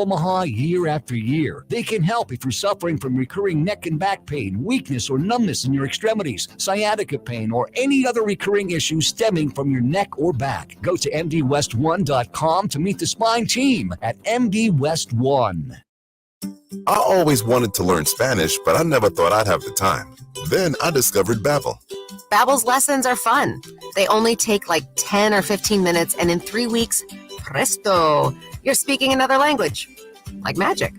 Omaha year after year. They can help if you're suffering from recurring neck and back pain, weakness or numbness in your extremities, sciatica pain, or any other recurring issue stemming from your neck or back. Go to mdwest1.com to meet the spine team at MD West One. I always wanted to learn Spanish, but I never thought I'd have the time. Then I discovered Babbel. Babbel's lessons are fun. They only take like 10 or 15 minutes, and in 3 weeks, presto, you're speaking another language. Like magic.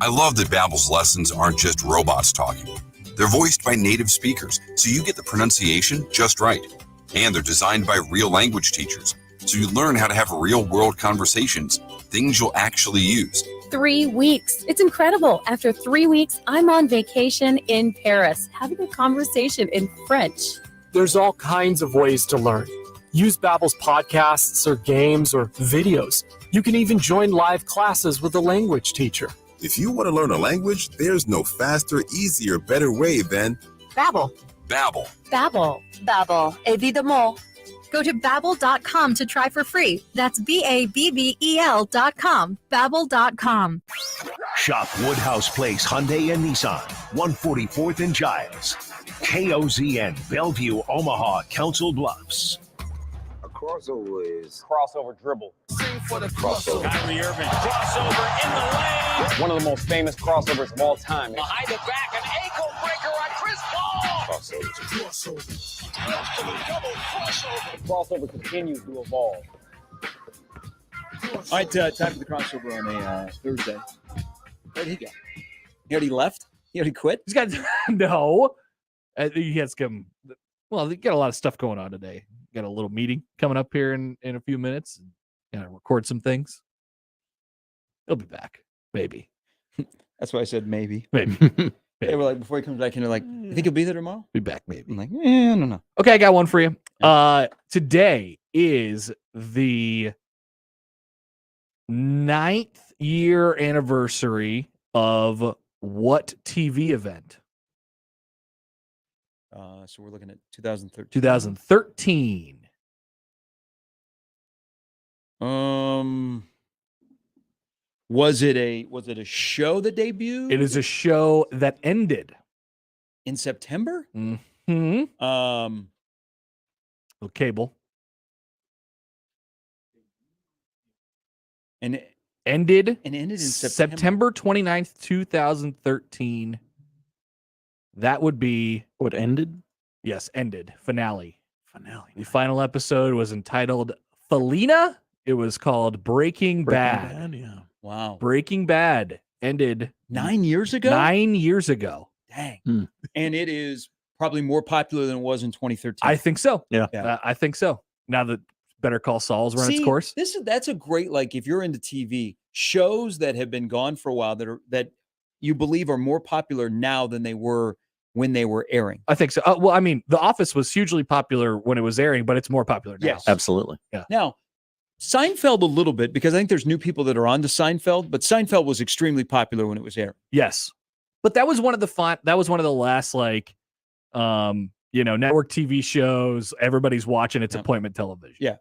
I love that Babbel's lessons aren't just robots talking. They're voiced by native speakers, so you get the pronunciation just right. And they're designed by real language teachers, so you learn how to have real-world conversations, things you'll actually use. 3 weeks. It's incredible. After 3 weeks, I'm on vacation in Paris, having a conversation in French. There's all kinds of ways to learn. Use Babbel's podcasts or games or videos. You can even join live classes with a language teacher. If you want to learn a language, there's no faster, easier, better way than Babbel. Babbel. Babbel. Babbel, évidemment. Go to babbel.com to try for free. That's BABBEL.com. Babbel.com. Shop Woodhouse Place Hyundai and Nissan, 144th and Giles. KOZN, Bellevue, Omaha, Council Bluffs. A crossover is crossover dribble. Crossover. Kyrie Irving, crossover in the lane. One of the most famous crossovers of all time. Behind the back, an ankle breaker on Chris Paul. Crossover. Double crossover. The crossover continues to evolve. All right, time for the crossover on a Thursday. Where'd he go? He already left? He already quit? He's got no. He has come. Well, they got a lot of stuff going on today. Got a little meeting coming up here in a few minutes. Gonna record some things. He'll be back, maybe. That's why I said maybe. Maybe. They were like, before he comes back in, they're like, you think he'll be there tomorrow? Be back, maybe. I'm like, I don't know. Okay, I got one for you. Today is the 9th year anniversary of what TV event? So we're looking at 2013. 2013. Was it a show that debuted? It is a show that ended in September. Mm-hmm. Cable. And it ended in September 29th, 2013. That would be what ended? Yes, ended. Finale. The final episode was entitled Felina. It was called Breaking Bad. Yeah. Wow. Breaking Bad ended 9 years ago? 9 years ago. Dang. And it is probably more popular than it was in 2013. I think so. Yeah. I think so. Now that Better Call Saul's run its course. That's a great, like, if you're into TV, shows that have been gone for a while that you believe are more popular now than they were when they were airing. I think so. Well, I mean, The Office was hugely popular when it was airing, but it's more popular now. Yes. Absolutely. Yeah. Now, Seinfeld a little bit, because I think there's new people that are on to Seinfeld, but Seinfeld was extremely popular when it was airing. Yes. But that was one of the last, like, network TV shows. Everybody's watching. It's appointment television. Yeah.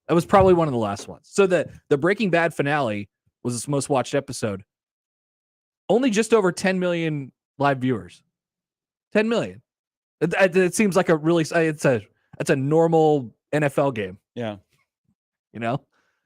That was probably one of the last ones. So the Breaking Bad finale was its most watched episode. Only just over 10 million live viewers. 10 million. It seems like it's a normal NFL game. Yeah. It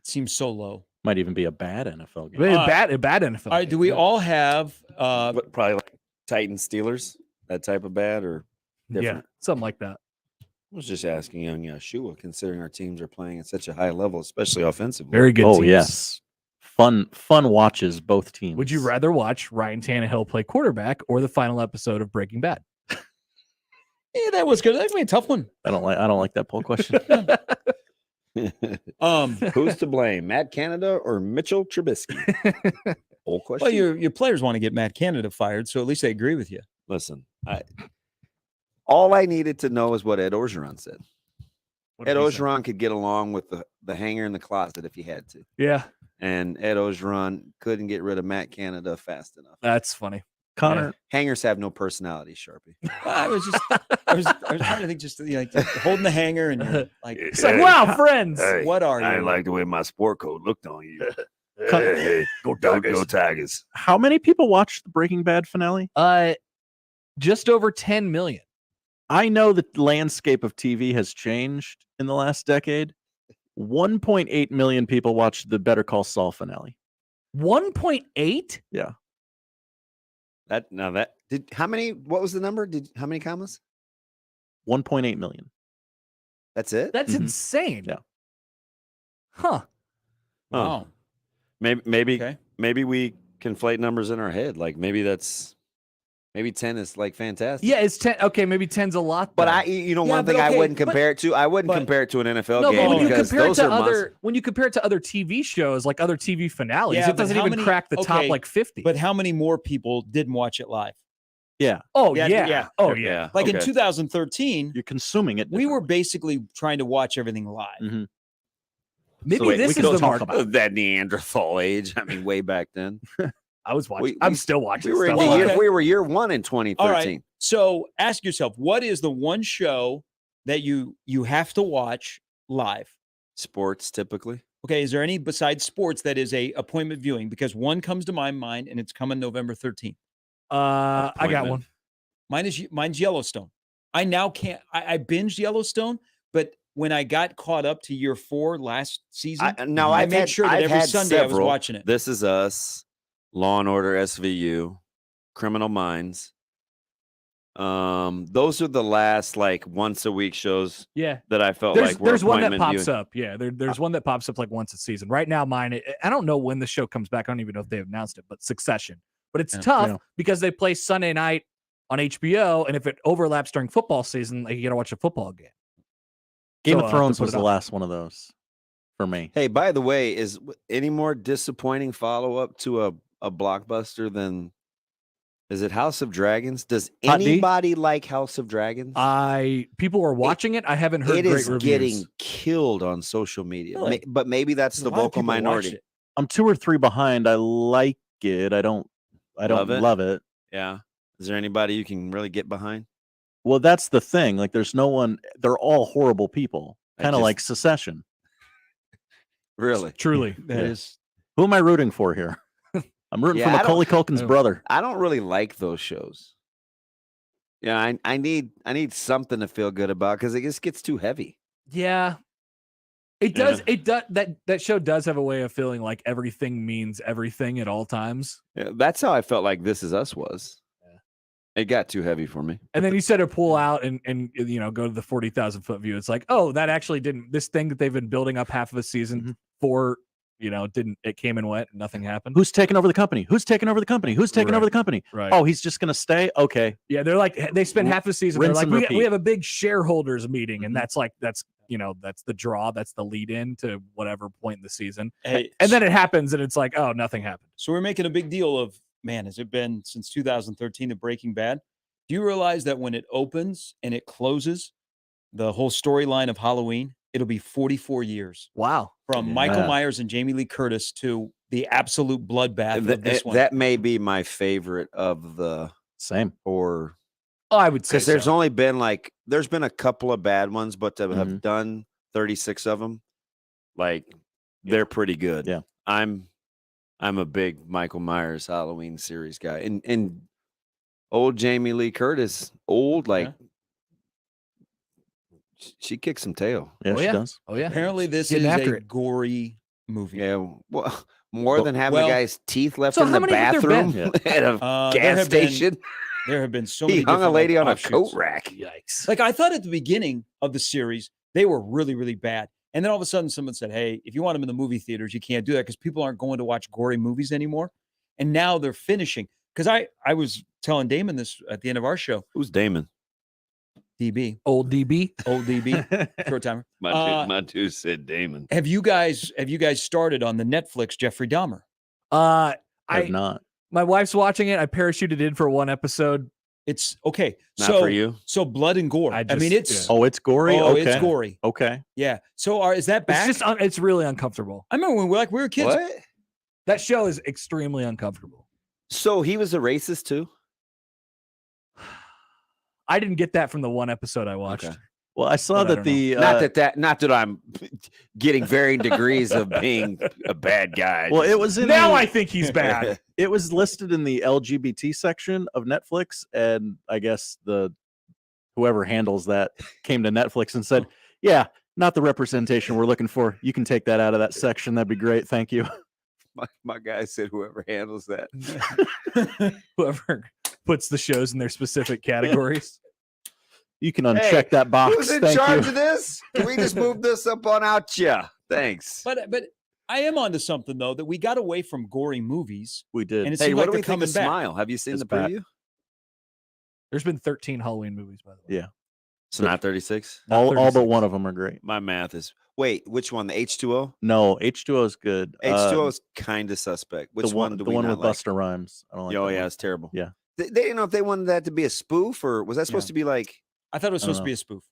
seems so low. Might even be a bad NFL game. A bad NFL All right, game. do we all have probably like Titans Steelers, that type of bad, or different? Yeah, something like that. I was just asking young Yeshua, considering our teams are playing at such a high level, especially offensively. Very good teams. Yes. Fun watches, both teams. Would you rather watch Ryan Tannehill play quarterback or the final episode of Breaking Bad? Yeah, that was good. That's a tough one. I don't like that poll question. Who's to blame, Matt Canada or Mitchell Trubisky? Whole question. Well, your players want to get Matt Canada fired, so at least they agree with you. Listen, all I needed to know is what Ed Orgeron said. Ed Orgeron could get along with the hanger in the closet if he had to. Yeah. And Ed Orgeron couldn't get rid of Matt Canada fast enough. That's funny. Connor. Hangers have no personality, Sharpie. I was trying to think, just like holding the hanger and you're like, it's like, wow, friends. Hey, what are you? I didn't like the way my sport coat looked on you. Hey, go Tigers. How many people watched the Breaking Bad finale? Just over 10 million. I know the landscape of TV has changed in the last decade. 1.8 million people watched the Better Call Saul finale. 1.8? Yeah. How many? What was the number? How many commas? 1.8 million. That's it. That's insane. Yeah. Huh. Wow. Maybe we conflate numbers in our head. Like maybe 10 is like fantastic. Yeah, it's 10. Okay, maybe 10's a lot. But though. one thing I wouldn't compare it to. I wouldn't compare it to an NFL No, game but when you because compare it those to are when you compare it to other TV shows, like other TV finales, Yeah, it doesn't but how even many- crack the top okay, like 50. But how many more people didn't watch it live? Yeah. Oh Yeah, yeah. yeah. Oh yeah. Like in okay. 2013, You're consuming it. we were basically trying to watch everything live. Mhm. Maybe So wait, this we is can the talk mark. about that Neanderthal age. I mean, way back then. I was watching. I'm still watching. We were in stuff. the year. Okay. We were year one in 2013. All right. So ask yourself, what is the one show that you have to watch live? Sports, typically. Okay, is there any besides sports that is a appointment viewing? Because one comes to my mind, and it's coming November 13th. I got one. Mine's Yellowstone. I now can't. I binged Yellowstone, but when I got caught up to year 4 last season, I made sure that every Sunday I was watching it. This Is Us, Law and Order SVU, Criminal Minds. Those are the last like once a week shows. Yeah. That I felt There's, like were there's one that appointment pops viewing. up. Yeah, there's one that pops up like once a season. Right now, mine. I don't know when the show comes back. I don't even know if they announced it. But Succession. But it's tough because they play Sunday night on HBO, and if it overlaps during football season, like, you got to watch a football game. Game So, of Thrones to put was it the up. last one of those for me. Hey, by the way, is any more disappointing follow up to a blockbuster than? Is it House of Dragons? Does Hot D? anybody like House of Dragons? People are watching it. I haven't heard It great is reviews. getting killed on social media. Really? But maybe that's the A lot of vocal people watch minority. it. I'm 2 or 3 behind. I like it. I don't love it. Yeah. Is there anybody you can really get behind? Well, that's the thing. Like, there's no one. They're all horrible people. I Kind of just- like Secession. Really? Truly. That is. Who am I rooting for here? I'm rooting Yeah, for I don't- Macaulay Culkin's brother. I don't really like those shows. Yeah, I need something to feel good about because it just gets too heavy. Yeah. It does. It does. That show does have a way of feeling like everything means everything at all times. Yeah, that's how I felt like This Is Us was. It got too heavy for me. And then you said to pull out and go to the 40,000 foot view. It's like, oh, that actually didn't. This thing that they've been building up half of a season for, didn't. It came and went. And nothing happened. Who's taking over the company? Who's taking over the company? Who's taking over the company? Right. Oh, he's just going to stay? Okay. Yeah, they're like they spend half the season. They're Rinse like and we repeat. have a big shareholders meeting, and that's the draw. That's the lead in to whatever point in the season. Hey, And then it happens, and it's like, oh, nothing happened. So we're making a big deal of, man, has it been since 2013 of Breaking Bad? Do you realize that when it opens and it closes, the whole storyline of Halloween, it'll be 44 years. Wow. From Michael Myers and Jamie Lee Curtis to the absolute bloodbath of this one. That may be my favorite of the same horror. Oh, I would say because there's so. only been there's been a couple of bad ones, but to have done 36 of them, they're pretty good. Yeah, I'm a big Michael Myers Halloween series guy, and old Jamie Lee Curtis, she kicks some tail. Yeah, she does. Oh yeah. Apparently, this Getting is after a it. gory movie. Yeah, well, more than having well, the guy's teeth left so in how the many have there been? bathroom at a There gas have been- station. There have been so He many. hung a different, lady on a offshoots. coat rack. Yikes. Like I thought at the beginning of the series, they were really, really bad. And then all of a sudden someone said, hey, if you want them in the movie theaters, you can't do that because people aren't going to watch gory movies anymore. And now they're finishing. Because I was telling Damon this at the end of our show. Who's Damon? DB. Old DB. Old DB. Short timer. My dude said Damon. Have you guys started on the Netflix Jeffrey Dahmer? I have not. My wife's watching it. I parachuted in for one episode. It's okay. Not so for you. So blood and gore. I mean, it's Oh, it's gory. Oh, Okay. it's gory. Okay. Yeah. So is that back? It's just it's really uncomfortable. I remember when we were kids. What? That show is extremely uncomfortable. So he was a racist too? I didn't get that from the one episode I watched. Okay. Well, I saw But I that don't Not that I'm getting varying degrees of being a bad guy. well, it was in now the- I think he's bad. It was listed in the LGBT section of Netflix, and I guess whoever handles that came to Netflix and said, "Yeah, not the representation we're looking for. You can take that out of that section. That'd be great. Thank you." My guy said whoever handles that. Whoever puts the shows in their specific categories. You can uncheck that box. Who's in Thank charge you. of this? Can we just move this up on out? Yeah. Thanks. But I am onto something though, that we got away from gory movies. We did. And it Hey, seemed what like do we they're think of coming back. Smile? Have you seen It's the back. preview? There's been 13 Halloween movies, by the way. Yeah. So not 36? All but 36. one of them are great. My math is wait, which one? The H2O? No, H2O is good. H2O is kind of suspect. Which the one do the we one not with like? Busta Rhymes. I don't like Oh that yeah, one. it's terrible. Yeah. They didn't know if they wanted that to be a spoof or was that supposed Yeah. to be like I thought it was I don't supposed to know. be a spoof.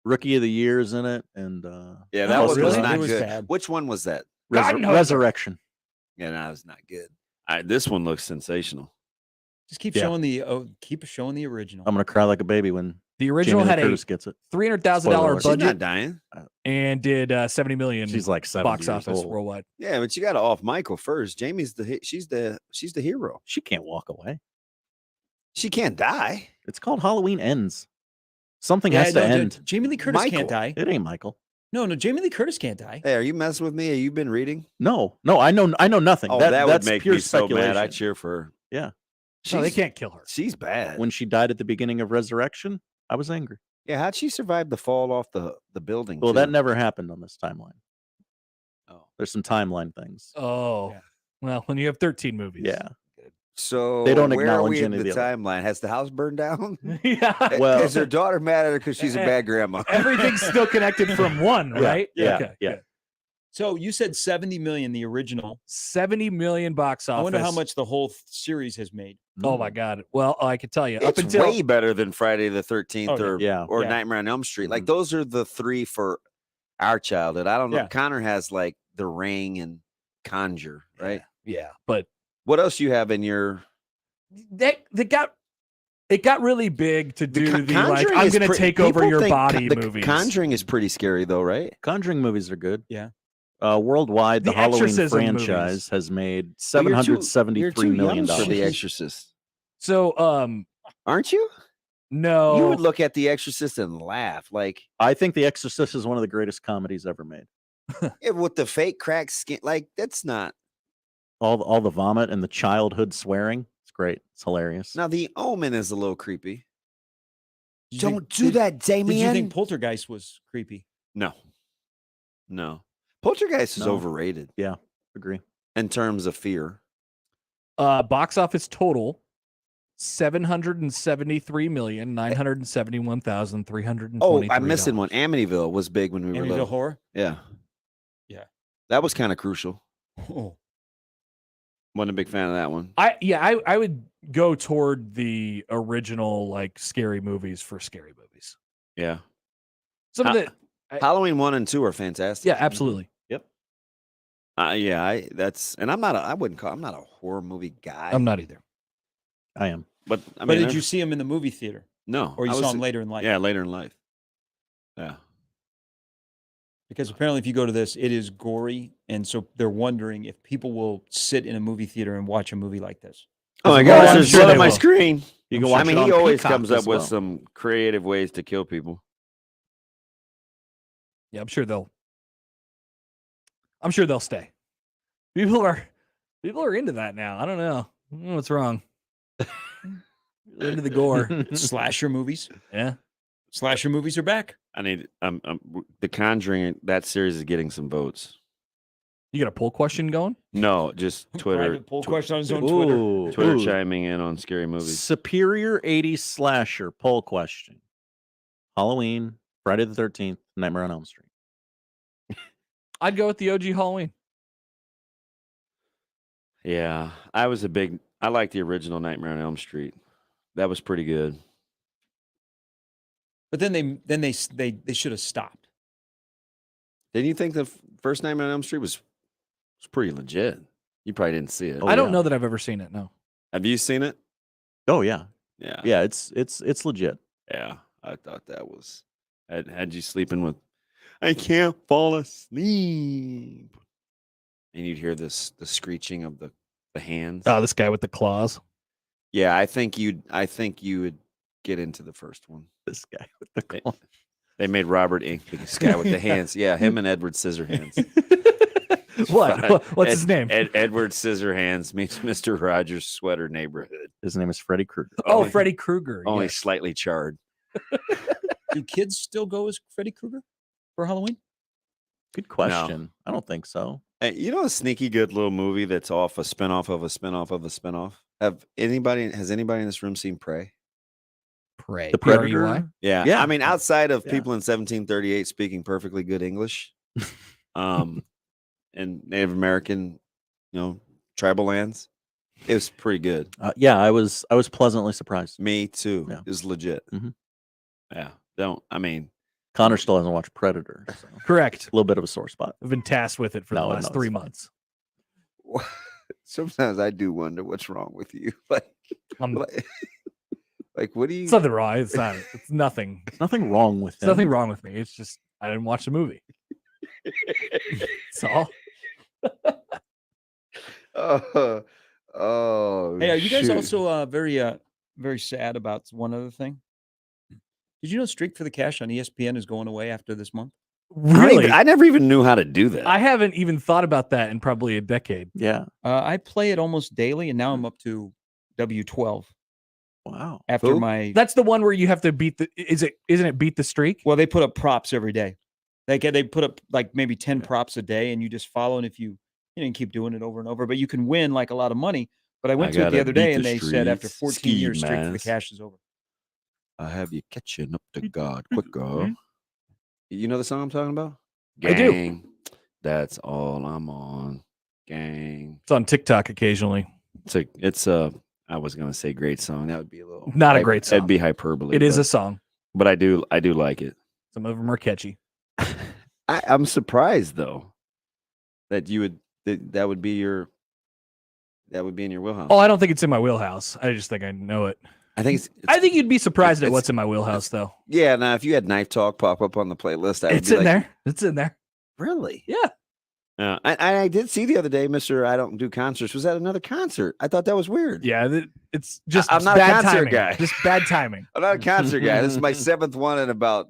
Rookie of the Year's in it, and yeah, that Oh, one was really? not It was good. bad. Which one was that? God knows. Resurrection. Yeah, no, it was not good. This one looks sensational. Just keep Yeah. showing the original. I'm gonna cry like a baby when The original Jamie Lee had a Curtis gets it. $300,000 Spoiler alert. She's not budget dying. and did 70 million She's like 70 box years office old. worldwide. Yeah, but you got to off Michael first. Jamie's she's the hero. She can't walk away. She can't die. It's called Halloween Ends. Something Yeah, has to no, end. Jamie Lee Curtis Michael. can't die. It ain't Michael. No, Jamie Lee Curtis can't die. Hey, are you messing with me? Have you been reading? No, I know nothing. Oh, that would that's make pure me so speculation. mad. I cheer for her. Yeah. No, they can't kill her. She's bad. When she died at the beginning of Resurrection, I was angry. Yeah, how'd she survive the fall off the building? Well, too? that never happened on this timeline. Oh. There's some timeline things. Oh, Yeah. well, when you have 13 movies. Yeah. So They don't where are acknowledge we in any of the the other- timeline? Has the house burned down? Yeah. Well- is her daughter mad at her because she's a bad grandma? Everything's still connected from one, right? Yeah. Okay, Yeah. good. So you said 70 million, the original. 70 million box office. I wonder how much the whole series has made. Oh my God. Well, I can tell you. Up It's until way better than Friday the 13th Oh, or yeah. or Yeah. Nightmare on Elm Street. Like Mhm. those are the three for our childhood. I don't know. Yeah. Connor has like The Ring and Conjure, right? yeah, but What else you have in your they got it got really big to do the like Conjuring I'm is going to pre- take over people your think body the movies. Conjuring is pretty scary though, right? Conjuring movies are good. Yeah. Worldwide, the The Halloween Exorcism franchise movies. has made Well, you're too- $773 you're too million young for The dollars. Exorcist, So aren't you? no. You would look at The Exorcist and laugh, like I think The Exorcist is one of the greatest comedies ever made. with the fake cracked skin. Like that's not. All the vomit and the childhood swearing. It's great. It's hilarious. Now The Omen is a little creepy. Did you Don't think- do that, Damien. Did you think Poltergeist was creepy? No. Poltergeist is No. overrated Yeah, agree. in terms of fear. Box office total 773,971,323. Oh, I'm missing one. Amityville was big when we were Amityville little. Horror? Yeah. Yeah. That was kind of crucial. Oh. Wasn't a big fan of that one. I would go toward the original like scary movies for scary movies. Yeah. Some of Ha- the Halloween 1 and 2 are fantastic. yeah, absolutely. Yep. Yeah, I'm not a horror movie guy. I'm not either. I am. But I But mean, did you see him in the movie theater? No. Or you I saw was- him later in life? Yeah, later in life. Yeah. Because apparently if you go to this, it is gory. And so they're wondering if people will sit in a movie theater and watch a movie like this. Oh my I'm gosh, sure there's they blood on my will. screen. You can watch I mean, it on he always Peacock comes up as with well. some creative ways to kill people. Yeah, I'm sure they'll stay. People are into that now. I don't know what's wrong. They're into the gore. Slasher movies. Yeah. Slasher movies are back. I need The Conjuring. That series is getting some votes. You got a poll question going? No, just Twitter. Private poll question on his own Twitter. Ooh, Twitter ooh. chiming in on scary movies. Superior 80s slasher poll question. Halloween, Friday the 13th, Nightmare on Elm Street. I'd go with the OG Halloween. Yeah, I like the original Nightmare on Elm Street. That was pretty good. But then they should have stopped. Didn't you think the first Nightmare on Elm Street was pretty legit? You probably didn't see it. Oh, I don't yeah. know that I've ever seen it. No. Have you seen it? Oh yeah. Yeah. Yeah, it's legit. Yeah. I thought that was Had you sleeping with, I can't fall asleep. And you'd hear the screeching of the hands. Oh, this guy with the claws. Yeah, I think you would get into the first one. This guy with the claws. They made Robert Ink, this guy with the hands. Yeah, him and Edward Scissorhands. What's his name? Edward Scissorhands meets Mr. Rogers' Sweater Neighborhood. His name is Freddy Krueger. Oh, Freddy Krueger. Only yes. slightly charred. Do kids still go as Freddy Krueger for Halloween? Good question. I don't think so. Hey, you know a sneaky good little movie that's off a spinoff of a spinoff of a spinoff? Has anybody in this room seen Prey? Prey. The Predator? P-R-E-Y? Yeah. I mean, outside of people in 1738 speaking perfectly good English, and Native American, tribal lands, it was pretty good. Yeah, I was pleasantly surprised. Me too. Yeah. It was legit. Mhm. Yeah. Connor still hasn't watched Predator. So. Correct. A little bit of a sore spot. I've been tasked with it for the last 3 months. Sometimes I do wonder what's wrong with you. Like, what do you? It's nothing wrong. It's not. It's nothing. There's nothing wrong with There's nothing wrong with me. It's just I didn't watch the movie. That's all. Oh. Hey, are you guys shoot. also very sad about one other thing? Did you know Streak for the Cash on ESPN is going away after this month? Really? I never even knew how to do that. I haven't even thought about that in probably a decade. Yeah. I play it almost daily, and now I'm up to W12. Wow. After my That's the one where you have to beat the. Isn't it beat the streak? Well, they put up props every day. They put up like maybe 10 props a day, and you just follow. And if you can keep doing it over and over, but you can win like a lot of money. But I went to it the other day, and they said after 14 years, Streak for the Cash is over. I have you catching up to God quicker. You know the song I'm talking about? I do. Gang. That's all I'm on. Gang. It's on TikTok occasionally. It's a. I was gonna say great song. That would be a little Not a great song. That'd be hyperbole. It is a song. But I do like it. Some of them are catchy. I'm surprised though that you would that would be in your wheelhouse. Oh, I don't think it's in my wheelhouse. I just think I know it. I think I think you'd be surprised at what's in my wheelhouse, though. Yeah, now if you had Knife Talk pop up on the playlist, It's in there. It's in there. Really? Yeah. I did see the other day, Mr. I don't do concerts. Was at another concert. I thought that was weird. Yeah, it's just I'm not a bad concert timing. guy. Just bad timing. I'm not a concert guy. This is my 7th one in about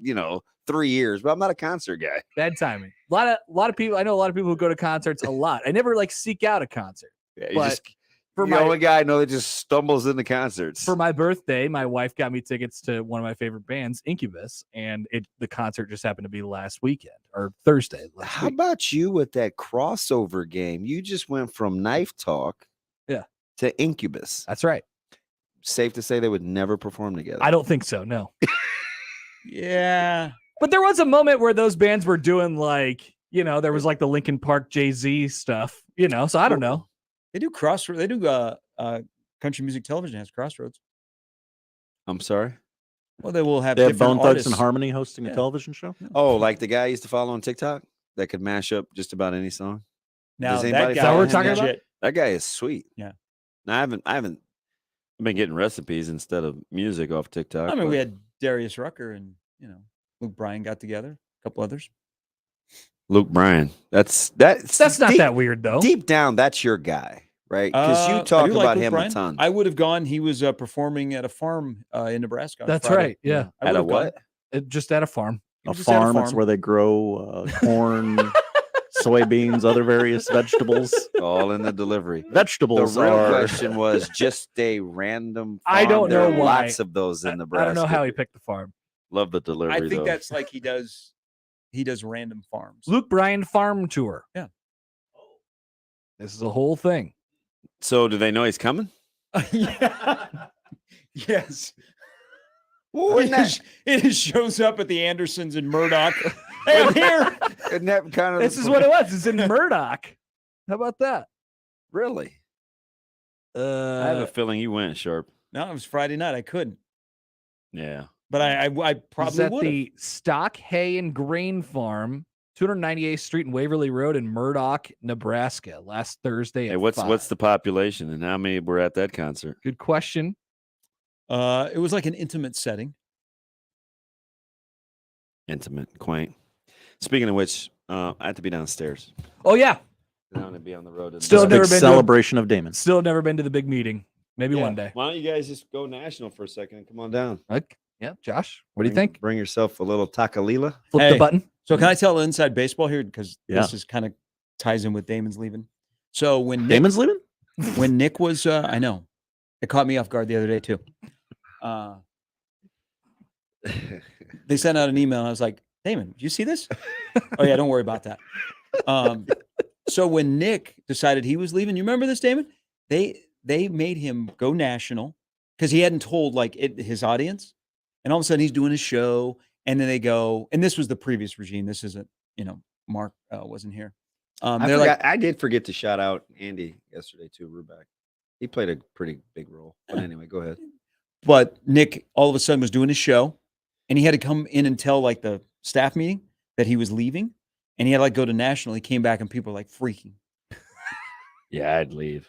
3 years, but I'm not a concert guy. Bad timing. A lot of people. I know a lot of people who go to concerts a lot. I never seek out a concert. Yeah, But you're the only guy I know that just stumbles into concerts. For my birthday, my wife got me tickets to one of my favorite bands, Incubus, and the concert just happened to be last weekend or Thursday. How about you with that crossover game? You just went from Knife Talk, to Incubus. That's right. Safe to say they would never perform together. I don't think so. No. Yeah. But there was a moment where those bands were doing there was like the Linkin Park Jay-Z stuff, so I don't know. They do Crossroads. They do country music television has Crossroads. I'm sorry. Well, they will have They have different Bone Thugs artists. and Harmony hosting a television show. Oh, like the guy I used to follow on TikTok that could mash up just about any song. Now Does that anybody guy, follow we're him talking yet? about? That guy is sweet. Yeah. Now, I've been getting recipes instead of music off TikTok. I mean, but we had Darius Rucker and Luke Bryan got together, a couple others. Luke Bryan. That's not deep, that weird though. Deep down, that's your guy, right? Because you talk about him a ton. I would have gone. He was performing at a farm in Nebraska. On That's Friday. right. Yeah. I At a would've gone. what? Just at a farm. A just at a farm. It's farm. where they grow corn, soybeans, other various vegetables. All in the delivery. Vegetables The real are. question was just a random farm. I don't There know are why. Lots of those in I Nebraska. don't know how he picked the farm. Love the delivery, I think though. that's like he does random farms. Luke Bryan farm tour. Yeah. This is a whole thing. So do they know he's coming? Yeah. Yes. Well, It just shows up at the Andersons in Murdoch. Hey, I'm here. Isn't that kind of This is what it was. It's in Murdoch. How about that? Really? I have a feeling you went, Sharp. No, it was Friday night. I couldn't, Yeah. but I He's probably at would. the Stock Hay and Grain Farm, 298th Street and Waverly Road in Murdoch, Nebraska, last Thursday. Hey, at what's 5. the population and how many were at that concert? Good question. It was like an intimate setting. intimate, quaint. Speaking of which, I have to be downstairs. Oh yeah. I want to be on the road. Still Big never been celebration of Damon. Still never been to the big meeting. Maybe one day. Why don't you guys just go national for a second and come on down? Okay. Yeah, Josh, what do you think? Bring yourself a little takalila. Flip the button. So can I tell inside baseball here because Yeah. this is kind of ties in with Damon's leaving. So when Nick, Damon's leaving? when Nick was, I know, it caught me off guard the other day too. They sent out an email and I was like, Damon, did you see this? Oh yeah, don't worry about that. So when Nick decided he was leaving, you remember this, Damon? They made him go national because he hadn't told his audience, and all of a sudden he's doing his show, and then they go, and this was the previous regime. This isn't, Mark wasn't here. I did forget to shout out Andy yesterday too, Ruback. He played a pretty big role. But anyway, go ahead. But Nick all of a sudden was doing his show, and he had to come in and tell the staff meeting that he was leaving, and he had to go to national. He came back and people were freaking. Yeah, I'd leave.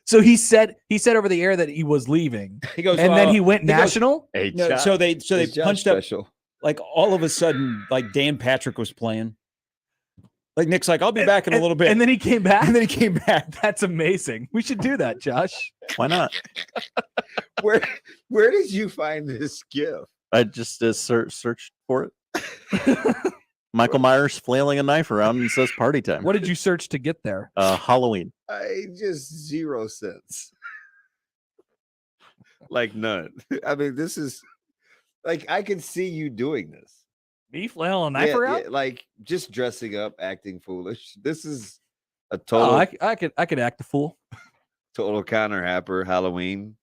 So he said over the air that he was leaving. He goes, and then he went national. So they punched up all of a sudden Dan Patrick was playing. Nick's I'll be back in a little bit. And then he came back. That's That's amazing. We should do that, Josh. Why not? Where did you find this gift? I just searched for it. Michael Myers flailing a knife around and says party time. What did you search to get there? Halloween. I just 0 cents. None. I mean, this is I can see you doing this. Me flailing a knife around? Yeah, just dressing up, acting foolish. This is a total. I could act a fool. Total Connor Happer Halloween.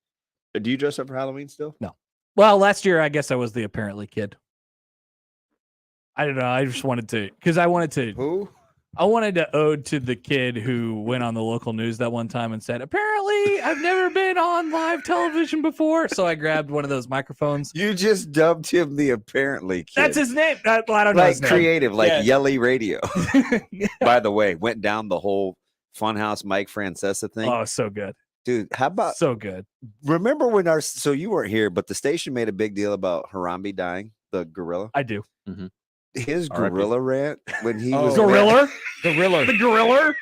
Do you dress up for Halloween still? No. Well, last year I guess I was the apparently kid. I don't know. I just wanted to because I wanted to. Who? I wanted to ode to the kid who went on the local news that one time and said, apparently I've never been on live television before. So I grabbed one of those microphones. You just dubbed him the apparently kid. That's his name. I don't know his name. Creative, Yelly Radio. Yeah. By the way, went down the whole Funhouse Mike Francesa thing. Oh, so good. Dude, how about so good? Remember when so you weren't here, but the station made a big deal about Harambe dying, the gorilla? I do. Mm-hmm. His gorilla rant when he was gorilla? The gorilla.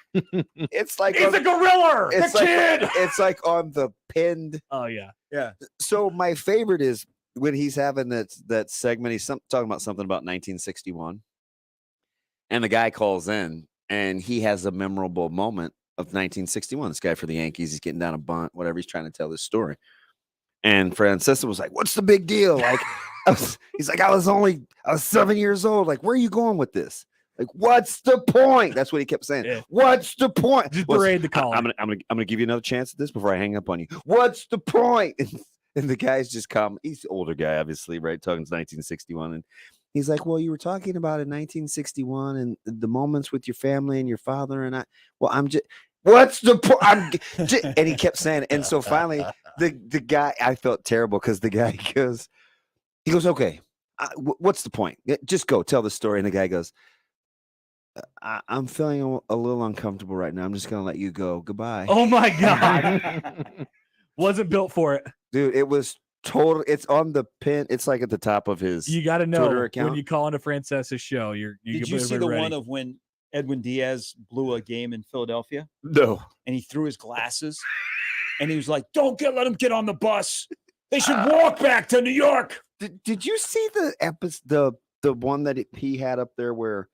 It's he's a gorilla. It's the kid. It's on the pinned. Oh yeah. Yeah. So my favorite is when he's having that segment. He's talking about something about 1961, and the guy calls in, and he has a memorable moment of 1961. This guy for the Yankees, he's getting down a bunt, whatever. He's trying to tell this story, and Francesa was like, "What's the big deal?" He's like, I was 7 years old. Where are you going with this? What's the point? That's what he kept saying. Yeah. What's the point? Just parade the call. I'm gonna give you another chance at this before I hang up on you. What's the point? And the guy's just calm. He's an older guy, obviously, right? Talking 1961, and he's like, "Well, you were talking about in 1961 and the moments with your family and your father and I. Well, I'm just." What's the point? And he kept saying it. And so finally, the guy, I felt terrible because the guy goes, okay, what's the point? Just go tell the story. And the guy goes, I'm feeling a little uncomfortable right now. I'm just going to let you go. Goodbye. Oh my God. Wasn't built for it. Dude, it was total. It's on the pin. It's at the top of his You got to know Twitter account. when you call into Francesa's show. Did you see the one of when Edwin Diaz blew a game in Philadelphia? No. And he threw his glasses and he was like, let him get on the bus. They should walk back to New York. Did you see the episode, the one that he had up there where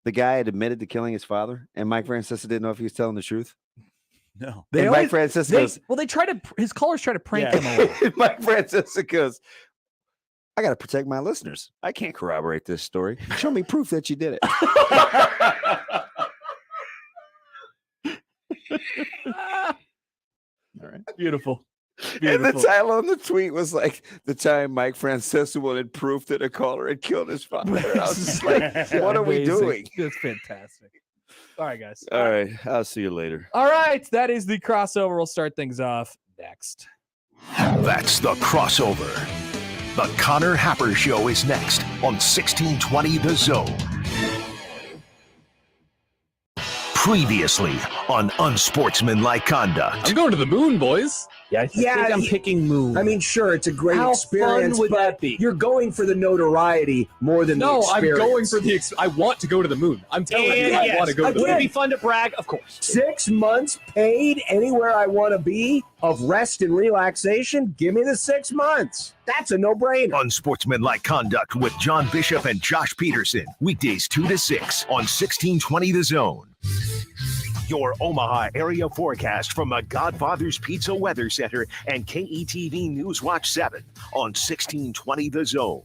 the guy had admitted to killing his father and Mike Francesa didn't know if he was telling the truth? No. Mike Francesa goes, his callers try to prank him a little. Mike Francesa goes, I got to protect my listeners. I can't corroborate this story. Show me proof that you did it. All right. Beautiful. And the title on the tweet was the time Mike Francesa wanted proof that a caller had killed his father. I was just what are we doing? That's fantastic. All right, guys. All right. I'll see you later. All right. That is the crossover. We'll start things off next. That's the crossover. The Connor Happer Show is next on 1620 The Zone. Previously on Unsportsmanlike Conduct. I'm going to the moon, boys. Yeah, I think I'm picking Moon. I mean, sure, it's a great How experience, fun would but that be? you're going for the notoriety more than the experience. I'm going for I want to go to the moon. I'm telling you, I want to go to the moon. Would it be fun to brag? Of course. 6 months paid anywhere I want to be of rest and relaxation. Give me the 6 months. That's a no-brainer. Unsportsmanlike conduct with John Bishop and Josh Peterson. Weekdays 2 to 6 on 1620 The Zone. Your Omaha area forecast from the Godfather's Pizza Weather Center and KETV News Watch 7 on 1620 The Zone.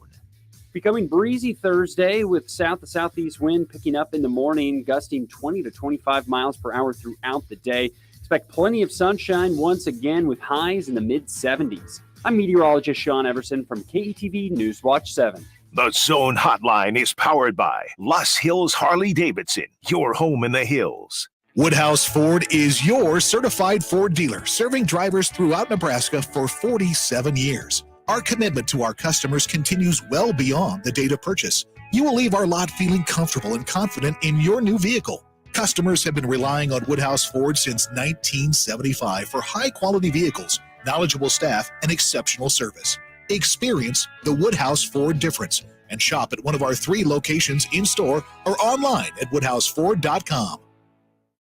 Becoming breezy Thursday with south to southeast wind picking up in the morning, gusting 20 to 25 miles per hour throughout the day. Expect plenty of sunshine once again with highs in the mid-70s. I'm meteorologist Sean Everson from KETV News Watch 7. The Zone Hotline is powered by Los Hills Harley-Davidson, your home in the hills. Woodhouse Ford is your certified Ford dealer, serving drivers throughout Nebraska for 47 years. Our commitment to our customers continues well beyond the date of purchase. You will leave our lot feeling comfortable and confident in your new vehicle. Customers have been relying on Woodhouse Ford since 1975 for high-quality vehicles, knowledgeable staff, and exceptional service. Experience the Woodhouse Ford difference and shop at one of our 3 locations in-store or online at woodhouseford.com.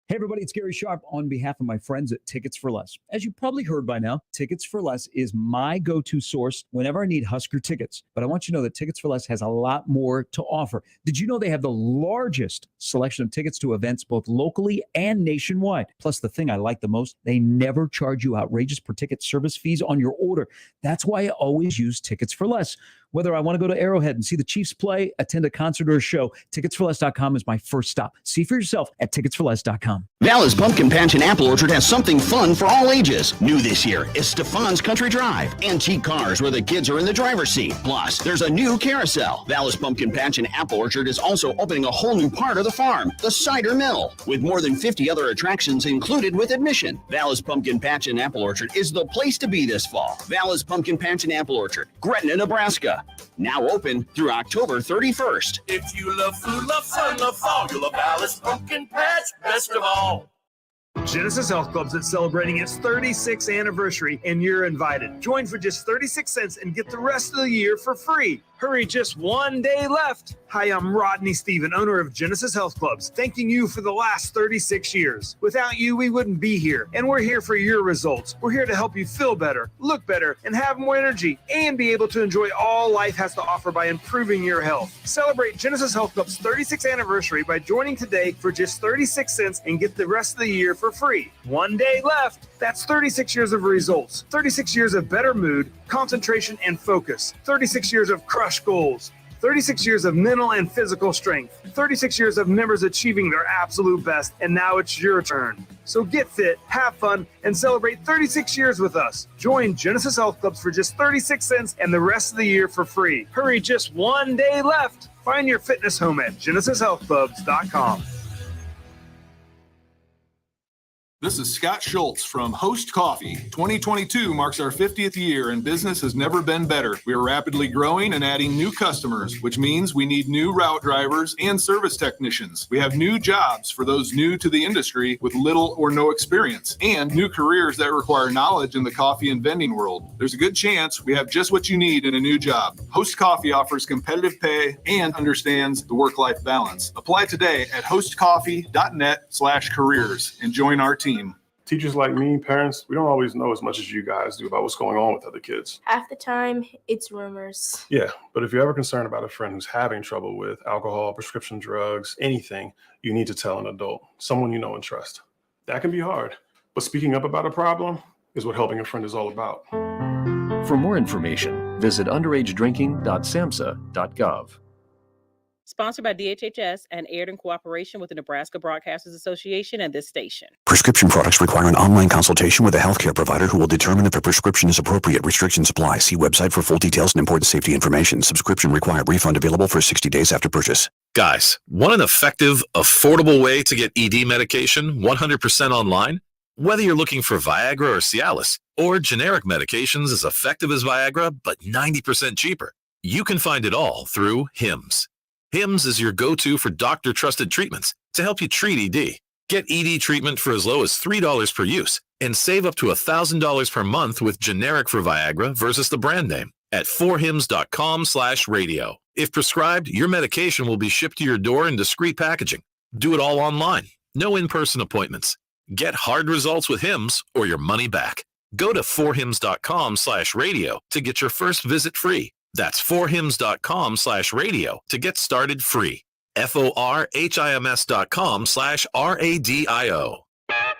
Hey everybody, it's Gary Sharp on behalf of my friends at Tickets for Less. As you probably heard by now, Tickets for Less is my go-to source whenever I need Husker tickets. But I want you to know that Tickets for Less has a lot more to offer. Did you know they have the largest selection of tickets to events both locally and nationwide? Plus, the thing I like the most, they never charge you outrageous per ticket service fees on your order. That's why I always use Tickets for Less. Whether I want to go to Arrowhead and see the Chiefs play, attend a concert or a show, ticketsforless.com is my first stop. See for yourself at ticketsforless.com. Val's Pumpkin Patch and Apple Orchard has something fun for all ages. New this year is Stefan's Country Drive. Antique cars where the kids are in the driver's seat. Plus, there's a new carousel. Val's Pumpkin Patch and Apple Orchard is also opening a whole new part of the farm, the cider mill, with more than 50 other attractions included with admission. Val's Pumpkin Patch and Apple Orchard is the place to be this fall. Val's Pumpkin Patch and Apple Orchard, Gretna, Nebraska. Now open through October 31st. If you love food, love fun, love fall, you'll love Alice Pumpkin Patch best of all. Genesis Health Clubs is celebrating its 36th anniversary, and you're invited. Join for just 36 cents and get the rest of the year for free. Hurry, just 1 day left. Hi, I'm Rodney Stephen, owner of Genesis Health Clubs, thanking you for the last 36 years. Without you, we wouldn't be here, and we're here for your results. We're here to help you feel better, look better, and have more energy, and be able to enjoy all life has to offer by improving your health. Celebrate Genesis Health Club's 36th anniversary by joining today for just 36 cents and get the rest of the year for free. 1 day left. That's 36 years of results, 36 years of better mood, concentration, and focus, 36 years of crushed goals, 36 years of mental and physical strength, 36 years of members achieving their absolute best, and now it's your turn. So get fit, have fun, and celebrate 36 years with us. Join Genesis Health Clubs for just 36 cents and the rest of the year for free. Hurry, just 1 day left. Find your fitness home at genesishealthclubs.com. This is Scott Schultz from Host Coffee. 2022 marks our 50th year and business has never been better. We are rapidly growing and adding new customers, which means we need new route drivers and service technicians. We have new jobs for those new to the industry with little or no experience, and new careers that require knowledge in the coffee and vending world. There's a good chance we have just what you need in a new job. Host Coffee offers competitive pay and understands the work-life balance. Apply today at hostcoffee.net/careers and join our team. Teachers like me, parents, we don't always know as much as you guys do about what's going on with other kids. Half the time, it's rumors. Yeah, but if you're ever concerned about a friend who's having trouble with alcohol, prescription drugs, anything, you need to tell an adult, someone you know and trust. That can be hard, but speaking up about a problem is what helping a friend is all about. For more information, visit underagedrinking.samhsa.gov. Sponsored by DHHS and aired in cooperation with the Nebraska Broadcasters Association and this station. Prescription products require an online consultation with a healthcare provider who will determine if a prescription is appropriate. Restrictions apply. See website for full details and important safety information. Subscription required. Refund available for 60 days after purchase. Guys, want an effective, affordable way to get ED medication 100% online? Whether you're looking for Viagra or Cialis, or generic medications as effective as Viagra but 90% cheaper, you can find it all through HIMS. HIMS is your go-to for doctor-trusted treatments to help you treat ED. Get ED treatment for as low as $3 per use and save up to $1,000 per month with generic for Viagra versus the brand name at forhims.com/radio. If prescribed, your medication will be shipped to your door in discreet packaging. Do it all online. No in-person appointments. Get hard results with Hims or your money back. Go to forhims.com/radio to get your first visit free. That's forhims.com/radio to get started free. forhims.com/radio.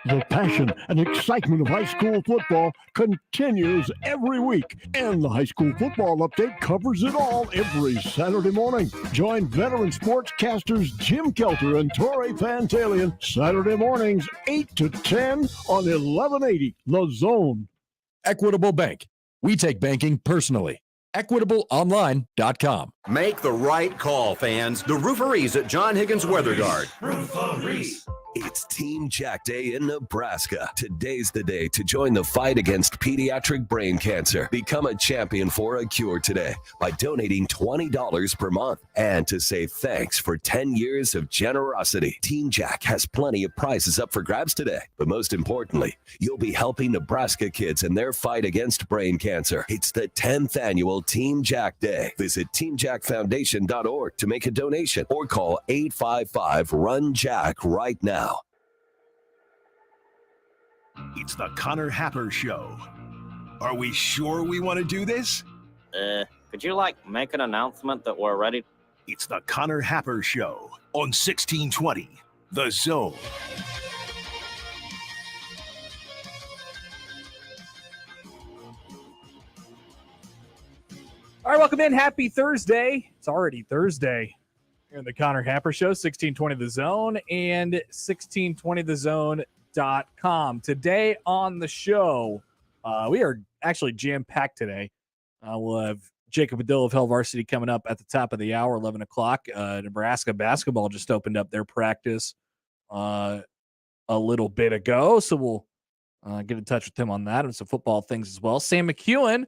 The passion and excitement of high school football continues every week, and the high school football update covers it all every Saturday morning. Join veteran sportscasters Jim Kelter and Torrey Pantalian Saturday mornings 8 to 10 on 1180 The Zone. Equitable Bank. We take banking personally. EquitableOnline.com. Make the right call, fans. The Rooferees at John Higgins Weather Guard. Rooferees. It's Team Jack Day in Nebraska. Today's the day to join the fight against pediatric brain cancer. Become a champion for a cure today by donating $20 per month. And to say thanks for 10 years of generosity. Team Jack has plenty of prizes up for grabs today. But most importantly, you'll be helping Nebraska kids in their fight against brain cancer. It's the 10th annual Team Jack Day. Visit teamjackfoundation.org to make a donation or call 855-RUN-JACK right now. It's the Connor Happer Show. Are we sure we want to do this? Could you, make an announcement that we're ready? It's the Connor Happer Show on 1620 The Zone. All right, welcome in. Happy Thursday. It's already Thursday here in the Connor Happer Show, 1620 The Zone and 1620thezone.com. Today on the show, we are actually jam-packed today. We'll have Jacob Padilla of Hell Varsity coming up at the top of the hour, 11 o'clock. Nebraska basketball just opened up their practice a little bit ago, so we'll get in touch with him on that and some football things as well. Sam McKewon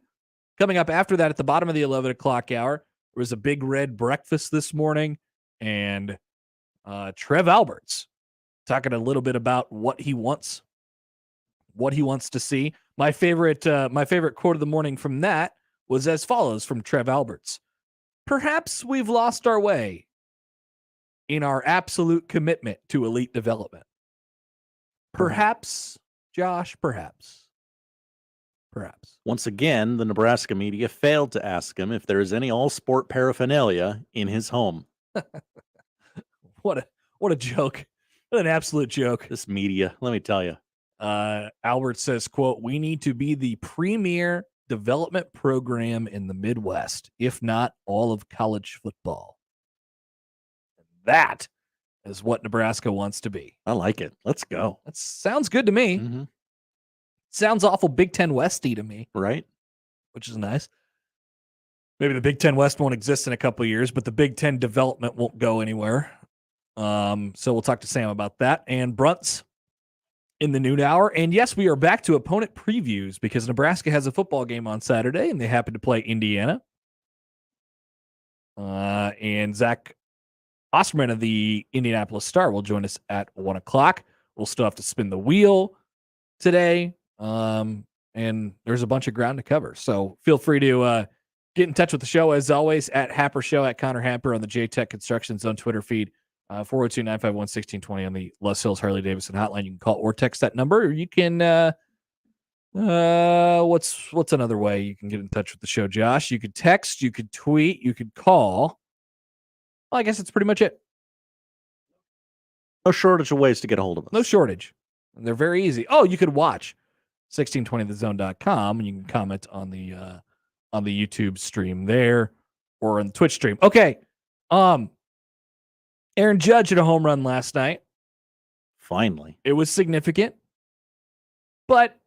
coming up after that at the bottom of the 11 o'clock hour. There was a big red breakfast this morning, and Trev Alberts talking a little bit about what he wants to see. My favorite quote of the morning from that was as follows from Trev Alberts. Perhaps we've lost our way in our absolute commitment to elite development. Perhaps, Josh, perhaps. Once again, the Nebraska media failed to ask him if there is any all-sport paraphernalia in his home. What a joke. What an absolute joke. This media, let me tell you. Albert says, quote, "We need to be the premier development program in the Midwest, if not all of college football." That is what Nebraska wants to be. I like it. Let's go. That sounds good to me. Mm-hmm. Sounds awful Big Ten Westy to me. Right. Which is nice. Maybe the Big Ten West won't exist in a couple of years, but the Big Ten development won't go anywhere. So we'll talk to Sam about that. And Bruntz in the noon hour. And yes, we are back to opponent previews because Nebraska has a football game on Saturday and they happen to play Indiana. And Zach Osterman of the Indianapolis Star will join us at 1 o'clock. We'll still have to spin the wheel today. And there's a bunch of ground to cover. So feel free to get in touch with the show as always at Happer Show, at Connor Happer on the JTech Construction Zone Twitter feed. 402-951-1620 on the Les Hills Harley-Davidson hotline. You can call or text that number, or you can what's another way you can get in touch with the show, Josh? You could text, you could tweet, you could call. Well, I guess that's pretty much it. No shortage of ways to get a hold of us. No shortage. And they're very easy. Oh, you could watch 1620thezone.com and you can comment on the YouTube stream there or on the Twitch stream. Okay. Aaron Judge hit a home run last night. Finally. It was significant. But,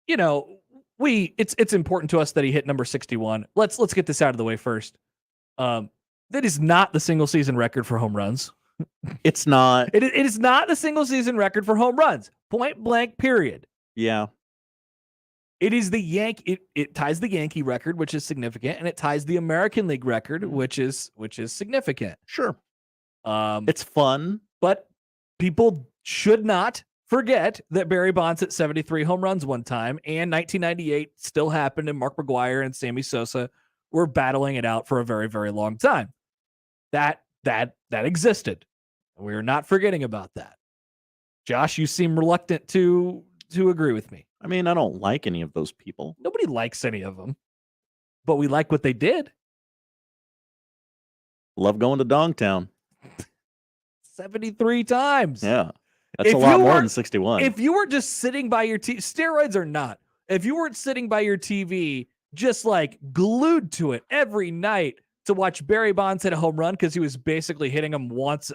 you know, it's important to us that he hit number 61. Let's get this out of the way first. That is not the single season record for home runs. It's not. It is not the single season record for home runs. Point blank, period. Yeah. It is the it ties the Yankee record, which is significant, and it ties the American League record, which is significant. Sure. It's fun, but people should not forget that Barry Bonds hit 73 home runs one time, and 1998 still happened, and Mark McGwire and Sammy Sosa were battling it out for a very, very long time. That existed. We are not forgetting about that. Josh, you seem reluctant to agree with me. I mean, I don't like any of those people. Nobody likes any of them, but we like what they did. Love going to Dongtown. 73 times. Yeah. That's a lot more than 61. If you were just sitting by your TV, steroids or not, if you weren't sitting by your TV, just like glued to it every night to watch Barry Bonds hit a home run because he was basically hitting them once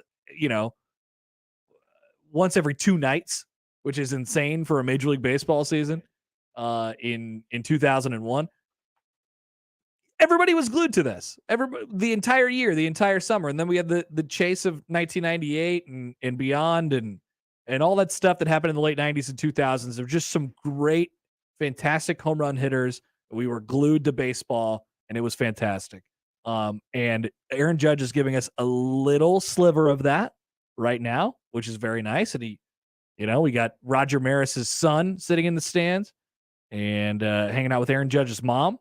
every 2 nights, which is insane for a Major League Baseball season in 2001. Everybody was glued to this. The entire year, the entire summer. And then we had the chase of 1998 and beyond and all that stuff that happened in the late 90s and 2000s. There were just some great, fantastic home run hitters. We were glued to baseball, and it was fantastic. And Aaron Judge is giving us a little sliver of that right now, which is very nice. And we got Roger Maris's son sitting in the stands and hanging out with Aaron Judge's mom.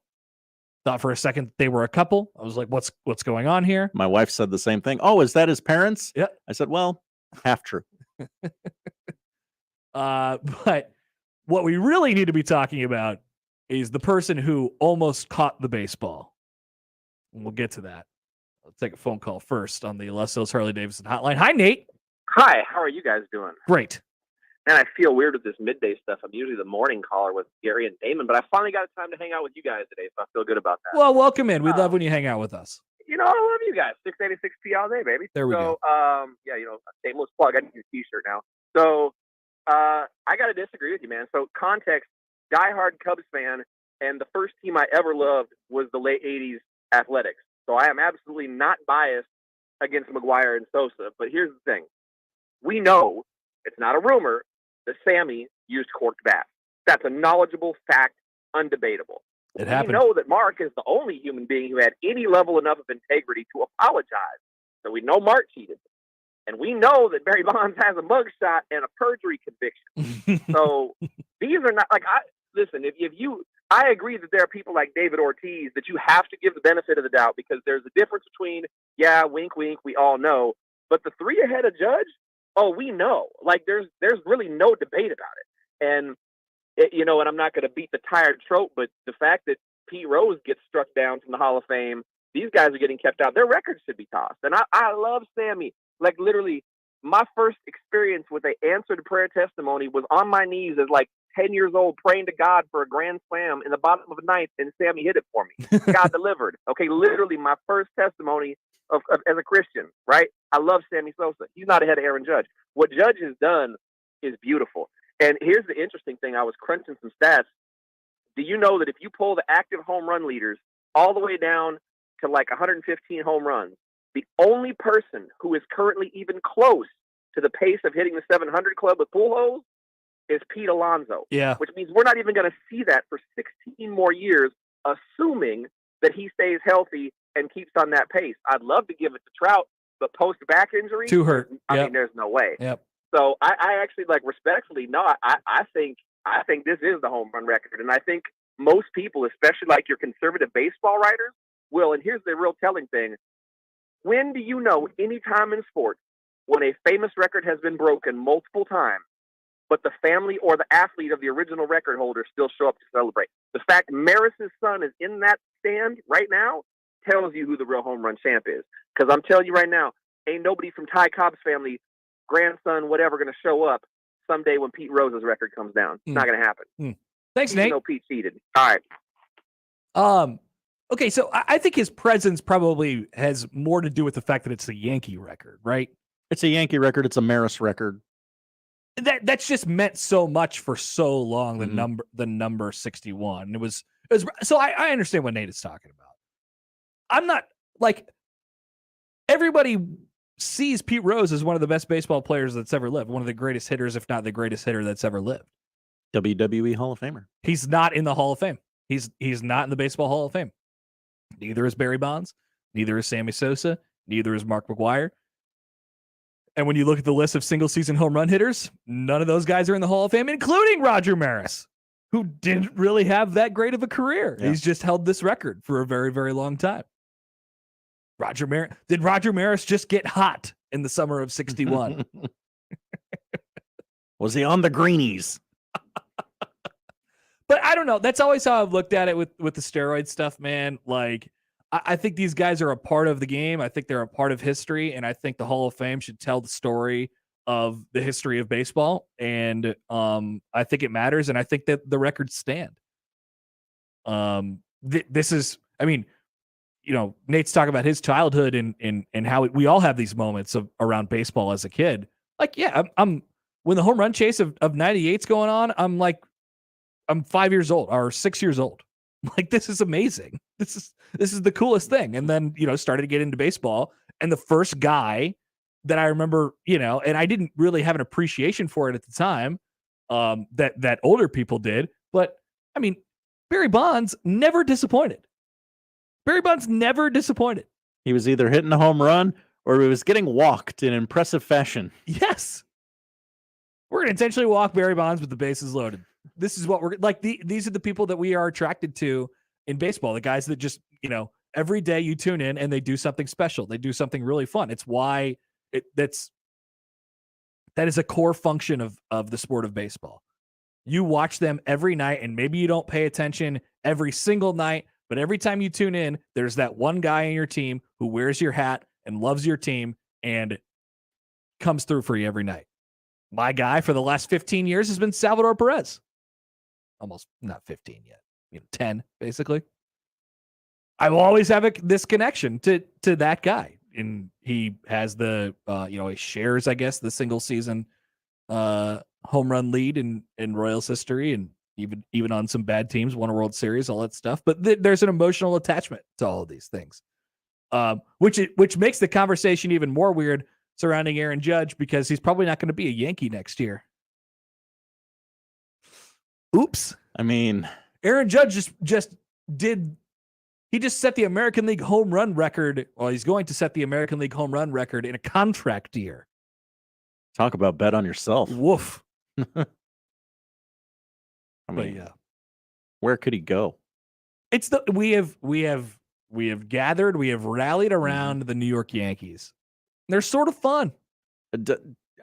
Thought for a second they were a couple. I was like, what's going on here? My wife said the same thing. Oh, is that his parents? Yeah. I said, well, half true. But what we really need to be talking about is the person who almost caught the baseball. And we'll get to that. Let's take a phone call first on the Les Hills Harley-Davidson hotline. Hi, Nate. Hi, how are you guys doing? Great. Man, I feel weird with this midday stuff. I'm usually the morning caller with Gary and Damon, but I finally got time to hang out with you guys today, so I feel good about that. Well, welcome in. We love when you hang out with us. I love you guys. 686P all day, baby. There we go. A shameless plug. I need a t-shirt now. So I got to disagree with you, man. So context, diehard Cubs fan, and the first team I ever loved was the late 80s Athletics. So I am absolutely not biased against McGwire and Sosa. But here's the thing. We know, it's not a rumor, that Sammy used corked bats. That's a knowledgeable fact, undebatable. It happened. We know that Mark is the only human being who had any level enough of integrity to apologize. So we know Mark cheated. And we know that Barry Bonds has a mugshot and a perjury conviction. So these are not I agree that there are people like David Ortiz that you have to give the benefit of the doubt because there's a difference between, wink, wink, we all know. But the 3 ahead of Judge, we know. Like there's really no debate about it. And and I'm not going to beat the tired trope, but the fact that Pete Rose gets struck down from the Hall of Fame, these guys are getting kept out. Their records should be tossed. And I love Sammy. Like literally, my first experience with an answered prayer testimony was on my knees as like 10 years old, praying to God for a grand slam in the bottom of the ninth, and Sammy hit it for me. God delivered. Okay, literally my first testimony of as a Christian, right? I love Sammy Sosa. He's not ahead of Aaron Judge. What Judge has done is beautiful. And here's the interesting thing. I was crunching some stats. Do you know that if you pull the active home run leaders all the way down to like 115 home runs, the only person who is currently even close to the pace of hitting the 700 club with Pujols is Pete Alonso. Yeah. Which means we're not even going to see that for 16 more years, assuming that he stays healthy and keeps on that pace. I'd love to give it to Trout, but post back injury, Too hurt. I mean, there's no way. Yep. So I actually respectfully, I think this is the home run record. And I think most people, especially like your conservative baseball writers, will. And here's the real telling thing. When do you know any time in sports when a famous record has been broken multiple times, but the family or the athlete of the original record holder still show up to celebrate? The fact Maris's son is in that stand right now tells you who the real home run champ is. Because I'm telling you right now, ain't nobody from Ty Cobb's family, grandson, whatever, going to show up someday when Pete Rose's record comes down. It's not going to happen. Thanks, Even Nate. though Pete cheated. All right. Okay, so I think his presence probably has more to do with the fact that it's a Yankee record, right? It's a Yankee record. It's a Maris record. That's just meant so much for so long. The number 61. It was so I understand what Nate is talking about. I'm not like everybody sees Pete Rose as one of the best baseball players that's ever lived, one of the greatest hitters, if not the greatest hitter that's ever lived. WWE Hall of Famer. He's not in the Hall of Fame. He's not in the Baseball Hall of Fame. Neither is Barry Bonds. Neither is Sammy Sosa. Neither is Mark McGwire. And when you look at the list of single-season home run hitters, none of those guys are in the Hall of Fame, including Roger Maris, who didn't really have that great of a career. Yeah. He's just held this record for a very, very long time. Did Roger Maris just get hot in the summer of 61? Was he on the greenies? But I don't know. That's always how I've looked at it with the steroid stuff, man. Like, I think these guys are a part of the game. I think they're a part of history, and I think the Hall of Fame should tell the story of the history of baseball. And I think it matters, and I think that the records stand. This is, I mean, you know, Nate's talking about his childhood and how we all have these moments of around baseball as a kid. Like, yeah, I'm when the home run chase of 98's going on, I'm 5 years old or 6 years old. Like, this is amazing. This is the coolest thing. And then, you know, started to get into baseball. And the first guy that I remember, you know, and I didn't really have an appreciation for it at the time, that older people did. But I mean, Barry Bonds never disappointed. Barry Bonds never disappointed. He was either hitting a home run or he was getting walked in impressive fashion. Yes. We're going to intentionally walk Barry Bonds with the bases loaded. This is what we're like. These are the people that we are attracted to in baseball. The guys that just, you know, every day you tune in and they do something special. They do something really fun. It's why that is a core function of the sport of baseball. You watch them every night, and maybe you don't pay attention every single night, but every time you tune in, there's that one guy on your team who wears your hat and loves your team and comes through for you every night. My guy for the last 15 years has been Salvador Perez. Almost not 15 yet, 10 basically. I will always have this connection to that guy, and he has the he shares, I guess, the single season home run lead in Royals history, and even on some bad teams, won a World Series, all that stuff. But there's an emotional attachment to all of these things, which makes the conversation even more weird surrounding Aaron Judge, because he's probably not going to be a Yankee next year. Oops. I mean, Aaron Judge just set the American League home run record. Well, he's going to set the American League home run record in a contract year. Talk about bet on yourself. Woof. I mean, yeah. Where could he go? It's we have gathered, we have rallied around the New York Yankees. They're sort of fun.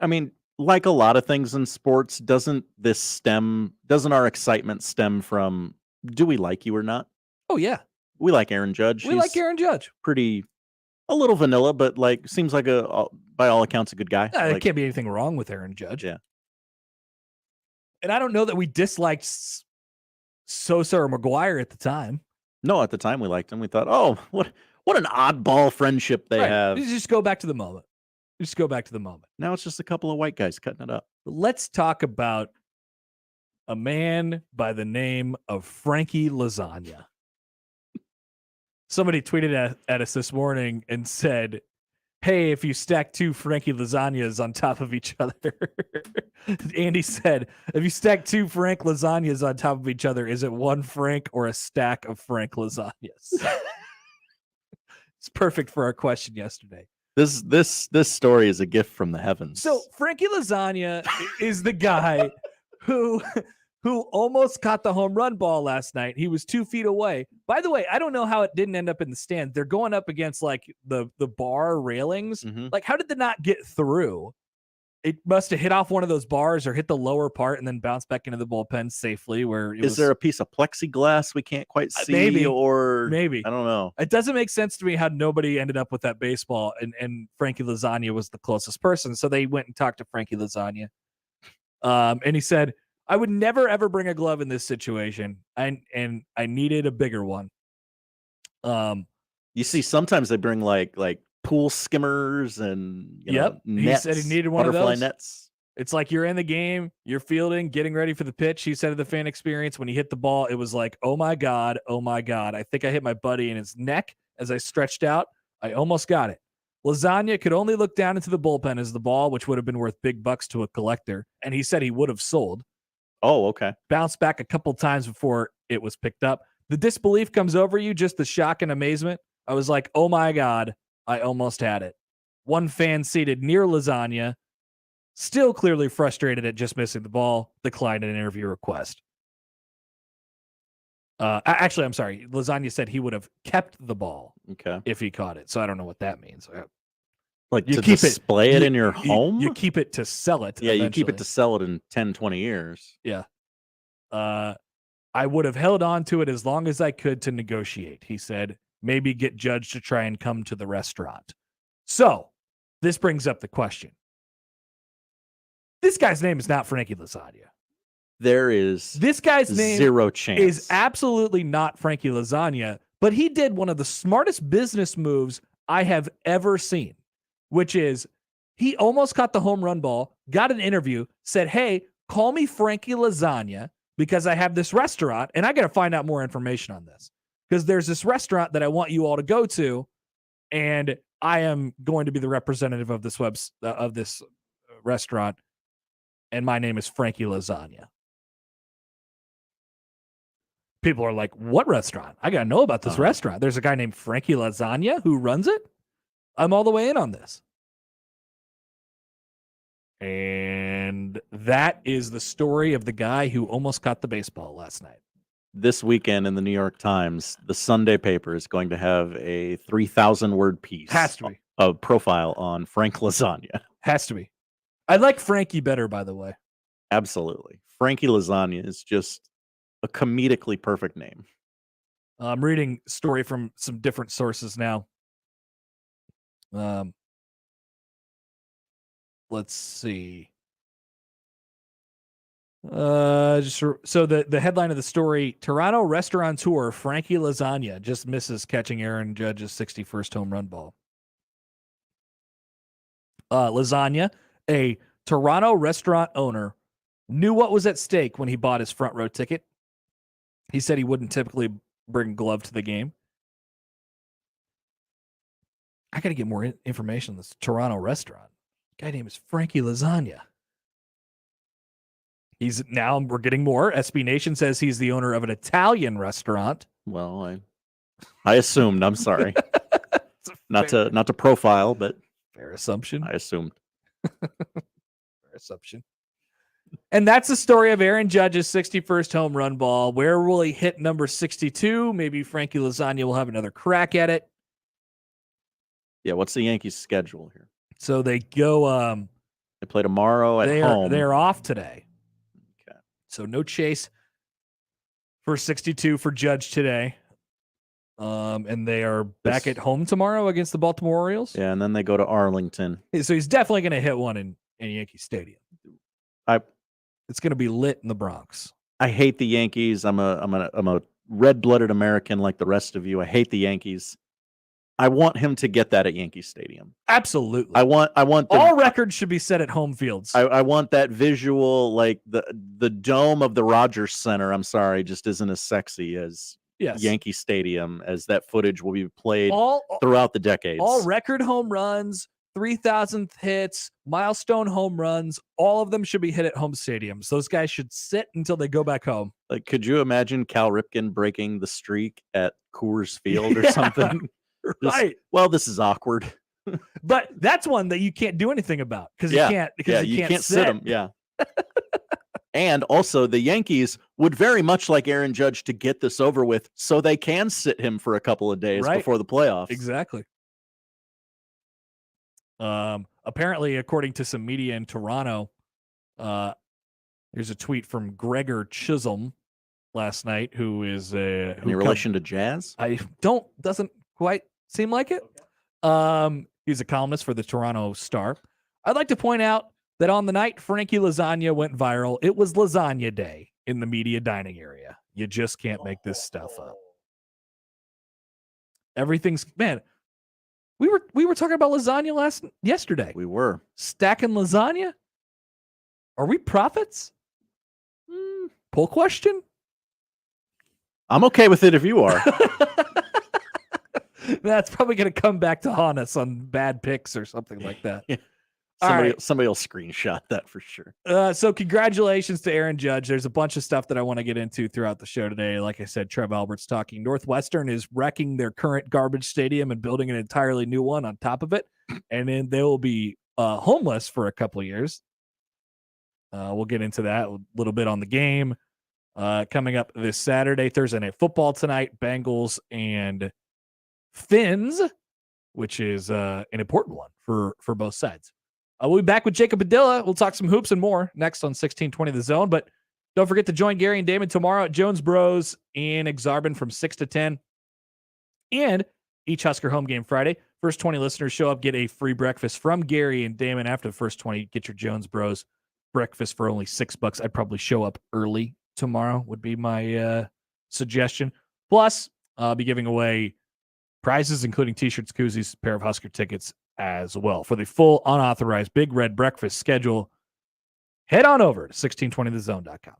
I mean, like a lot of things in sports, doesn't our excitement stem from, do we like you or not? Oh, yeah. We like Aaron Judge. We like Aaron Judge. A little vanilla, but like seems like by all accounts, a good guy. There can't be anything wrong with Aaron Judge. Yeah. And I don't know that we disliked Sosa or McGuire at the time. No, at the time we liked him. We thought, oh, what an oddball friendship they have. Just go back to the moment. Now it's just a couple of white guys cutting it up. Let's talk about a man by the name of Frankie Lasagna. Somebody tweeted at us this morning and said, hey, if you stack two Frankie Lasagnas on top of each other. Andy said, if you stack two Frank Lasagnas on top of each other, is it one Frank or a stack of Frank Lasagnas? It's perfect for our question yesterday. This story is a gift from the heavens. So Frankie Lasagna is the guy who almost caught the home run ball last night. He was 2 feet away. By the way, I don't know how it didn't end up in the stand. They're going up against like the bar railings. Mm-hmm. Like, how did they not get through? It must have hit off one of those bars or hit the lower part and then bounce back into the bullpen safely. Is there a piece of plexiglass we can't quite see? Maybe. I don't know. It doesn't make sense to me how nobody ended up with that baseball, and Frankie Lasagna was the closest person. So they went and talked to Frankie Lasagna. And he said, I would never, ever bring a glove in this situation. And I needed a bigger one. You see, sometimes they bring like pool skimmers and nets, he said he needed one of butterfly those. nets. It's like you're in the game, you're fielding, getting ready for the pitch. He said of the fan experience, when he hit the ball, it was like, oh my God. I think I hit my buddy in his neck as I stretched out. I almost got it. Lasagna could only look down into the bullpen as the ball, which would have been worth big bucks to a collector. And he said he would have sold. Oh, okay. Bounced back a couple times before it was picked up. The disbelief comes over you, just the shock and amazement. I was like, oh my God, I almost had it. One fan seated near Lasagna, still clearly frustrated at just missing the ball, declined an interview request. Actually, I'm sorry. Lasagna said he would have kept the ball if he caught it. So I don't know what that means. Like you to keep display it in your home? You keep it to sell it. Yeah, you keep it eventually. to sell it in 10, 20 years. Yeah. I would have held on to it as long as I could to negotiate, he said. Maybe get Judge to try and come to the restaurant. So this brings up the question. This guy's name is not Frankie Lasagna. There is this guy's name zero chance. Is absolutely not Frankie Lasagna, but he did one of the smartest business moves I have ever seen, which is he almost caught the home run ball, got an interview, said, hey, call me Frankie Lasagna because I have this restaurant and I got to find out more information on this because there's this restaurant that I want you all to go to and I am going to be the representative of this restaurant and my name is Frankie Lasagna. People are like, what restaurant? I got to know about this restaurant. There's a guy named Frankie Lasagna who runs it. I'm all the way in on this. And that is the story of the guy who almost caught the baseball last night. This weekend in the New York Times, the Sunday paper is going to have a 3,000-word piece. Has to be. A profile on Frank Lasagna. Has to be. I like Frankie better, by the way. Absolutely. Frankie Lasagna is just a comedically perfect name. I'm reading a story from some different sources now. Let's see. So the headline of the story: Toronto restaurateur Frankie Lasagna just misses catching Aaron Judge's 61st home run ball. Lasagna, a Toronto restaurant owner, knew what was at stake when he bought his front row ticket. He said he wouldn't typically bring a glove to the game. I got to get more information on this Toronto restaurant. Guy name is Frankie Lasagna. We're getting more. SB Nation says he's the owner of an Italian restaurant. Well, I assumed. I'm sorry. not to profile, but fair assumption. I assumed. Fair assumption. And that's the story of Aaron Judge's 61st home run ball. Where will he hit number 62? Maybe Frankie Lasagna will have another crack at it. Yeah, what's the Yankees' schedule here? So they go. They play tomorrow at home. They're off today. Okay. So no chase for 62 for Judge today. And they are back at home tomorrow against the Baltimore Orioles. Yeah, and then they go to Arlington. So he's definitely going to hit one in Yankee Stadium. It's going to be lit in the Bronx. I hate the Yankees. I'm a red-blooded American like the rest of you. I hate the Yankees. I want him to get that at Yankee Stadium. Absolutely. I want all records should be set at home fields. I want that visual, like the dome of the Rogers Center. I'm sorry, just isn't as sexy as Yankee Stadium, as that footage will be played throughout the decades. All record home runs, 3,000th hits, milestone home runs, all of them should be hit at home stadiums. Those guys should sit until they go back home. Like, could you imagine Cal Ripken breaking the streak at Coors Field or something? Right. Well, this is awkward. But that's one that you can't do anything about because you can't sit him. Yeah. And also, the Yankees would very much like Aaron Judge to get this over with so they can sit him for a couple of days before the playoffs. Exactly. Apparently, according to some media in Toronto, there's a tweet from Gregor Chisholm last night, who is any relation to Jazz? Doesn't quite seem like it. He's a columnist for the Toronto Star. I'd like to point out that on the night Frankie Lasagna went viral, it was Lasagna Day in the media dining area. You just can't make this stuff up. Everything's We were talking about lasagna yesterday. We were stacking lasagna. Are we prophets? Poll question. I'm okay with it if you are. That's probably going to come back to haunt us on bad picks or something like that. Somebody will screenshot that for sure. So congratulations to Aaron Judge. There's a bunch of stuff that I want to get into throughout the show today. Like I said, Trev Albert's talking. Northwestern is wrecking their current garbage stadium and building an entirely new one on top of it. And then they will be homeless for a couple of years. We'll get into that a little bit on the game. Coming up this Saturday, Thursday Night Football tonight, Bengals and Finns, which is an important one for both sides. We'll be back with Jacob Padilla. We'll talk some hoops and more next on 1620 The Zone. But don't forget to join Gary and Damon tomorrow at Jones Bros in Exarban from 6 to 10. And each Husker home game Friday. First 20 listeners show up, get a free breakfast from Gary and Damon. After the first 20, get your Jones Bros breakfast for only $6. I'd probably show up early tomorrow would be my suggestion. Plus, I'll be giving away prizes, including t-shirts, koozies, a pair of Husker tickets as well. For the full unauthorized Big Red breakfast schedule, head on over to 1620thezone.com.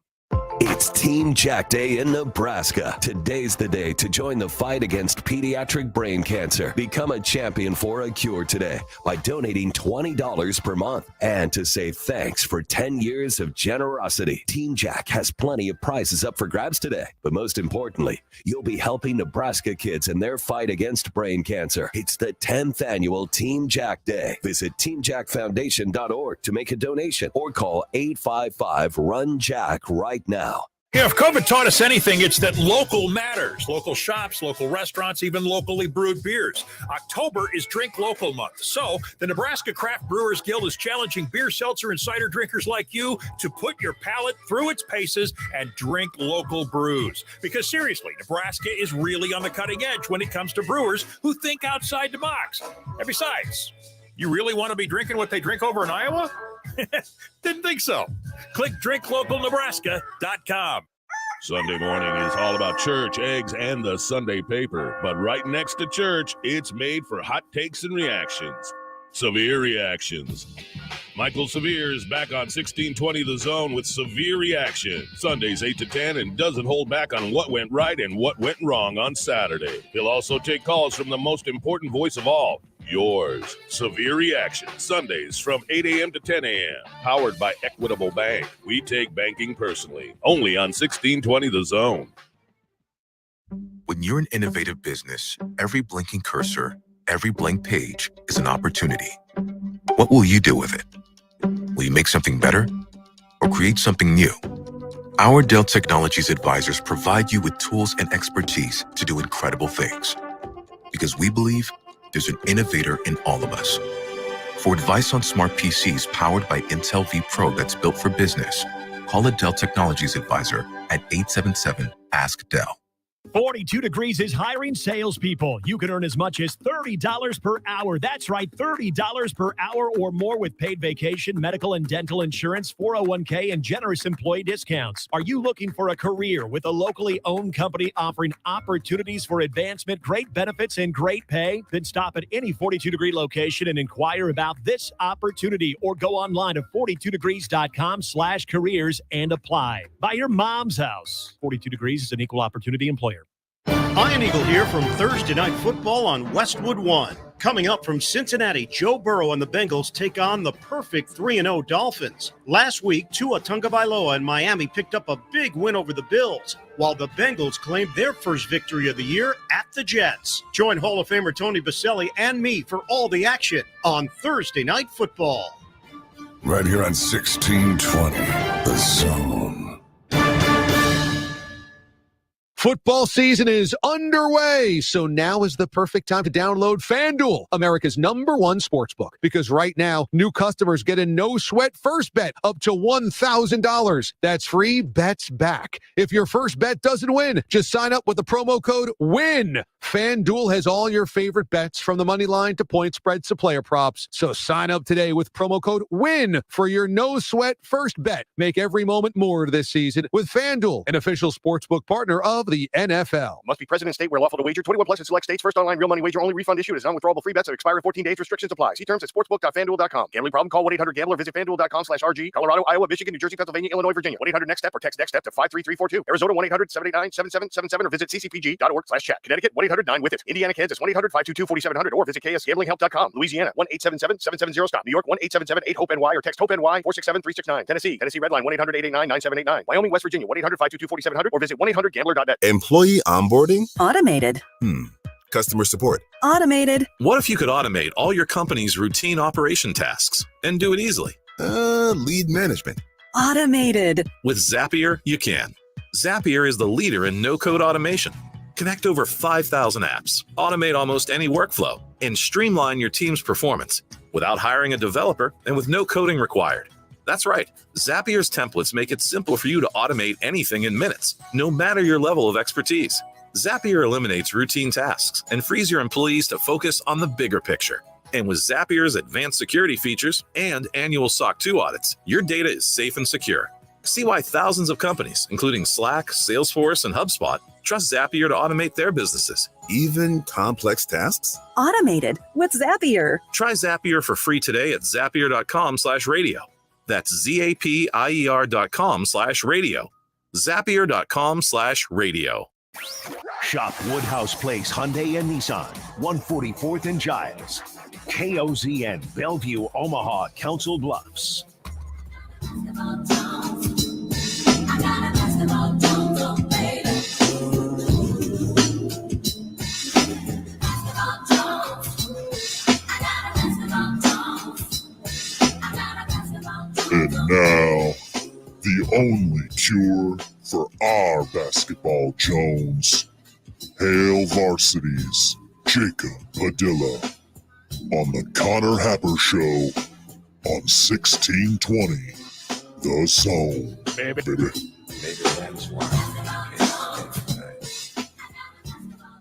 It's Team Jack Day in Nebraska. Today's the day to join the fight against pediatric brain cancer. Become a champion for a cure today by donating $20 per month. And to say thanks for 10 years of generosity, Team Jack has plenty of prizes up for grabs today. But most importantly, you'll be helping Nebraska kids in their fight against brain cancer. It's the 10th annual Team Jack Day. Visit teamjackfoundation.org to make a donation or call 855-RUN-JACK right now. Yeah, if COVID taught us anything, it's that local matters. Local shops, local restaurants, even locally brewed beers. October is Drink Local Month. So the Nebraska Craft Brewers Guild is challenging beer, seltzer, and cider drinkers like you to put your palate through its paces and drink local brews. Because seriously, Nebraska is really on the cutting edge when it comes to brewers who think outside the box. And besides, you really want to be drinking what they drink over in Iowa? Didn't think so. Click drinklocalnebraska.com. Sunday morning is all about church, eggs, and the Sunday paper. But right next to church, it's made for hot takes and reactions. Severe Reactions. Michael Severe is back on 1620 The Zone with Severe Reaction. Sundays 8 to 10 and doesn't hold back on what went right and what went wrong on Saturday. He'll also take calls from the most important voice of all, yours. Severe Reaction. Sundays from 8 a.m. to 10 a.m. Powered by Equitable Bank. We take banking personally. Only on 1620 The Zone. When you're an innovative business, every blinking cursor, every blank page is an opportunity. What will you do with it? Will you make something better or create something new? Our Dell Technologies advisors provide you with tools and expertise to do incredible things. Because we believe there's an innovator in all of us. For advice on smart PCs powered by Intel V Pro that's built for business, call a Dell Technologies advisor at 877-ASK-DELL. 42 Degrees is hiring salespeople. You can earn as much as $30 per hour. That's right, $30 per hour or more with paid vacation, medical and dental insurance, 401k, and generous employee discounts. Are you looking for a career with a locally owned company offering opportunities for advancement, great benefits, and great pay? Then stop at any 42 Degree location and inquire about this opportunity or go online to 42degrees.com/careers and apply. Buy your mom's house. 42 Degrees is an equal opportunity employer. Iron Eagle here from Thursday Night Football on Westwood One. Coming up from Cincinnati, Joe Burrow and the Bengals take on the perfect 3-0 Dolphins. Last week, Tua Tagovailoa and Miami picked up a big win over the Bills, while the Bengals claimed their first victory of the year at the Jets. Join Hall of Famer Tony Baselli and me for all the action on Thursday Night Football. Right here on 1620, The Zone. Football season is underway, so now is the perfect time to download FanDuel, America's #1 sportsbook. Because right now, new customers get a no-sweat first bet up to $1,000. That's free bets back. If your first bet doesn't win, just sign up with the promo code WIN. FanDuel has all your favorite bets from the money line to point spreads to player props. So sign up today with promo code WIN for your no-sweat first bet. Make every moment more this season with FanDuel, an official sportsbook partner of the the NFL. Must be present in state where lawful to wager. 21 plus in select states. First online real money wager only. Refund issued as non-withdrawable free bets that expire in 14 days. Restrictions apply. See terms at sportsbook.fanduel.com. Gambling problem? Call 1-800-GAMBLER. Visit fanduel.com/RG. Colorado, Iowa, Michigan, New Jersey, Pennsylvania, Illinois, Virginia. 1-800-NEXT-STEP or text NEXT-STEP to 53342. Arizona, 1-800-789-7777 or visit ccpg.org/chat. Connecticut, 1-800-9-WITH-IT. Indiana, Kansas, 1-800-522-4700 or visit ksgamblinghelp.com. Louisiana, 1-877-770-STOP. New York, 1-877-8-HOPE-NY or text HOPE-NY 467-369. Tennessee, Redline, 1-800-889-9789. Wyoming, West Virginia, 1-800-522-4700 or visit 1-800-GAMBLER.net. Employee onboarding? Automated. Customer support? Automated. What if you could automate all your company's routine operation tasks and do it easily? Lead management? Automated. With Zapier, you can. Zapier is the leader in no-code automation. Connect over 5,000 apps, automate almost any workflow, and streamline your team's performance without hiring a developer and with no coding required. That's right. Zapier's templates make it simple for you to automate anything in minutes, no matter your level of expertise. Zapier eliminates routine tasks and frees your employees to focus on the bigger picture. And with Zapier's advanced security features and annual SOC 2 audits, your data is safe and secure. See why thousands of companies, including Slack, Salesforce, and HubSpot, trust Zapier to automate their businesses. Even complex tasks? Automated with Zapier. Try Zapier for free today at zapier.com/radio. That's zapier.com/radio. Zapier.com/radio. Shop Woodhouse Place Hyundai and Nissan, 144th and Giles. KOZN, Bellevue, Omaha, Council Bluffs. And now, the only cure for our basketball Jones. Hail Varsity's Jacob Padilla on the Connor Happer Show on 1620 The Zone. Baby.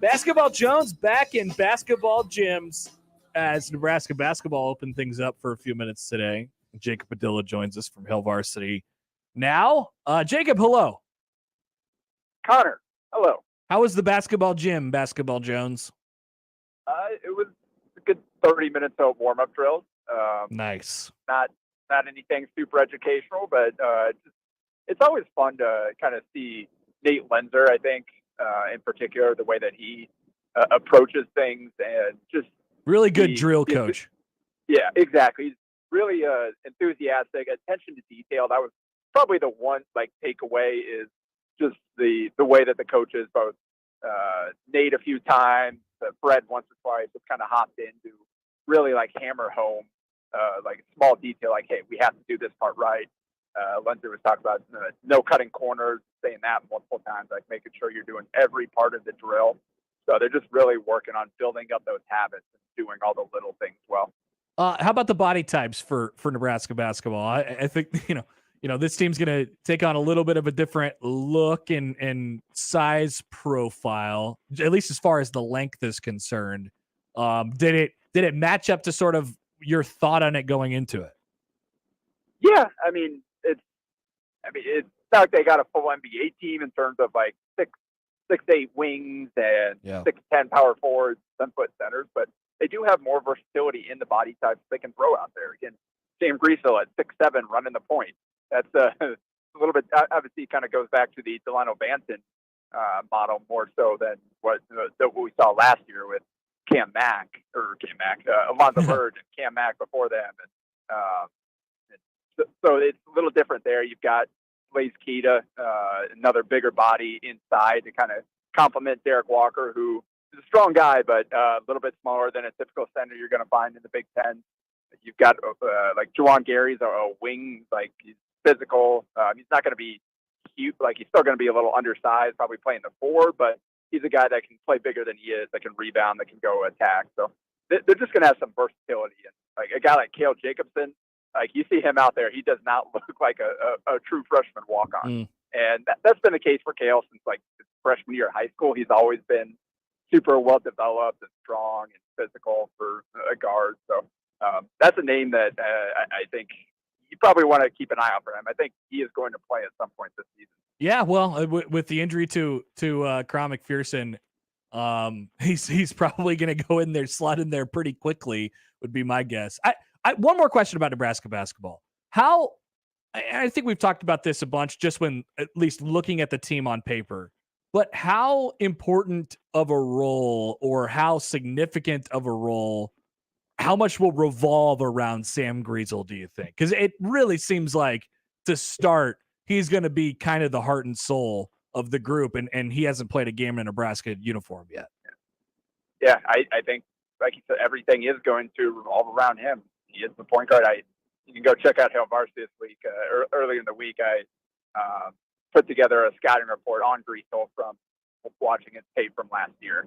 Basketball Jones back in basketball gyms as Nebraska basketball opened things up for a few minutes today. Jacob Padilla joins us from Hail Varsity. Now, Jacob, hello. Connor, hello. How was the basketball gym, Basketball Jones? It was a good 30 minutes of warm-up drills. Nice. Not anything super educational, but it's always fun to kind of see Nate Lenzer, I think, in particular, the way that he approaches things and just really good drill coach. Yeah, exactly. He's really enthusiastic, attention to detail. That was probably the one takeaway is just the way that the coaches, both Nate a few times, Fred once or twice, just kind of hopped in to really hammer home a small detail, hey, we have to do this part right. Lenzer was talking about no cutting corners, saying that multiple times, making sure you're doing every part of the drill. So they're just really working on building up those habits and doing all the little things well. How about the body types for Nebraska basketball? I think this team's going to take on a little bit of a different look and size profile, at least as far as the length is concerned. Did it match up to sort of your thought on it going into it? Yeah, it's not like they got a full NBA team in terms of 6'8" wings and 6'10" power forwards, 10-foot centers, but they do have more versatility in the body types they can throw out there. Again, James Griesel at 6'7" running the point. That's a little bit, obviously, kind of goes back to the Delano Banton model more so than what we saw last year with Alonzo Bird and Cam Mack before them. So it's a little different there. You've got Blaze Keita, another bigger body inside to kind of complement Derek Walker, who is a strong guy, but a little bit smaller than a typical center you're going to find in the Big Ten. You've got Juwan Gary's a wing, he's physical. He's not going to be cute, he's still going to be a little undersized, probably playing the 4, but he's a guy that can play bigger than he is, that can rebound, that can go attack. So they're just going to have some versatility. And a guy like Cale Jacobson, you see him out there, he does not look like a true freshman walk-on. And that's been the case for Cale since his freshman year of high school. He's always been super well-developed and strong and physical for a guard. So that's a name that I think you probably want to keep an eye out for him. I think he is going to play at some point this season. Yeah, well, with the injury to Crom McPherson, he's probably going to go in there, slot in there pretty quickly, would be my guess. I one more question about Nebraska basketball. I think we've talked about this a bunch, just when at least looking at the team on paper. But how important of a role, or how significant of a role, how much will revolve around Sam Griesel, do you think? Because it really seems like, to start, he's going to be kind of the heart and soul of the group, and he hasn't played a game in a Nebraska uniform yet. Yeah, I think, like you said, everything is going to revolve around him. He is the point guard. You can go check out Hail Varsity this week. Early in the week, I put together a scouting report on Griesel from watching his tape from last year.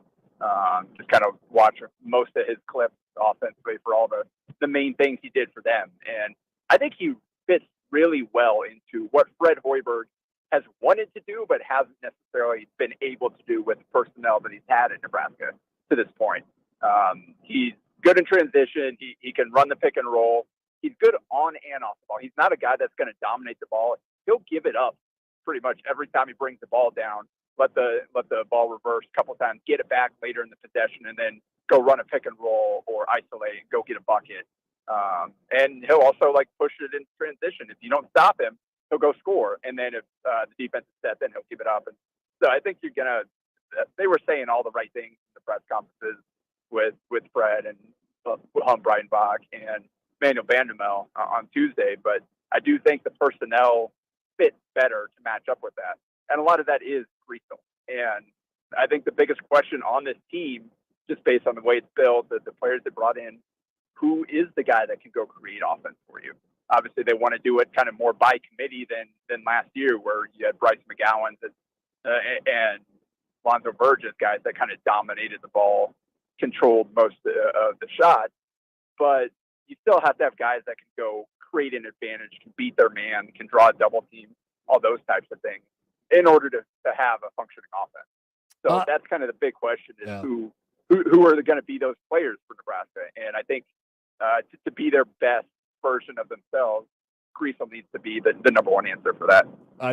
Just kind of watch most of his clips offensively for all the main things he did for them. And I think he fits really well into what Fred Hoiberg has wanted to do, but hasn't necessarily been able to do with the personnel that he's had in Nebraska to this point. He's good in transition. He can run the pick and roll. He's good on and off the ball. He's not a guy that's going to dominate the ball. He'll give it up pretty much every time he brings the ball down. Let the ball reverse a couple times, get it back later in the possession, and then go run a pick and roll or isolate and go get a bucket. And he'll also push it in transition. If you don't stop him, he'll go score. And then if the defense is set, then he'll give it up. And so I think they were saying all the right things in the press conferences with Fred and Wilhelm Breitenbach and Manuel Bandamel on Tuesday. But I do think the personnel fits better to match up with that. And a lot of that is Griesel. And I think the biggest question on this team, just based on the way it's built, the players they brought in, who is the guy that can go create offense for you? Obviously, they want to do it kind of more by committee than last year, where you had Bryce McGowan and Lonzo Burgess, guys that kind of dominated the ball, controlled most of the shots. But you still have to have guys that can go create an advantage, can beat their man, can draw a double team, all those types of things, in order to have a functioning offense. So that's kind of the big question: is who are going to be those players for Nebraska? And I think to be their best version of themselves, Griesel needs to be the number one answer for that.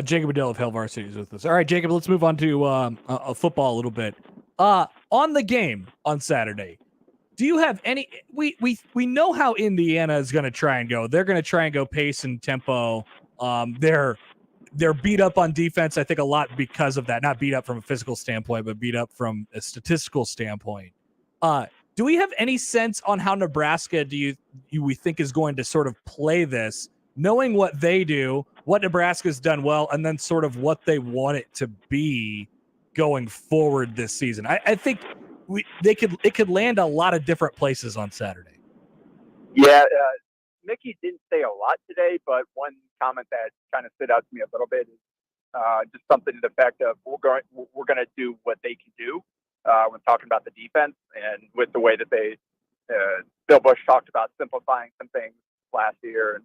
Jacob Padilla of Hail Varsity is with us. All right, Jacob, let's move on to football a little bit. On the game on Saturday, do you have any? We know how Indiana is going to try and go. They're going to try and go pace and tempo. They're beat up on defense, I think, a lot because of that. Not beat up from a physical standpoint, but beat up from a statistical standpoint. Do we have any sense on how Nebraska we think is going to sort of play this, knowing what they do, what Nebraska's done well, and then sort of what they want it to be going forward this season? I think it could land a lot of different places on Saturday. Yeah, Mickey didn't say a lot today, but one comment that kind of stood out to me a little bit is just something to the effect of we're going to do what they can do when talking about the defense, and with the way that they Bill Bush talked about simplifying some things last year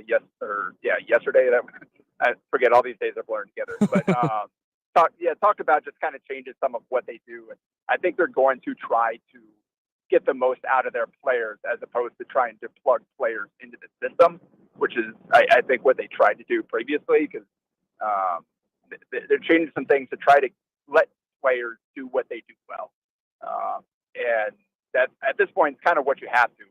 yesterday. I forget, all these days are blurring together, but talked about just kind of changing some of what they do, and I think they're going to try to get the most out of their players as opposed to trying to plug players into the system, which is, I think, what they tried to do previously, because they're changing some things to try to let players do what they do well. And that, at this point, is kind of what you have to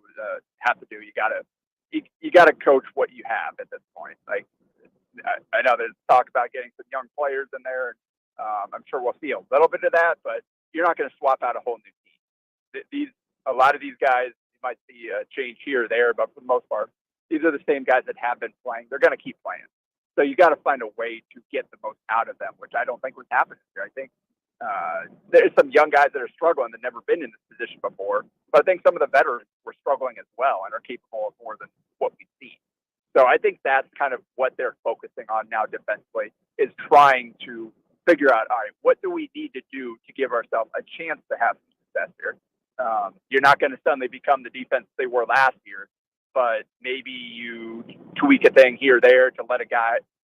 do. You gotta coach what you have at this point. I know there's talk about getting some young players in there. I'm sure we'll see a little bit of that, but you're not going to swap out a whole new team. A lot of these guys, you might see a change here or there, but for the most part, these are the same guys that have been playing. They're going to keep playing. So you got to find a way to get the most out of them, which I don't think was happening here. I think there's some young guys that are struggling that never been in this position before, but I think some of the veterans were struggling as well and are capable of more than what we've seen. So I think that's kind of what they're focusing on now defensively, is trying to figure out, all right, what do we need to do to give ourselves a chance to have some success here? You're not going to suddenly become the defense they were last year, but maybe you tweak a thing here or there to let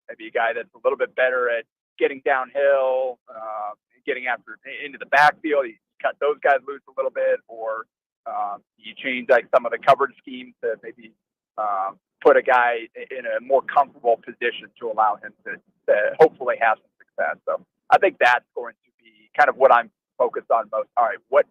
maybe a guy that's a little bit better at getting downhill, getting into the backfield. You cut those guys loose a little bit, or you change some of the coverage schemes to maybe put a guy in a more comfortable position to allow him to hopefully have some success. So I think that's going to be kind of what I'm focused on most. All right, what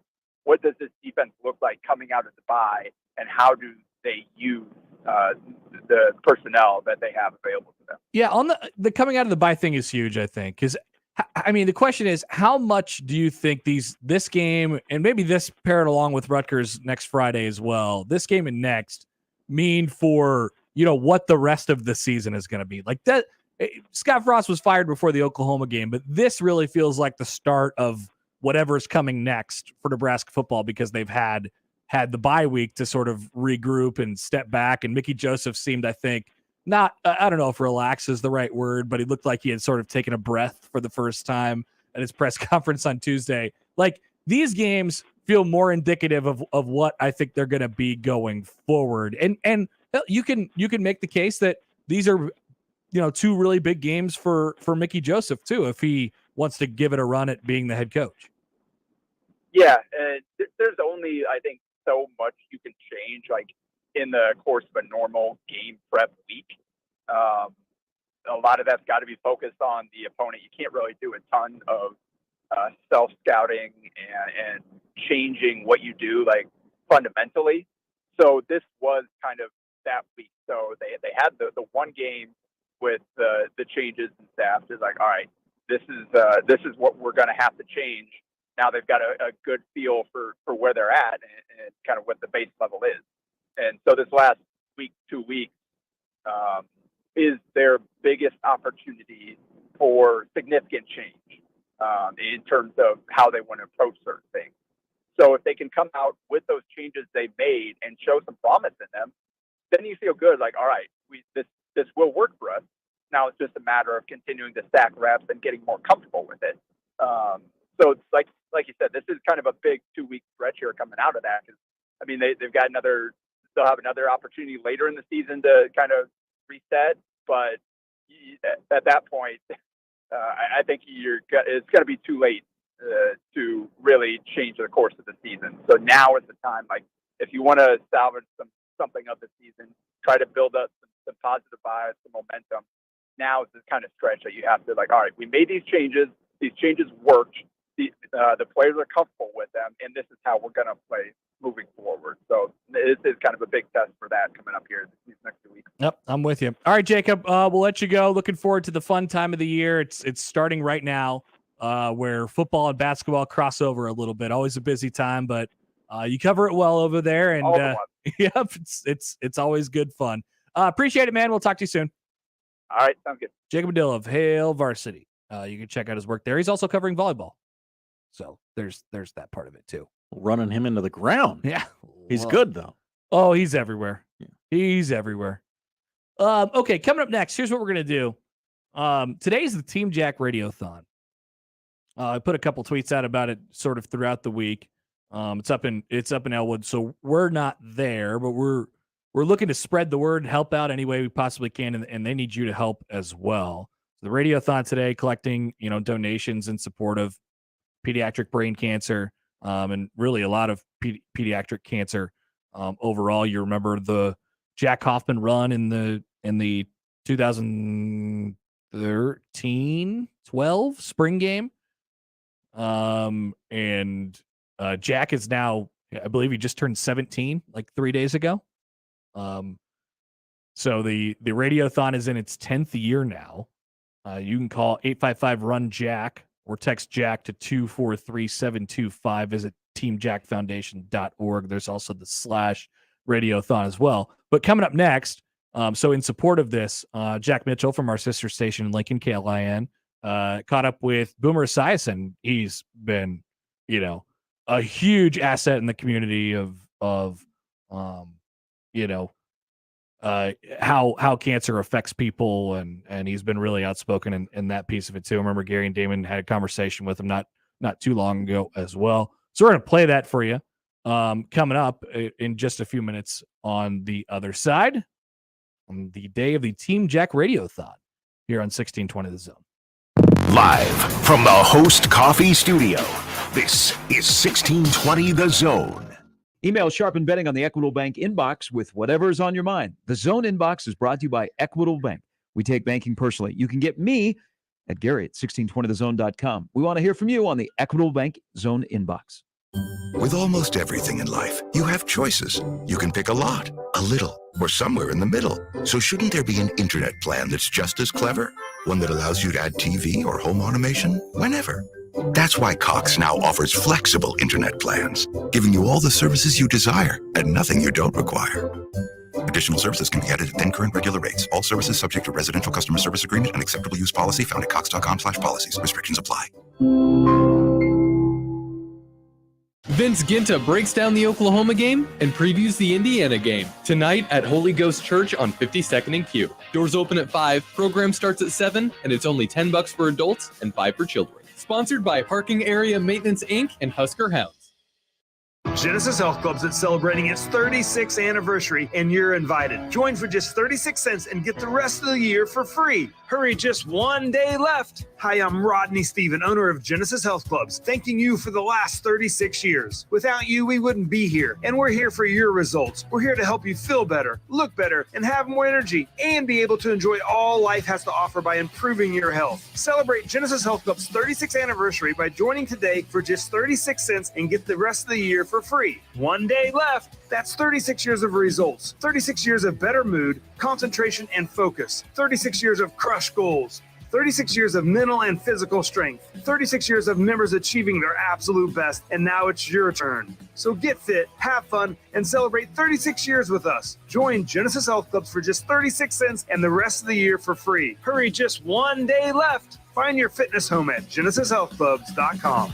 does this defense look like coming out of the bye, and how do they use the personnel that they have available to them? Yeah, on the coming out of the bye thing is huge, I think, because I mean the question is, how much do you think this game and maybe this paired along with Rutgers next Friday as well, this game and next mean for what the rest of the season is going to be like? That Scott Frost was fired before the Oklahoma game, but this really feels like the start of whatever is coming next for Nebraska football, because they've had the bye week to sort of regroup and step back. And Mickey Joseph seemed, I think, not, I don't know if relax is the right word, but he looked like he had sort of taken a breath for the first time at his press conference on Tuesday. Like, these games feel more indicative of what I think they're going to be going forward. And you can make the case that these are, two really big games for Mickey Joseph too, if he wants to give it a run at being the head coach. Yeah. And there's only, I think, so much you can change, like in the course of a normal game prep week. A lot of that's got to be focused on the opponent. You can't really do a ton of self-scouting and changing what you do, like, fundamentally. So this was kind of that week. So they had the one game with the changes and staff. It's like, all right, this is what we're going to have to change. Now they've got a good feel for where they're at and kind of what the base level is. And so this last week, 2 weeks, is their biggest opportunity for significant change in terms of how they want to approach certain things. So if they can come out with those changes they've made and show some promise in them, then you feel good. Like, all right, this will work for us. Now it's just a matter of continuing to stack reps and getting more comfortable with it. So it's like you said, this is kind of a big 2 week stretch here coming out of that. 'Cause, I mean, they'll have another opportunity later in the season to kind of reset, but at that point, I think it's going to be too late to really change the course of the season. So now is the time. Like, if you want to salvage something of the season, try to build up some positive vibes, some momentum. Now is the kind of stretch that you have to, like, all right, we made these changes. These changes worked. The players are comfortable with them, and this is how we're going to play moving forward. So this is kind of a big test for that coming up here these next 2 weeks. Yep, I'm with you. All right, Jacob, we'll let you go. Looking forward to the fun time of the year. It's starting right now, where football and basketball cross over a little bit. Always a busy time, but you cover it well over there. And yep, it's always good fun. Appreciate it, man. We'll talk to you soon. All right, sounds good. Jacob Padilla of Hail Varsity. You can check out his work there. He's also covering volleyball. So there's that part of it too. Running him into the ground. Yeah. He's good though. Oh, he's everywhere. Yeah. He's everywhere. Okay, coming up next, here's what we're going to do. Today's the Team Jack Radiothon. I put a couple tweets out about it sort of throughout the week. It's up in Elwood, so we're not there, but we're looking to spread the word and help out any way we possibly can, and they need you to help as well. So the Radiothon today, collecting donations in support of pediatric brain cancer, and really a lot of pediatric cancer overall. You remember the Jack Hoffman run in the 2013-12 spring game, and Jack is now, I believe he just turned 17 like 3 days ago. So the Radiothon is in its 10th year now. You can call 855-RUN-JACK or text Jack to 243-725. Visit teamjackfoundation.org. There's also the /Radiothon as well. But coming up next, so in support of this, Jack Mitchell from our sister station in Lincoln, KLIN, caught up with Boomer Esiason. He's been, a huge asset in the community of how cancer affects people, and he's been really outspoken in that piece of it too. I remember Gary and Damon had a conversation with him not too long ago as well. So we're going to play that for you coming up in just a few minutes on the other side, on the day of the Team Jack Radiothon here on 1620 The Zone. Live from the Host Coffee Studio, this is 1620 The Zone. Email Sharpen Betting on the Equitable Bank inbox with whatever is on your mind. The Zone inbox is brought to you by Equitable Bank. We take banking personally. You can get me at Gary at 1620thezone.com. We want to hear from you on the Equitable Bank Zone inbox. With almost everything in life, you have choices. You can pick a lot, a little, or somewhere in the middle. So shouldn't there be an internet plan that's just as clever? One that allows you to add TV or home automation whenever. That's why Cox now offers flexible internet plans, giving you all the services you desire at nothing you don't require. Additional services can be added at then current regular rates. All services subject to residential customer service agreement and acceptable use policy found at cox.com/policies. Restrictions apply. Vince Ginta breaks down the Oklahoma game and previews the Indiana game tonight at Holy Ghost Church on 52nd and Q. Doors open at 5, program starts at 7, and it's only $10 for adults and $5 for children. Sponsored by Parking Area Maintenance Inc. and Husker Hounds. Genesis Health Club's is celebrating its 36th anniversary, and you're invited. Join for just 36 cents and get the rest of the year for free. Hurry, just one day left. Hi, I'm Rodney Stephen, owner of Genesis Health Clubs, thanking you for the last 36 years. Without you, we wouldn't be here, and we're here for your results. We're here to help you feel better, look better, and have more energy, and be able to enjoy all life has to offer by improving your health. Celebrate Genesis Health Club's 36th anniversary by joining today for just 36 cents and get the rest of the year for free. One day left. That's 36 years of results, 36 years of better mood, concentration, and focus, 36 years of crushed goals, 36 years of mental and physical strength, 36 years of members achieving their absolute best, and now it's your turn. So get fit, have fun, and celebrate 36 years with us. Join Genesis Health Clubs for just 36 cents and the rest of the year for free. Hurry, just one day left. Find your fitness home at genesishealthclubs.com.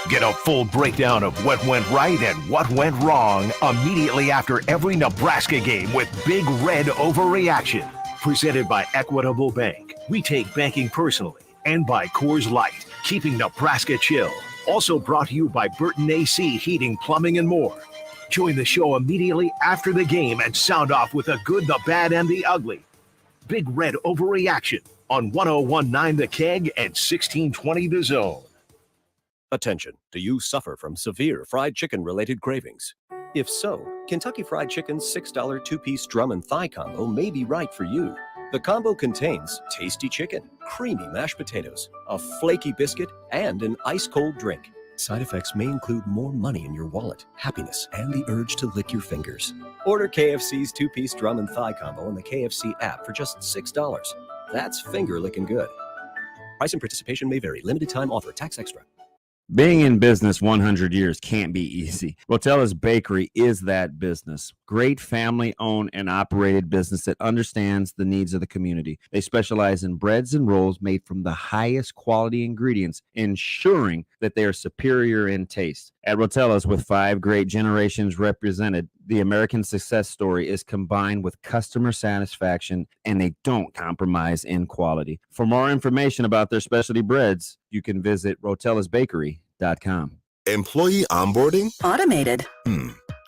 Get a full breakdown of what went right and what went wrong immediately after every Nebraska game with Big Red Overreaction. Presented by Equitable Bank. We take banking personally. And by Coors Light, keeping Nebraska chill. Also brought to you by Burton AC Heating, Plumbing, and more. Join the show immediately after the game and sound off with the good, the bad, and the ugly. Big Red Overreaction on 101.9 The Keg and 1620 The Zone. Attention, do you suffer from severe fried chicken-related cravings? If so, Kentucky Fried Chicken's $6 two-piece drum and thigh combo may be right for you. The combo contains tasty chicken, creamy mashed potatoes, a flaky biscuit, and an ice-cold drink. Side effects may include more money in your wallet, happiness, and the urge to lick your fingers. Order KFC's two-piece drum and thigh combo in the KFC app for just $6. That's finger-licking good. Price and participation may vary. Limited time offer. Tax extra. Being in business 100 years can't be easy. Rotella's Bakery is that business. Great family-owned and operated business that understands the needs of the community. They specialize in breads and rolls made from the highest quality ingredients, ensuring that they are superior in taste. At Rotella's, with 5 great generations represented, the American success story is combined with customer satisfaction, and they don't compromise in quality. For more information about their specialty breads, you can visit rotellasbakery.com. Employee onboarding? Automated.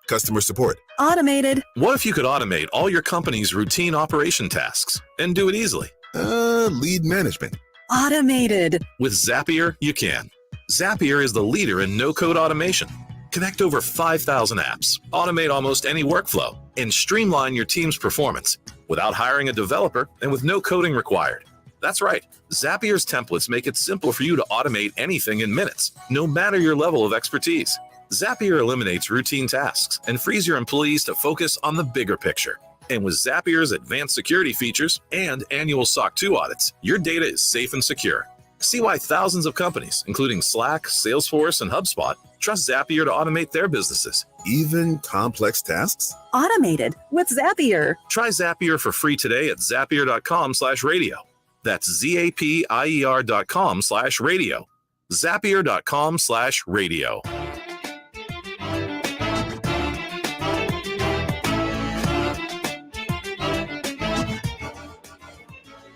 Customer support? Automated. What if you could automate all your company's routine operation tasks and do it easily? Lead management? Automated. With Zapier, you can. Zapier is the leader in no-code automation. Connect over 5,000 apps, automate almost any workflow, and streamline your team's performance without hiring a developer and with no coding required. That's right. Zapier's templates make it simple for you to automate anything in minutes, no matter your level of expertise. Zapier eliminates routine tasks and frees your employees to focus on the bigger picture. And with Zapier's advanced security features and annual SOC 2 audits, your data is safe and secure. See why thousands of companies, including Slack, Salesforce, and HubSpot, trust Zapier to automate their businesses. Even complex tasks? Automated with Zapier. Try Zapier for free today at zapier.com/radio. That's zapier.com/radio. Zapier.com/radio.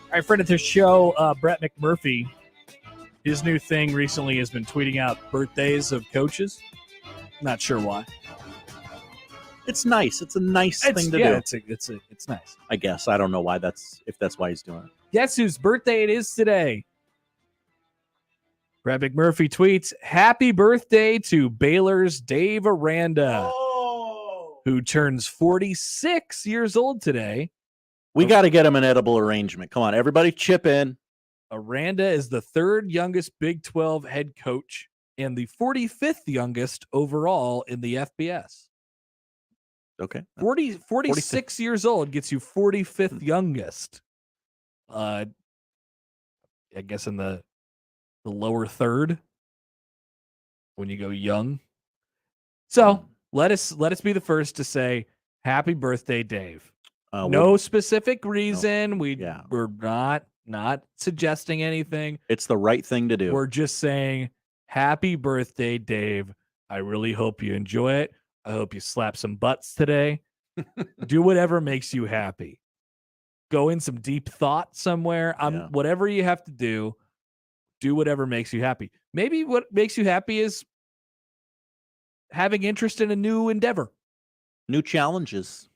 All right, friend of the show, Brett McMurphy, his new thing recently has been tweeting out birthdays of coaches. Not sure why. It's nice. It's a nice thing to do. It's nice. I guess. I don't know why if that's why he's doing it. Guess whose birthday it is today? Brad McMurphy tweets, happy birthday to Baylor's Dave Aranda, who turns 46 years old today. We got to get him an edible arrangement. Come on, everybody chip in. Aranda is the third youngest Big 12 head coach and the 45th youngest overall in the FBS. Okay. 46 years old gets you 45th youngest. I guess in the lower third when you go young. So let us be the first to say happy birthday, Dave. No specific reason. We're not suggesting anything. It's the right thing to do. We're just saying happy birthday, Dave. I really hope you enjoy it. I hope you slap some butts today. Do whatever makes you happy. Go in some deep thought somewhere. Whatever you have to do whatever makes you happy. Maybe what makes you happy is having interest in a new endeavor. New challenges.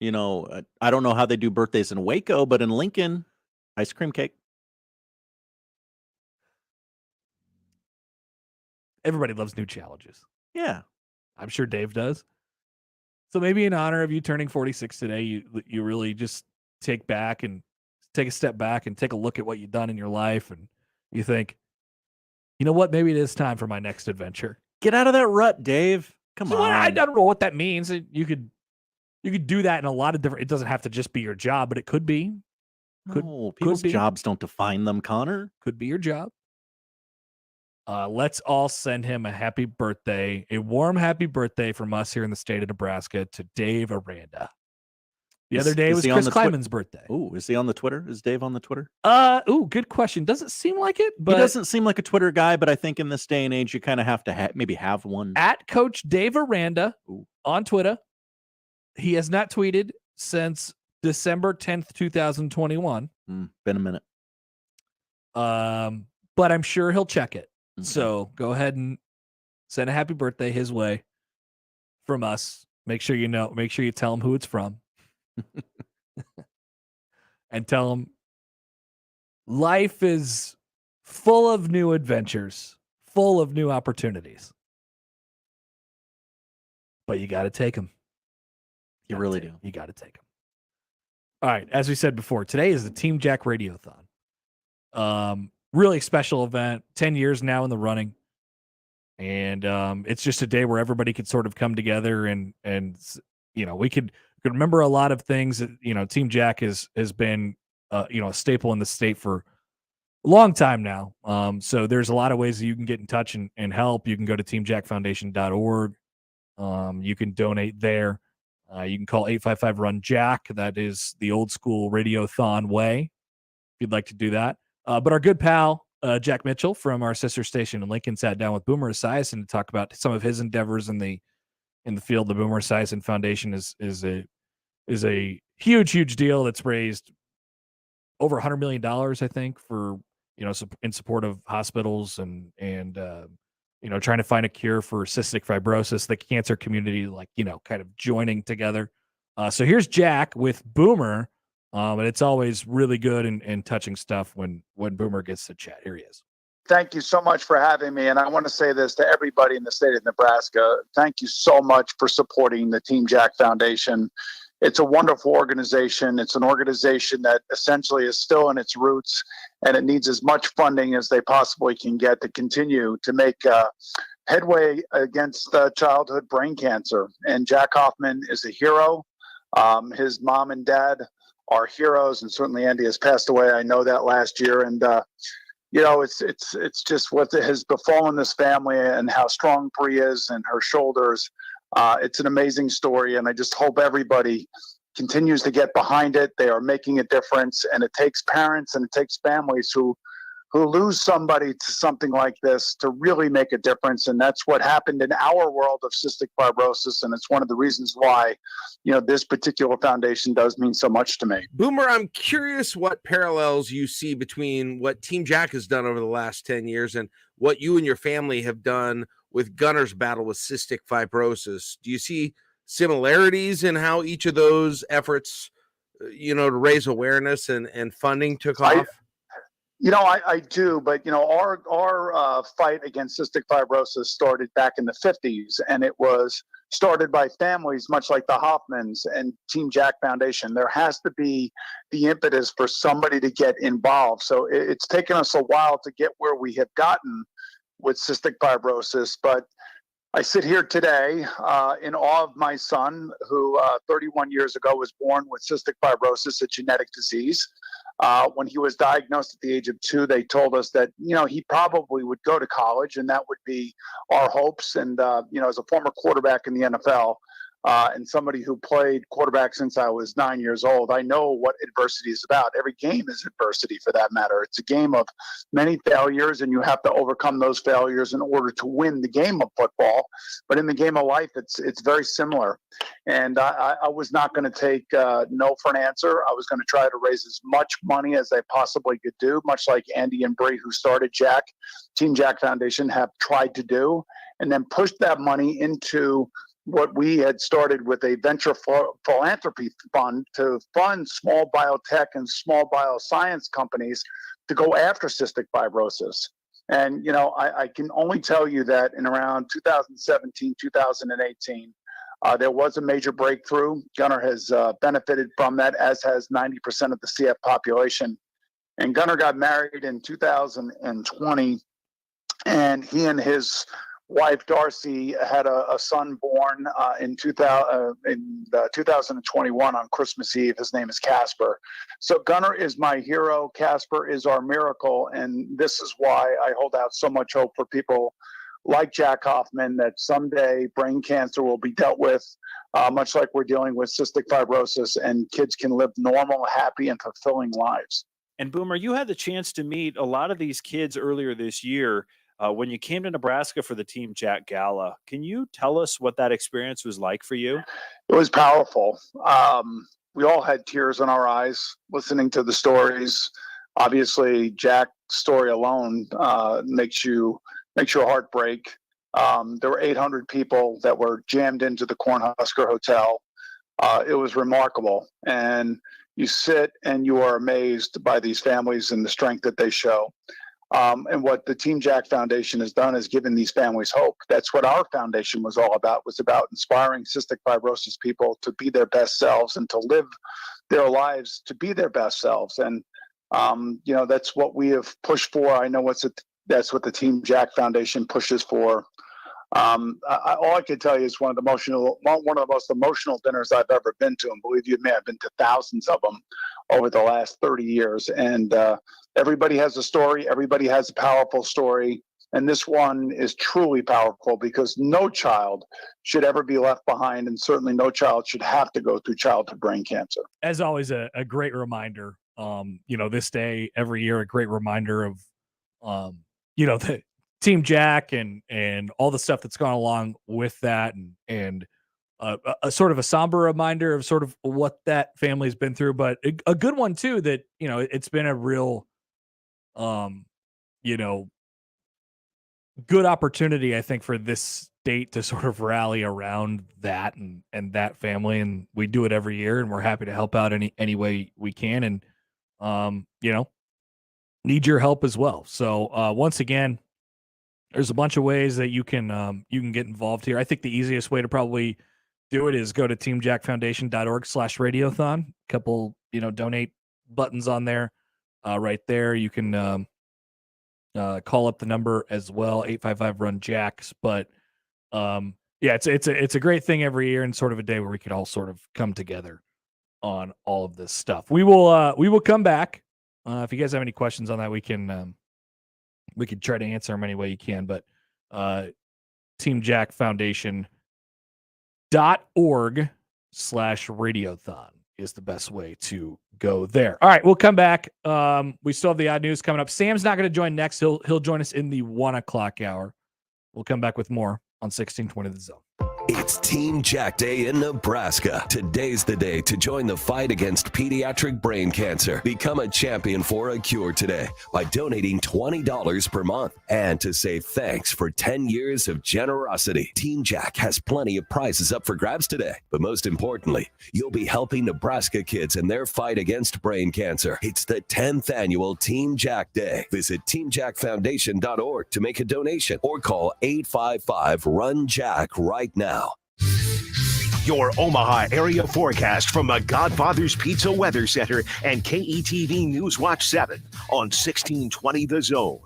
You know, I don't know how they do birthdays in Waco, but in Lincoln, ice cream cake. Everybody loves new challenges. Yeah. I'm sure Dave does. So maybe in honor of you turning 46 today, you really just take a step back and take a look at what you've done in your life, and you think, you know what, maybe it is time for my next adventure. Get out of that rut, Dave. Come on. I don't know what that means. You could do that in a lot of different. It doesn't have to just be your job, but it could be. People's jobs don't define them, Connor. Could be your job. Let's all send him a happy birthday, a warm happy birthday from us here in the state of Nebraska to Dave Aranda. The other day was Chris Kleiman's birthday. Ooh, is he on the Twitter? Is Dave on the Twitter? Good question. Doesn't seem like it, but he doesn't seem like a Twitter guy, but I think in this day and age, you kind of have to maybe have one. At Coach Dave Aranda on Twitter. He has not tweeted since December 10th, 2021. Been a minute. But I'm sure he'll check it. Mm-hmm. So go ahead and send a happy birthday his way from us. Make sure you tell him who it's from. And tell him life is full of new adventures, full of new opportunities. But you got to take them. You really do. You got to take them. All right. As we said before, today is the Team Jack Radiothon. Really special event, 10 years now in the running. And it's just a day where everybody could sort of come together and we could remember a lot of things that, Team Jack has been, a staple in the state for a long time now. So there's a lot of ways that you can get in touch and help. You can go to teamjackfoundation.org. You can donate there. You can call 855-RUN-JACK. That is the old school Radiothon way, if you'd like to do that. But our good pal, Jack Mitchell from our sister station in Lincoln, sat down with Boomer Esiason to talk about some of his endeavors in the field. The Boomer Esiason Foundation is a huge deal that's raised over $100 million, I think, for in support of hospitals and trying to find a cure for cystic fibrosis. The cancer community, kind of joining together. So here's Jack with Boomer. And it's always really good and touching stuff when Boomer gets to chat. Here he is. Thank you so much for having me. And I want to say this to everybody in the state of Nebraska. Thank you so much for supporting the Team Jack Foundation. It's a wonderful organization. It's an organization that essentially is still in its roots, and it needs as much funding as they possibly can get to continue to make headway against childhood brain cancer. And Jack Hoffman is a hero. His mom and dad are heroes, and certainly Andy has passed away. I know that last year, and it's just what has befallen this family and how strong Bree is and her shoulders. It's an amazing story, and I just hope everybody continues to get behind it. They are making a difference, and it takes parents and it takes families who lose somebody to something like this to really make a difference. And that's what happened in our world of cystic fibrosis. And it's one of the reasons why, this particular foundation does mean so much to me. Boomer, I'm curious what parallels you see between what Team Jack has done over the last 10 years and what you and your family have done with Gunner's battle with cystic fibrosis. Do you see similarities in how each of those efforts, to raise awareness and funding took off? I do, but our fight against cystic fibrosis started back in the 50s, and it was started by families much like the Hoffmans and Team Jack Foundation. There has to be the impetus for somebody to get involved. So it's taken us a while to get where we have gotten with cystic fibrosis, but I sit here today in awe of my son, who 31 years ago was born with cystic fibrosis, a genetic disease. When he was diagnosed at the age of 2, they told us that, he probably would go to college, and that would be our hopes. And, as a former quarterback in the NFL, and somebody who played quarterback since I was 9 years old, I know what adversity is about. Every game is adversity, for that matter. It's a game of many failures, and you have to overcome those failures in order to win the game of football. But in the game of life, it's very similar. And I was not going to take no for an answer. I was going to try to raise as much money as I possibly could do, much like Andy and Bree, who started Team Jack Foundation, have tried to do, and then push that money into what we had started with a venture philanthropy fund to fund small biotech and small bioscience companies to go after cystic fibrosis. And, I can only tell you that in around 2017, 2018, there was a major breakthrough. Gunnar has benefited from that, as has 90% of the CF population. And Gunnar got married in 2020, and he and his wife Darcy had a son born in 2021 on Christmas Eve. His name is Casper. So Gunnar is my hero. Casper is our miracle, and this is why I hold out so much hope for people like Jack Hoffman, that someday brain cancer will be dealt with, much like we're dealing with cystic fibrosis, and kids can live normal, happy, and fulfilling lives. And Boomer, you had the chance to meet a lot of these kids earlier this year. When you came to Nebraska for the Team Jack Gala, can you tell us what that experience was like for you? It was powerful. We all had tears in our eyes listening to the stories. Obviously, Jack's story alone makes your heart break. There were 800 people that were jammed into the Cornhusker Hotel. It was remarkable. And you sit and you are amazed by these families and the strength that they show. And what the Team Jack Foundation has done is given these families hope. That's what our foundation was all about, was about inspiring cystic fibrosis people to be their best selves and to live their lives to be their best selves. And, that's what we have pushed for. I know that's what the Team Jack Foundation pushes for. All I can tell you is one of the most emotional dinners I've ever been to. And believe you me, I've been to thousands of them over the last 30 years. And everybody has a story. Everybody has a powerful story. And this one is truly powerful because no child should ever be left behind. And certainly no child should have to go through childhood brain cancer. As always, a great reminder. This day every year, a great reminder of, the Team Jack and all the stuff that's gone along with that, and a sort of a somber reminder of sort of what that family's been through, but a good one too, that, it's been a real, good opportunity, I think, for this state to sort of rally around that and that family. And we do it every year, and we're happy to help out any way we can. And, need your help as well. So once again, there's a bunch of ways that you can get involved here. I think the easiest way to probably do it is go to teamjackfoundation.org/radiothon. A couple, donate buttons on there. Right there. You can call up the number as well, 855-RUN-JACKS. But it's a great thing every year, and sort of a day where we could all sort of come together on all of this stuff. We will come back. If you guys have any questions on that, we can try to answer them any way you can. But teamjackfoundation.org/radiothon is the best way to go there. All right, we'll come back. We still have the odd news coming up. Sam's not going to join next. He'll join us in the 1 o'clock hour. We'll come back with more on 1620 The Zone. It's Team Jack Day in Nebraska. Today's the day to join the fight against pediatric brain cancer. Become a champion for a cure today by donating $20 per month. And to say thanks for 10 years of generosity, Team Jack has plenty of prizes up for grabs today. But most importantly, you'll be helping Nebraska kids in their fight against brain cancer. It's the 10th annual Team Jack Day. Visit teamjackfoundation.org to make a donation or call 855-RUN-JACK right now. Your Omaha area forecast from the Godfather's Pizza Weather Center and KETV News Watch 7 on 1620 The Zone.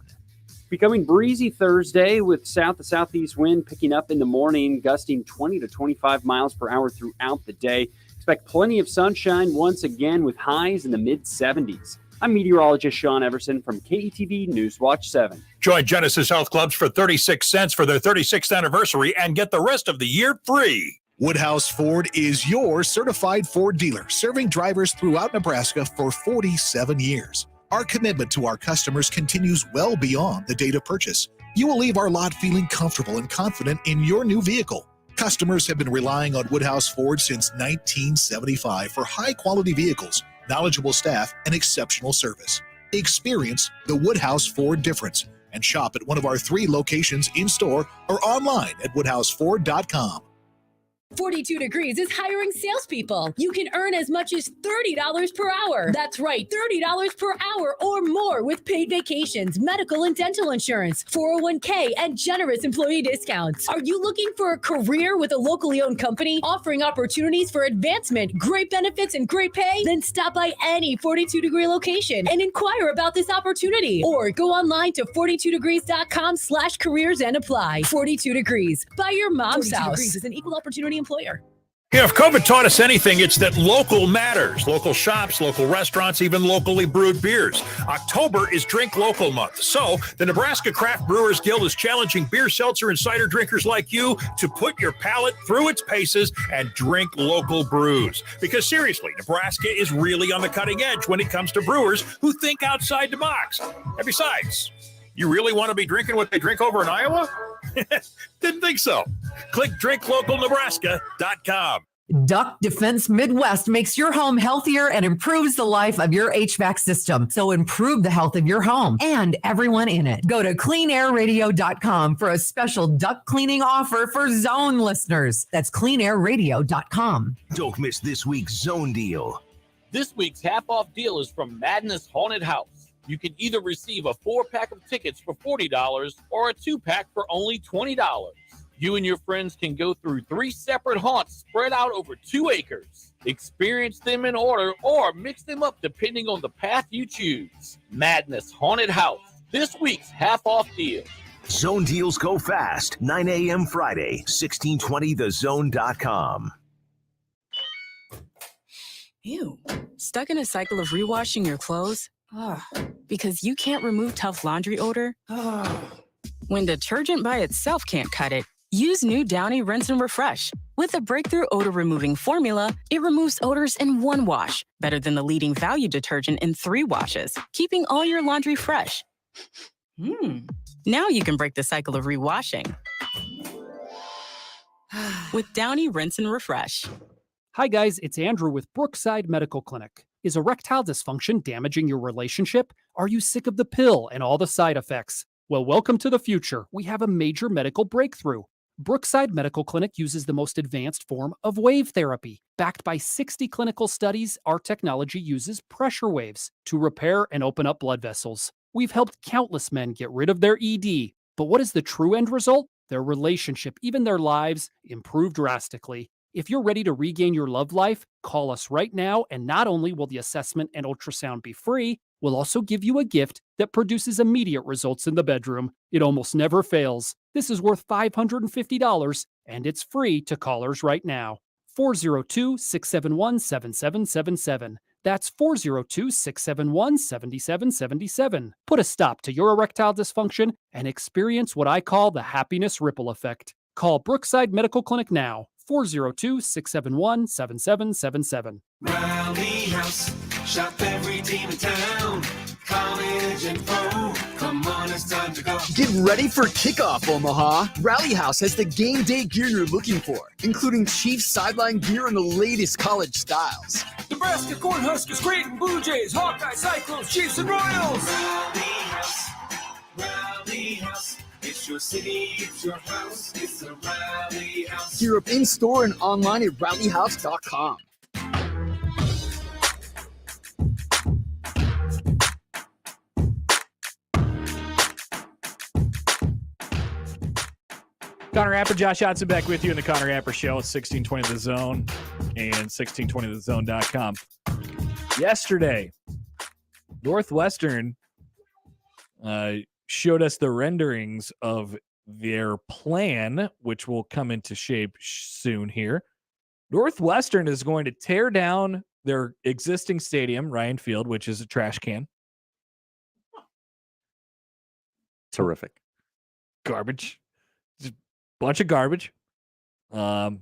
Becoming breezy Thursday with south to southeast wind picking up in the morning, gusting 20 to 25 miles per hour throughout the day. Expect plenty of sunshine once again with highs in the mid-70s. I'm meteorologist Sean Everson from KETV News Watch 7. Join Genesis Health Clubs for 36 cents for their 36th anniversary and get the rest of the year free. Woodhouse Ford is your certified Ford dealer, serving drivers throughout Nebraska for 47 years. Our commitment to our customers continues well beyond the date of purchase. You will leave our lot feeling comfortable and confident in your new vehicle. Customers have been relying on Woodhouse Ford since 1975 for high-quality vehicles, knowledgeable staff, and exceptional service. Experience the Woodhouse Ford difference and shop at one of our 3 locations in-store or online at woodhouseford.com. 42 Degrees is hiring salespeople. You can earn as much as $30 per hour. That's right, $30 per hour or more with paid vacations, medical and dental insurance, 401k, and generous employee discounts. Are you looking for a career with a locally owned company offering opportunities for advancement, great benefits, and great pay? Then stop by any 42 Degree location and inquire about this opportunity. Or go online to 42degrees.com/careers and apply. 42 Degrees. By your mom's 42 house. Degrees is an equal opportunity employer. If COVID taught us anything, it's that local matters. Local shops, local restaurants, even locally brewed beers. October is Drink Local Month. So the Nebraska Craft Brewers Guild is challenging beer, seltzer, and cider drinkers like you to put your palate through its paces and drink local brews. Because seriously, Nebraska is really on the cutting edge when it comes to brewers who think outside the box. And besides, you really want to be drinking what they drink over in Iowa? Didn't think so. Click drinklocalnebraska.com. Duck Defense Midwest makes your home healthier and improves the life of your HVAC system. So improve the health of your home and everyone in it. Go to cleanairradio.com for a special duct cleaning offer for Zone listeners. That's cleanairradio.com. Don't miss this week's Zone deal. This week's half-off deal is from Madness Haunted House. You can either receive a 4-pack of tickets for $40 or a 2-pack for only $20. You and your friends can go through 3 separate haunts spread out over 2 acres. Experience them in order or mix them up depending on the path you choose. Madness Haunted House, this week's half-off deal. Zone deals go fast. 9 a.m. Friday, 1620thezone.com. Ew. Stuck in a cycle of rewashing your clothes? Ugh. Because you can't remove tough laundry odor? Ugh. When detergent by itself can't cut it, use new Downy Rinse and Refresh. With a breakthrough odor-removing formula, it removes odors in 1 wash, better than the leading value detergent in 3 washes, keeping all your laundry fresh. Now you can break the cycle of rewashing with Downy Rinse and Refresh. Hi guys, it's Andrew with Brookside Medical Clinic. Is erectile dysfunction damaging your relationship? Are you sick of the pill and all the side effects? Well, welcome to the future. We have a major medical breakthrough. Brookside Medical Clinic uses the most advanced form of wave therapy. Backed by 60 clinical studies, our technology uses pressure waves to repair and open up blood vessels. We've helped countless men get rid of their ED. But what is the true end result? Their relationship, even their lives, improve drastically. If you're ready to regain your love life, call us right now, and not only will the assessment and ultrasound be free, we'll also give you a gift that produces immediate results in the bedroom. It almost never fails. This is worth $550, and it's free to callers right now. 402-671-7777. That's 402-671-7777. Put a stop to your erectile dysfunction and experience what I call the happiness ripple effect. Call Brookside Medical Clinic now. 402-671-7777. Rally House, shop every team in town. College info. Come on, it's time to go. Get ready for kickoff, Omaha. Rally House has the game day gear you're looking for, including Chiefs sideline gear and the latest college styles. Nebraska Cornhuskers, Creighton Blue Jays, Hawkeye Cyclones, Chiefs and Royals. Rally House. Rally House. It's your city, it's your house, it's a Rally House. Gear up in-store and online at rallyhouse.com. Connor Happer, Josh Hodson back with you in the Connor Happer Show at 1620 The Zone and 1620thezone.com. Yesterday, Northwestern showed us the renderings of their plan, which will come into shape soon here. Northwestern is going to tear down their existing stadium, Ryan Field, which is a trash can. Terrific. Garbage. Just a bunch of garbage. And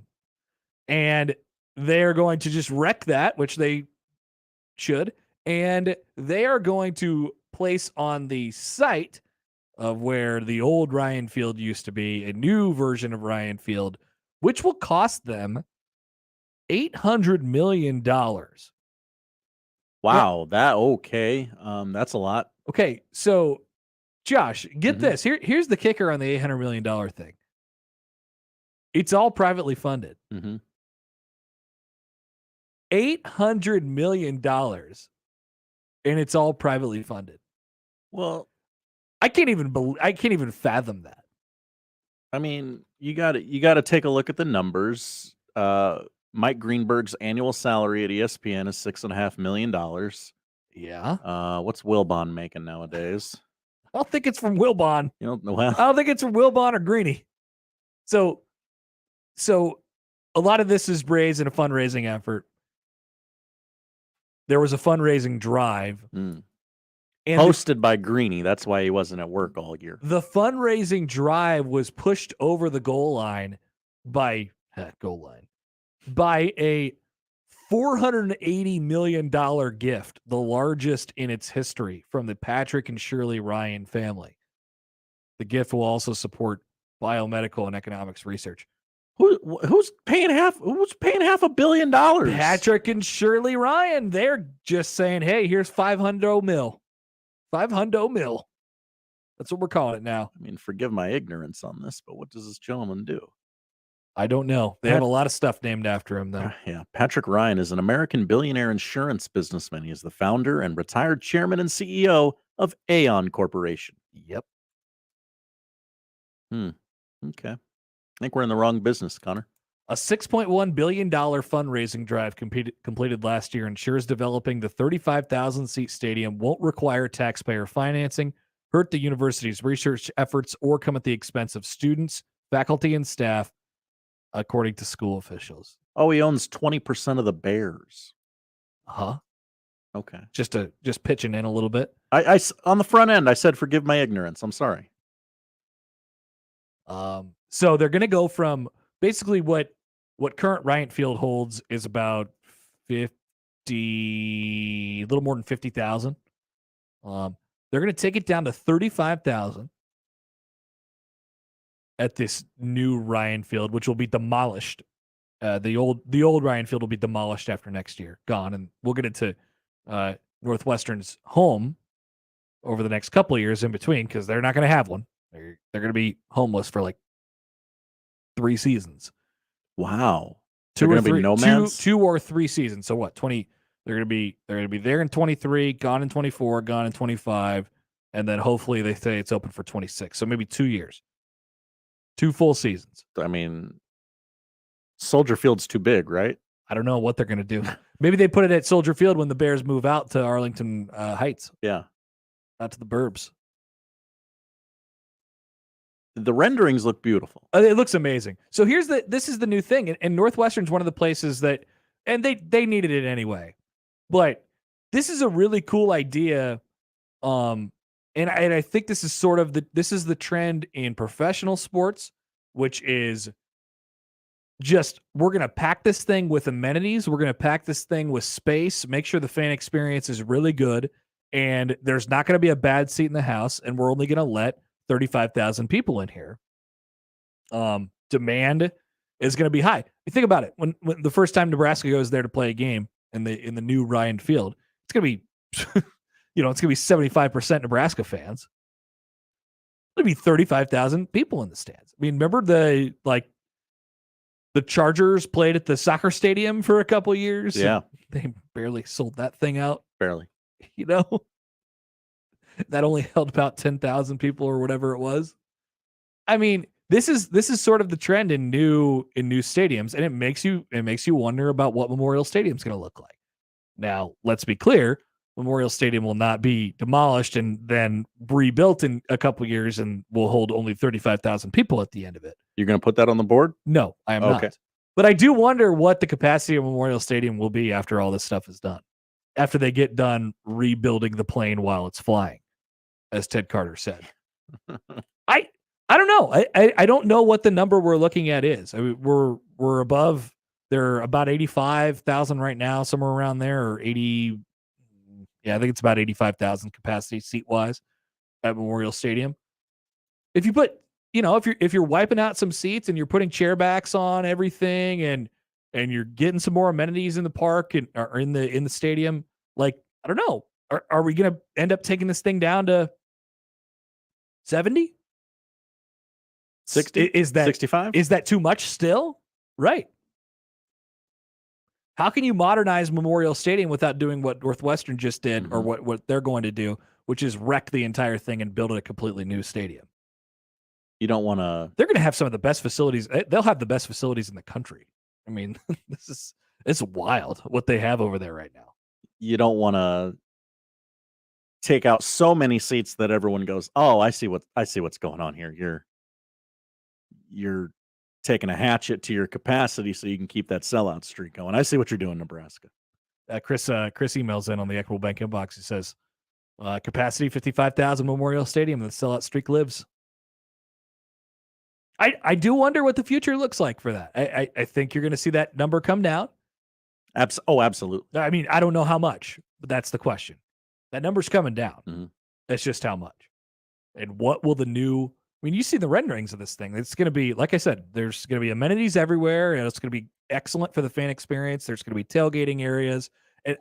they're going to just wreck that, which they should. And they are going to place on the site of where the old Ryan Field used to be a new version of Ryan Field, which will cost them $800 million. Wow, that's a lot. Okay, so Josh, get this. Here's the kicker on the $800 million thing. It's all privately funded. $800 million, and it's all privately funded. Well, I can't even fathom that. I mean, you got to take a look at the numbers. Mike Greenberg's annual salary at ESPN is $6.5 million. Yeah. What's Wilbon making nowadays? I don't think it's from Wilbon. You don't know. Well, I don't think it's from Wilbon or Greeny. So a lot of this is raised in a fundraising effort. There was a fundraising drive. And hosted by Greeny. That's why he wasn't at work all year. The fundraising drive was pushed over the goal line by a $480 million gift, the largest in its history, from the Patrick and Shirley Ryan family. The gift will also support biomedical and economics research. Who's paying half $500 million? Patrick and Shirley Ryan. They're just saying, hey, here's $500 million. $500 million. That's what we're calling it now. I mean, forgive my ignorance on this, but what does this gentleman do? I don't know. They have a lot of stuff named after him, though. Yeah. Patrick Ryan is an American billionaire insurance businessman. He is the founder and retired chairman and CEO of Aon Corporation. Yep. Okay. I think we're in the wrong business, Connor. A $6.1 billion fundraising drive completed last year ensures developing the 35,000-seat stadium won't require taxpayer financing, hurt the university's research efforts, or come at the expense of students, faculty, and staff, according to school officials. Oh, he owns 20% of the Bears. Huh? Okay. Just pitching in a little bit. I on the front end, I said, forgive my ignorance. I'm sorry. So they're going to go from basically what current Ryan Field holds is about a little more than 50,000. They're going to take it down to 35,000 at this new Ryan Field, which will be demolished. The old Ryan Field will be demolished after next year, gone, and we'll get into Northwestern's home over the next couple of years in between, because they're not going to have one. They're going to be homeless for like 3 seasons. Wow. Two They're or gonna three, be nomads? two or 3 seasons. So what? 20. They're going to be there in 23, gone in 24, gone in 25, and then hopefully they say it's open for 26. So maybe 2 years. 2 full seasons. I mean, Soldier Field's too big, right? I don't know what they're going to do. Maybe they put it at Soldier Field when the Bears move out to Arlington Heights. Yeah. Out to the burbs. The renderings look beautiful. It looks amazing. So this is the new thing. And Northwestern's one of the places that, and they needed it anyway. But this is a really cool idea. And I think this is sort of the trend in professional sports, which is just, we're going to pack this thing with amenities. We're going to pack this thing with space, make sure the fan experience is really good. and there's not going to be a bad seat in the house, and we're only going to let 35,000 people in here. Demand is going to be high. You think about it. When the first time Nebraska goes there to play a game in the new Ryan Field, it's going to be, it's going to be 75% Nebraska fans. It'll be 35,000 people in the stands. I mean, remember the Chargers played at the soccer stadium for a couple years? Yeah. They barely sold that thing out. Barely. That only held about 10,000 people or whatever it was. I mean, this is sort of the trend in new stadiums, and it makes you wonder about what Memorial Stadium is going to look like. Now, let's be clear, Memorial Stadium will not be demolished and then rebuilt in a couple years and will hold only 35,000 people at the end of it. You're going to put that on the board? No, I am not. But I do wonder what the capacity of Memorial Stadium will be after all this stuff is done. After they get done rebuilding the plane while it's flying, as Ted Carter said. I don't know. I don't know what the number we're looking at is. I mean, we're above. They're about 85,000 right now, somewhere around there, or 80. Yeah, I think it's about 85,000 capacity seat wise at Memorial Stadium. If you put, if you're wiping out some seats and you're putting chair backs on everything and you're getting some more amenities in the park or in the stadium, like, I don't know, are we going to end up taking this thing down to 70? 60? Is that 65? Is that too much still? Right. How can you modernize Memorial Stadium without doing what Northwestern just did or what they're going to do, which is wreck the entire thing and build a completely new stadium? You don't want to. They're going to have some of the best facilities. They'll have the best facilities in the country. I mean, it's wild what they have over there right now. You don't want to take out so many seats that everyone goes, "Oh, I see what's going on here." You're taking a hatchet to your capacity so you can keep that sellout streak going. I see what you're doing, Nebraska. Chris emails in on the Equitable Bank inbox. He says, capacity 55,000 Memorial Stadium. The sellout streak lives. I do wonder what the future looks like for that. I think you're going to see that number come down. Absolutely. I mean, I don't know how much, but that's the question. That number's coming down. Mm-hmm. That's just how much. And what will the new... I mean, you see the renderings of this thing. It's going to be, like I said, there's going to be amenities everywhere, and it's going to be excellent for the fan experience. There's going to be tailgating areas.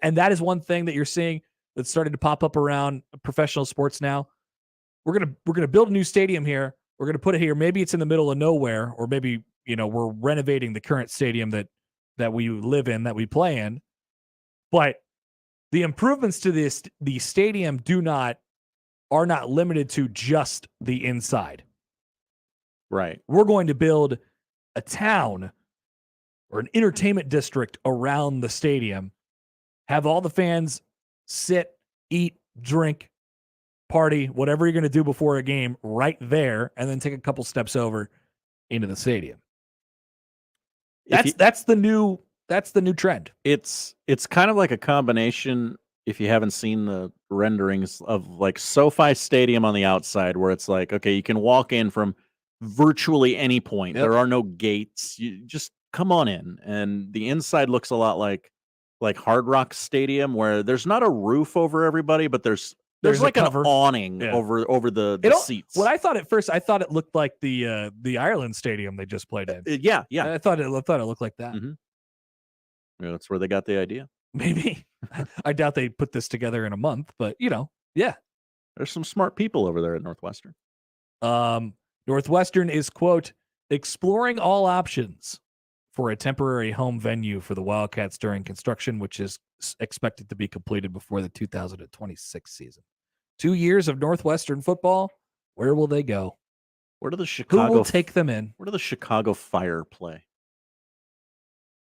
And that is one thing that you're seeing that's starting to pop up around professional sports now. We're going to build a new stadium here. We're going to put it here. Maybe it's in the middle of nowhere, or maybe, we're renovating the current stadium that we live in, that we play in. But the improvements to the stadium are not limited to just the inside. Right. We're going to build a town or an entertainment district around the stadium, have all the fans sit, eat, drink, party, whatever you're going to do before a game right there, and then take a couple steps over into the stadium. That's the new trend. It's kind of like a combination, if you haven't seen the renderings, of like SoFi Stadium on the outside, where it's like, okay, you can walk in from virtually any point. Yep. There are no gates. You just come on in. And the inside looks a lot like Hard Rock Stadium, where there's not a roof over everybody, but there's like an awning over the seats. What I thought at first, I thought it looked like the Ireland Stadium they just played in. Yeah. I thought it looked like that. Mm-hmm. Yeah, that's where they got the idea. Maybe. I doubt they put this together in a month, but yeah. There's some smart people over there at Northwestern. Northwestern is, quote, exploring all options for a temporary home venue for the Wildcats during construction, which is expected to be completed before the 2026 season. 2 years of Northwestern football. Where will they go? Where do the Chicago... Who will take them in? Where do the Chicago Fire play?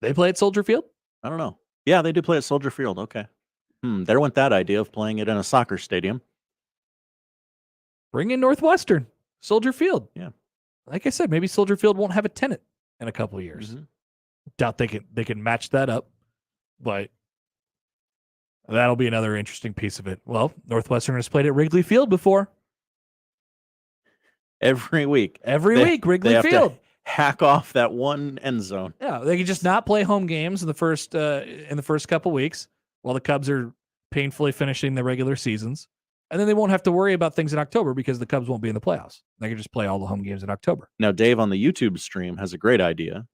They play at Soldier Field? I don't know. Yeah, they do play at Soldier Field. Okay. There went that idea of playing it in a soccer stadium. Bring in Northwestern. Soldier Field. Yeah. Like I said, maybe Soldier Field won't have a tenant in a couple of years. Mm-hmm. Doubt they can match that up, but that'll be another interesting piece of it. Well, Northwestern has played at Wrigley Field before. Every week. Wrigley they Field. Have to hack off that one end zone. Yeah, they can just not play home games in the first couple weeks while the Cubs are painfully finishing the regular seasons. And then they won't have to worry about things in October because the Cubs won't be in the playoffs. They can just play all the home games in October. Now, Dave on the YouTube stream has a great idea.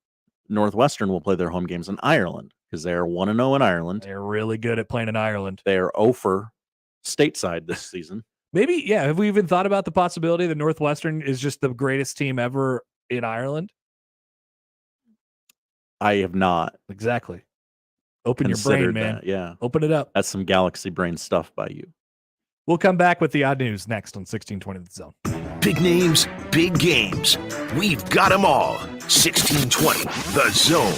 Northwestern will play their home games in Ireland because they are 1-0 in Ireland. They're really good at playing in Ireland. They are 0 for stateside this season. Maybe, yeah. Have we even thought about the possibility that Northwestern is just the greatest team ever in Ireland? I have not. Exactly. Open your brain, man. Yeah. Open it up. That's some galaxy brain stuff by you. We'll come back with the odd news next on 1620 The Zone. Big names, big games. We've got them all. 1620 The Zone.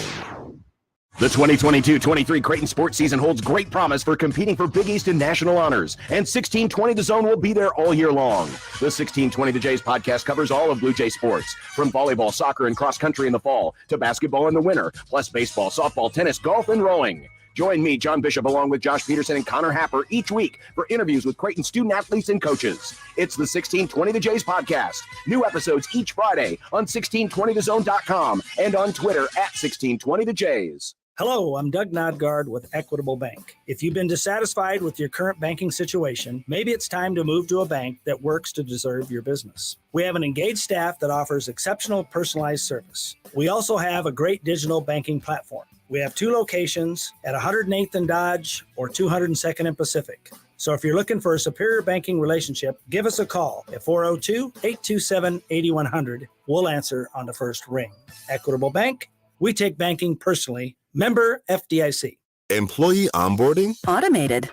The 2022-23 Creighton sports season holds great promise for competing for Big East and national honors, and 1620 The Zone will be there all year long. The 1620 The Jays podcast covers all of Blue Jay sports, from volleyball, soccer, and cross country in the fall to basketball in the winter, plus baseball, softball, tennis, golf, and rowing. Join me, John Bishop, along with Josh Peterson and Connor Happer each week for interviews with Creighton student athletes and coaches. It's the 1620 The Jays podcast. New episodes each Friday on 1620thezone.com and on Twitter at 1620 The Jays. Hello, I'm Doug Nodgaard with Equitable Bank. If you've been dissatisfied with your current banking situation, maybe it's time to move to a bank that works to deserve your business. We have an engaged staff that offers exceptional personalized service. We also have a great digital banking platform. We have 2 locations at 108th and Dodge or 202nd and Pacific. So if you're looking for a superior banking relationship, give us a call at 402-827-8100. We'll answer on the first ring. Equitable Bank, we take banking personally. Member FDIC. Employee onboarding? Automated.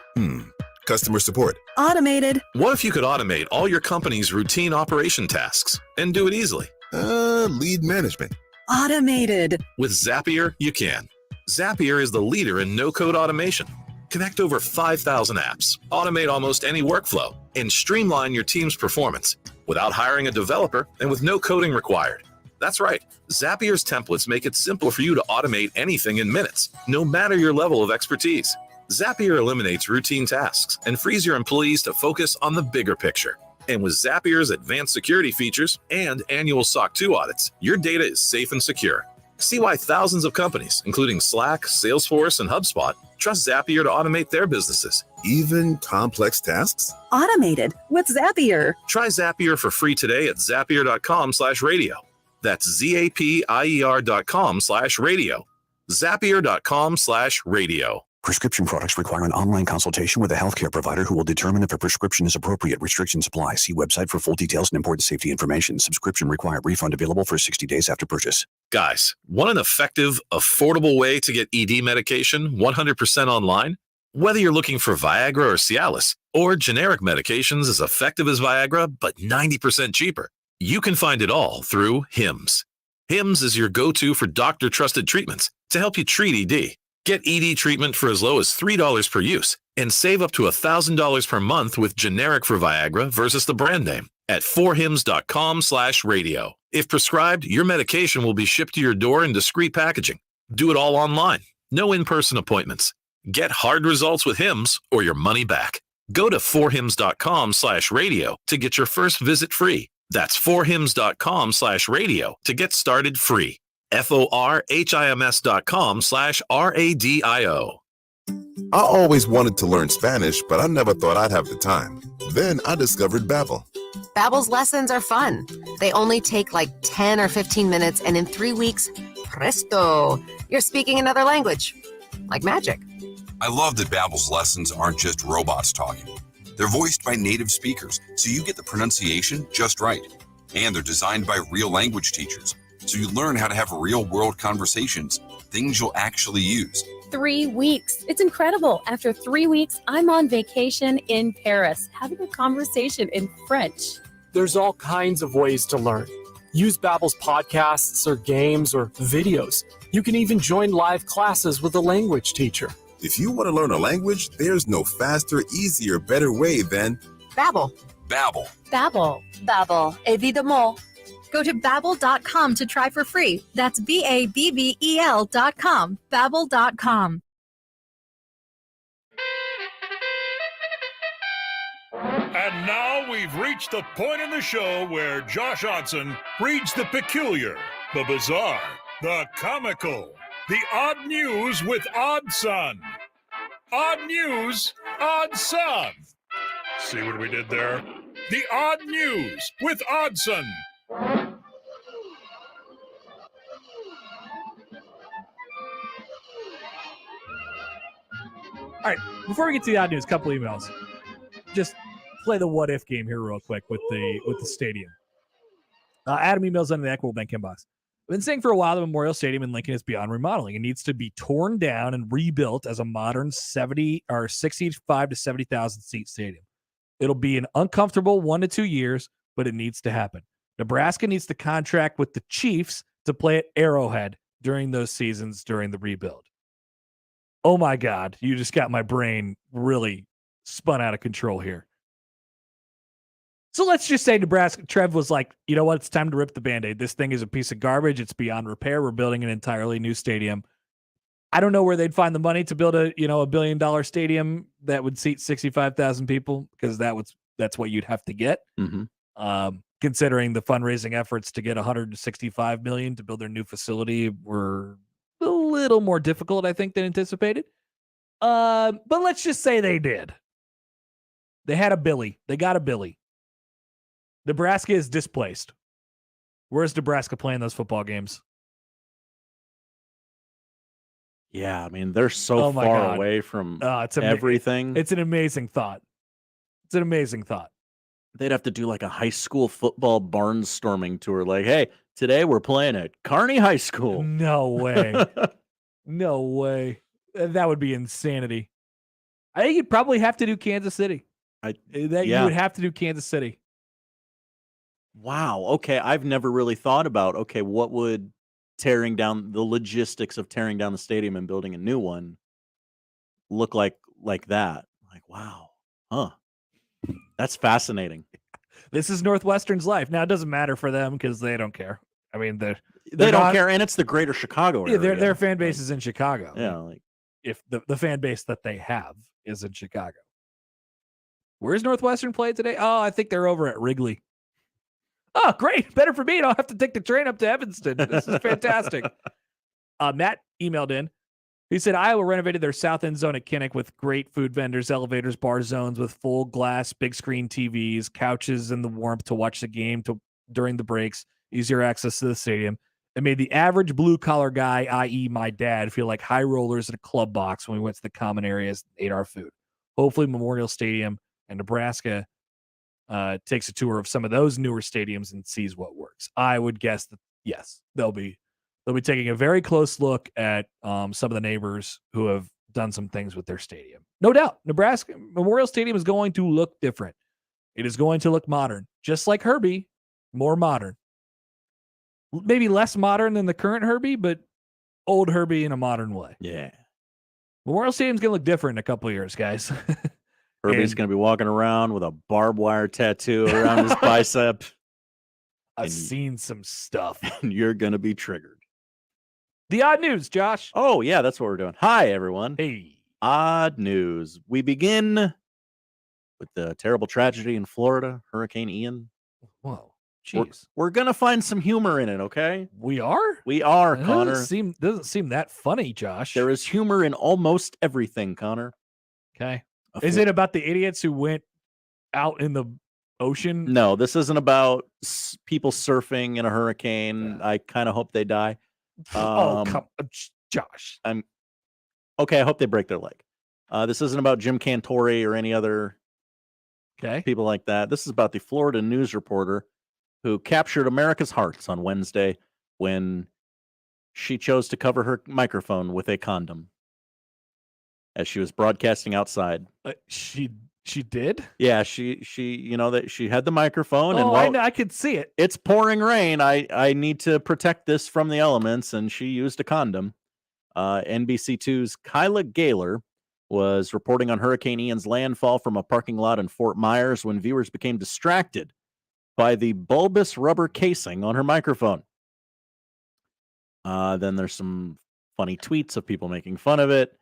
Customer support? Automated. What if you could automate all your company's routine operation tasks and do it easily? Lead management? Automated. With Zapier, you can. Zapier is the leader in no-code automation. Connect over 5,000 apps, automate almost any workflow, and streamline your team's performance without hiring a developer and with no coding required. That's right. Zapier's templates make it simple for you to automate anything in minutes, no matter your level of expertise. Zapier eliminates routine tasks and frees your employees to focus on the bigger picture. And with Zapier's advanced security features and annual SOC 2 audits, your data is safe and secure. See why thousands of companies, including Slack, Salesforce, and HubSpot, trust Zapier to automate their businesses. Even complex tasks? Automated with Zapier. Try Zapier for free today at zapier.com/radio. That's zapier.com/radio. Zapier.com/radio. Prescription products require an online consultation with a healthcare provider who will determine if a prescription is appropriate. Restrictions apply. See website for full details and important safety information. Subscription required. Refund available for 60 days after purchase. Guys, want an effective, affordable way to get ED medication 100% online? Whether you're looking for Viagra or Cialis, or generic medications as effective as Viagra but 90% cheaper, you can find it all through HIMS. HIMS is your go-to for doctor-trusted treatments to help you treat ED. Get ED treatment for as low as $3 per use and save up to $1,000 per month with generic for Viagra versus the brand name at 4hims.com/radio. If prescribed, your medication will be shipped to your door in discreet packaging. Do it all online. No in-person appointments. Get hard results with HIMS or your money back. Go to 4hims.com/radio to get your first visit free. That's 4hims.com/radio to get started free. forhims.com/radio. I always wanted to learn Spanish, but I never thought I'd have the time. Then I discovered Babbel. Babbel's lessons are fun. They only take like 10 or 15 minutes, and in 3 weeks, presto, you're speaking another language. Like magic. I love that Babbel's lessons aren't just robots talking. They're voiced by native speakers, so you get the pronunciation just right. And they're designed by real language teachers, so you learn how to have real-world conversations, things you'll actually use. 3 weeks. It's incredible. After 3 weeks, I'm on vacation in Paris, having a conversation in French. There's all kinds of ways to learn. Use Babbel's podcasts or games or videos. You can even join live classes with a language teacher. If you want to learn a language, there's no faster, easier, better way than Babbel. Babbel. Babbel. Babbel, évidemment. Go to babbel.com to try for free. That's BABBEL.com. Babbel.com. And now we've reached the point in the show where Josh Odson reads the peculiar, the bizarre, the comical, the odd news with Odd Son. Odd news Odd Son. See what we did there? The Odd News with Oddson. All right, before we get to the odd news, a couple emails. Just play the what if game here real quick with the stadium. Adam emails under the Equitable Bank inbox. I've been saying for a while the Memorial Stadium in Lincoln is beyond remodeling. It needs to be torn down and rebuilt as a modern 65 to 70,000 seat stadium. It'll be an uncomfortable 1 to 2 years, but it needs to happen. Nebraska needs to contract with the Chiefs to play at Arrowhead during those seasons during the rebuild. Oh my God, you just got my brain really spun out of control here. So let's just say Nebraska, Trev was like, you know what? It's time to rip the Band-Aid. This thing is a piece of garbage. It's beyond repair. We're building an entirely new stadium. I don't know where they'd find the money to build a $1 billion stadium that would seat 65,000 people, because that's what you'd have to get. Mm-hmm. Considering the fundraising efforts to get $165 million to build their new facility were a little more difficult, I think, than anticipated. But let's just say they did. They had a Billy. They got a Billy. Nebraska is displaced. Where's Nebraska playing those football games? Yeah, I mean, they're so far away from everything. It's an amazing thought. It's an amazing thought. They'd have to do like a high school football barnstorming tour. Like, hey, today we're playing at Kearney High School. No way. No way. That would be insanity. I think you'd probably have to do Kansas City. You would have to do Kansas City. Wow. Okay. I've never really thought about, what would tearing down the logistics of tearing down the stadium and building a new one look like that? Like, wow. Huh. That's fascinating. This is Northwestern's life. Now, it doesn't matter for them because they don't care. I mean, they don't care. And it's the greater Chicago area. Yeah, their fan base is in Chicago. Yeah. Like, if the fan base that they have is in Chicago. Where's Northwestern played today? Oh, I think they're over at Wrigley. Oh, great. Better for me. I don't have to take the train up to Evanston. This is fantastic. Matt emailed in. He said, Iowa renovated their south end zone at Kinnick with great food vendors, elevators, bar zones with full glass, big screen TVs, couches, and the warmth to watch the game during the breaks, easier access to the stadium. It made the average blue-collar guy, i.e. my dad, feel like high rollers in a club box when we went to the common areas and ate our food. Hopefully Memorial Stadium and Nebraska takes a tour of some of those newer stadiums and sees what works. I would guess that, yes, they'll be taking a very close look at some of the neighbors who have done some things with their stadium. No doubt, Nebraska Memorial Stadium is going to look different. It is going to look modern, just like Herbie, more modern. Maybe less modern than the current Herbie, but old Herbie in a modern way. Yeah. Memorial Stadium's going to look different in a couple of years, guys. Herbie's going to be walking around with a barbed wire tattoo around his bicep. I've seen some stuff. And you're going to be triggered. The odd news, Josh. Oh, yeah, that's what we're doing. Hi, everyone. Hey. Odd news. We begin with the terrible tragedy in Florida, Hurricane Ian. Whoa. Jeez. We're going to find some humor in it, okay? We are? We are, It Connor. doesn't seem that funny, Josh. There is humor in almost everything, Connor. Okay. Is it about the idiots who went out in the ocean? No, this isn't about people surfing in a hurricane. I kind of hope they die. Josh. I hope they break their leg. This isn't about Jim Cantori or any other people like that. This is about the Florida news reporter who captured America's hearts on Wednesday when she chose to cover her microphone with a condom as she was broadcasting outside. She did? Yeah, she that she had the microphone and I could see it. It's pouring rain. I need to protect this from the elements, and she used a condom. NBC2's Kyla Gaylor was reporting on Hurricane Ian's landfall from a parking lot in Fort Myers when viewers became distracted by the bulbous rubber casing on her microphone. Then there's some funny tweets of people making fun of it.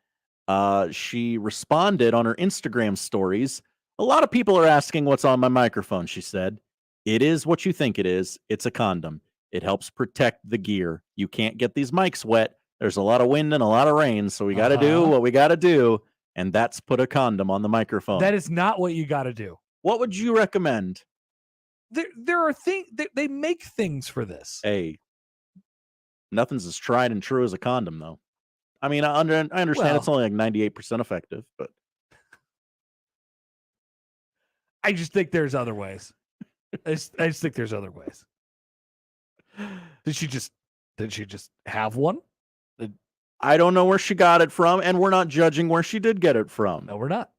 She responded on her Instagram stories. A lot of people are asking what's on my microphone, she said. It is what you think it is. It's a condom. It helps protect the gear. You can't get these mics wet. There's a lot of wind and a lot of rain, so we got to do what we got to do. and that's put a condom on the microphone. That is not what you got to do. What would you recommend? There are things they make things for this. Hey, nothing's as tried and true as a condom, though. I mean, I understand it's only like 98% effective, but I just think there's other ways. I just think there's other ways. Did she just have one? I don't know where she got it from, and we're not judging where she did get it from. No, we're not.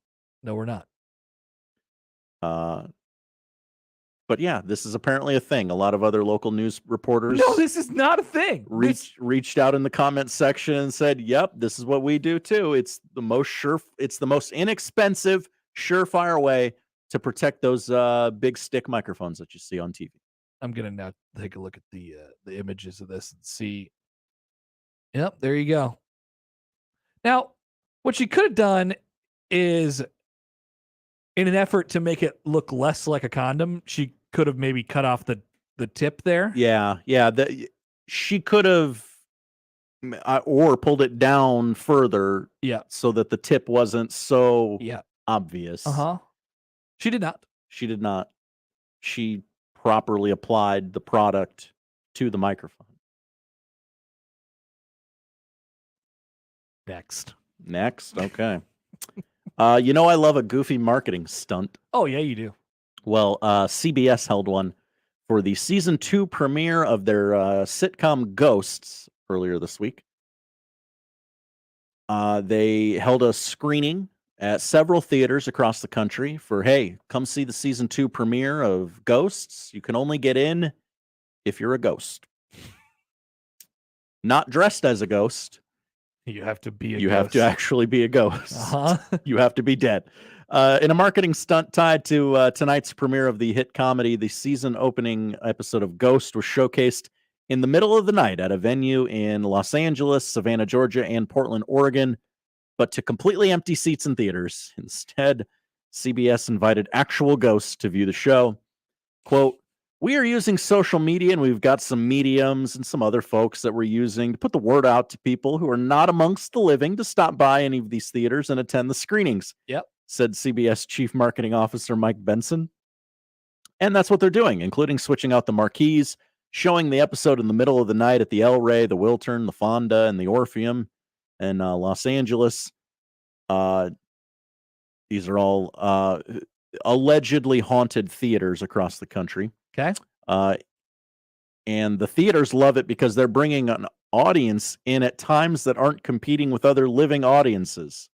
But yeah, this is apparently a thing. A lot of other local news reporters. No, this is not a thing. Reached out in the comment section and said, "Yep, this is what we do too. It's the most inexpensive, surefire way to protect those big stick microphones that you see on TV." I'm gonna now take a look at the images of this and see. Yep, there you go. Now, what she could have done is, in an effort to make it look less like a condom, she could have maybe cut off the tip there. Yeah. She could have, or pulled it down further. Yeah. So that the tip wasn't so obvious. She did not. She did not. She properly applied the product to the microphone. Next. Okay. I love a goofy marketing stunt. Oh, yeah, you do. Well, CBS held one for the season 2 premiere of their sitcom Ghosts earlier this week. They held a screening at several theaters across the country for, hey, come see the season 2 premiere of Ghosts. You can only get in if you're a ghost. Not dressed as a ghost. You have to be You have to actually be a ghost. You have to be dead. In a marketing stunt tied to tonight's premiere of the hit comedy, the season opening episode of Ghost was showcased in the middle of the night at a venue in Los Angeles, Savannah, Georgia, and Portland, Oregon, but to completely empty seats in theaters. Instead, CBS invited actual ghosts to view the show. Quote, "We are using social media, and we've got some mediums and some other folks that we're using to put the word out to people who are not amongst the living to stop by any of these theaters and attend the screenings," said CBS Chief Marketing Officer Mike Benson. And that's what they're doing, including switching out the marquees, showing the episode in the middle of the night at the El Rey, the Wiltern, the Fonda, and the Orpheum in Los Angeles. These are all allegedly haunted theaters across the country. Okay. And the theaters love it because they're bringing an audience in at times that aren't competing with other living audiences.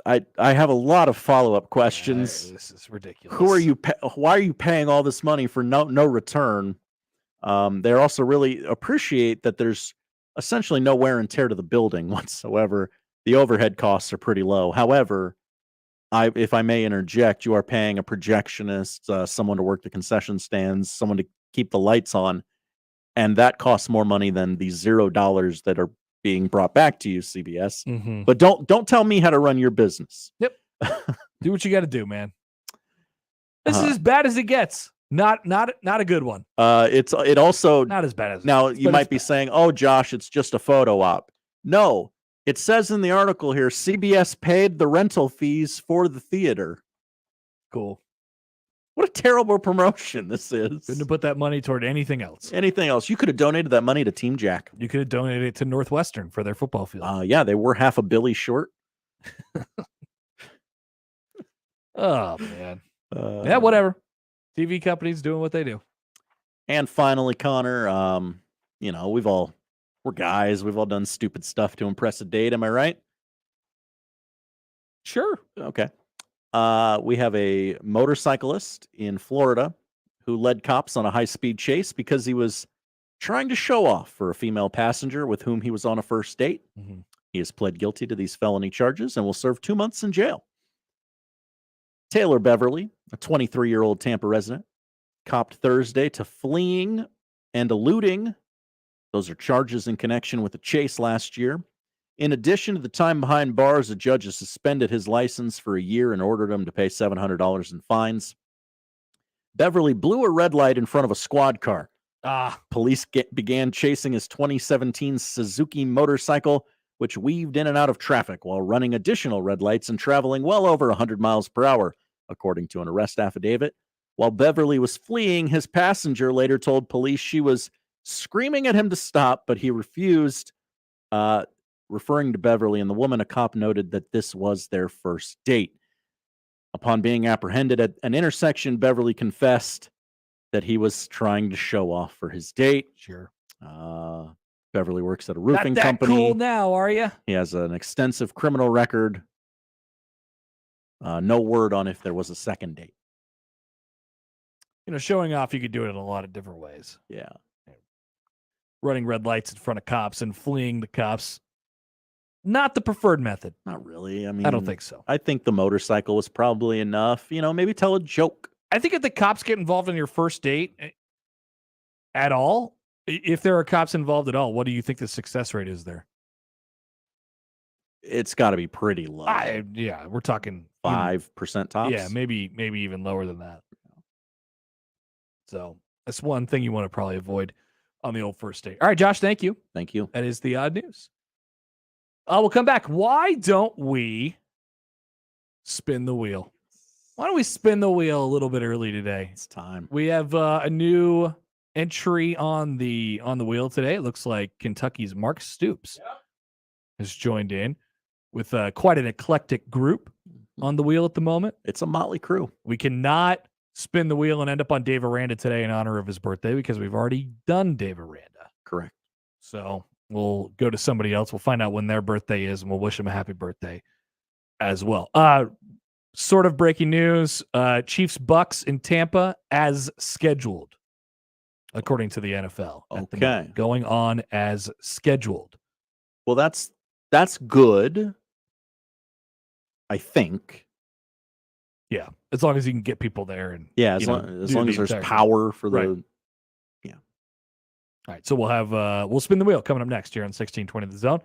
I have a lot of follow-up questions. This is ridiculous. Why are you paying all this money for no return? They also really appreciate that there's essentially no wear and tear to the building whatsoever. The overhead costs are pretty low. However, if I may interject, you are paying a projectionist, someone to work the concession stands, someone to keep the lights on, and that costs more money than the $0 that are being brought back to you, CBS. Mhm. But don't tell me how to run your business. Yep. Do what you got to do, man. This is as bad as it gets. Not a good one. It also not as bad as now. it gets, You but might it's be bad. saying, "Oh, Josh, it's just a photo op." No. It says in the article here, CBS paid the rental fees for the theater. Cool. What a terrible promotion this is. Couldn't have put that money toward anything else. Anything else? You could have donated that money to Team Jack. You could have donated it to Northwestern for their football field. Yeah, they were half a Billy short. Oh, man. Yeah, whatever. TV companies doing what they do. And finally, Connor, we're guys. We've all done stupid stuff to impress a date. Am I right? Sure. Okay. We have a motorcyclist in Florida who led cops on a high-speed chase because he was trying to show off for a female passenger with whom he was on a first date. Mhm. He has pled guilty to these felony charges and will serve 2 months in jail. Taylor Beverly, a 23-year-old Tampa resident, copped Thursday to fleeing and eluding. Those are charges in connection with a chase last year. In addition to the time behind bars, a judge has suspended his license for a year and ordered him to pay $700 in fines. Beverly blew a red light in front of a squad car. Police began chasing his 2017 Suzuki motorcycle which weaved in and out of traffic while running additional red lights and traveling well over 100 miles per hour, according to an arrest affidavit. While Beverly was fleeing, his passenger later told police she was screaming at him to stop, but he refused, referring to Beverly and the woman. A cop noted that this was their first date. Upon being apprehended at an intersection, Beverly confessed that he was trying to show off for his date. Sure. Beverly works at a roofing Not that company. cool now, are you? He has an extensive criminal record. No word on if there was a second date. You know, showing off, you could do it in a lot of different ways. Yeah. Running red lights in front of cops and fleeing the cops. Not the preferred method. Not really. I mean, I don't think so. I think the motorcycle was probably enough. You know, maybe tell a joke. I think if the cops get involved in your first date at all, if there are cops involved at all, what do you think the success rate is there? It's got to be pretty low. Yeah, we're talking 5% tops. Yeah, maybe even lower than that. So that's one thing you want to probably avoid on the old first date. All right, Josh, thank you. Thank you. That is the odd news. We'll come back. Why don't we spin the wheel? Why don't we spin the wheel a little bit early today? It's time. We have a new entry on the wheel today. It looks like Kentucky's Mark Stoops has joined in with quite an eclectic group on the wheel at the moment. It's a motley crew. We cannot spin the wheel and end up on Dave Aranda today in honor of his birthday because we've already done Dave Aranda. Correct. So we'll go to somebody else. We'll find out when their birthday is, and we'll wish them a happy birthday as well. Sort of breaking news. Chiefs Bucks in Tampa as scheduled, according to the NFL. Okay. Going on as scheduled. Well, that's good. I think. Yeah, as long as you can get people there, and as long as there's power for the. Right. Yeah. All right, so we'll have we'll spin the wheel coming up next here on 1620 The Zone.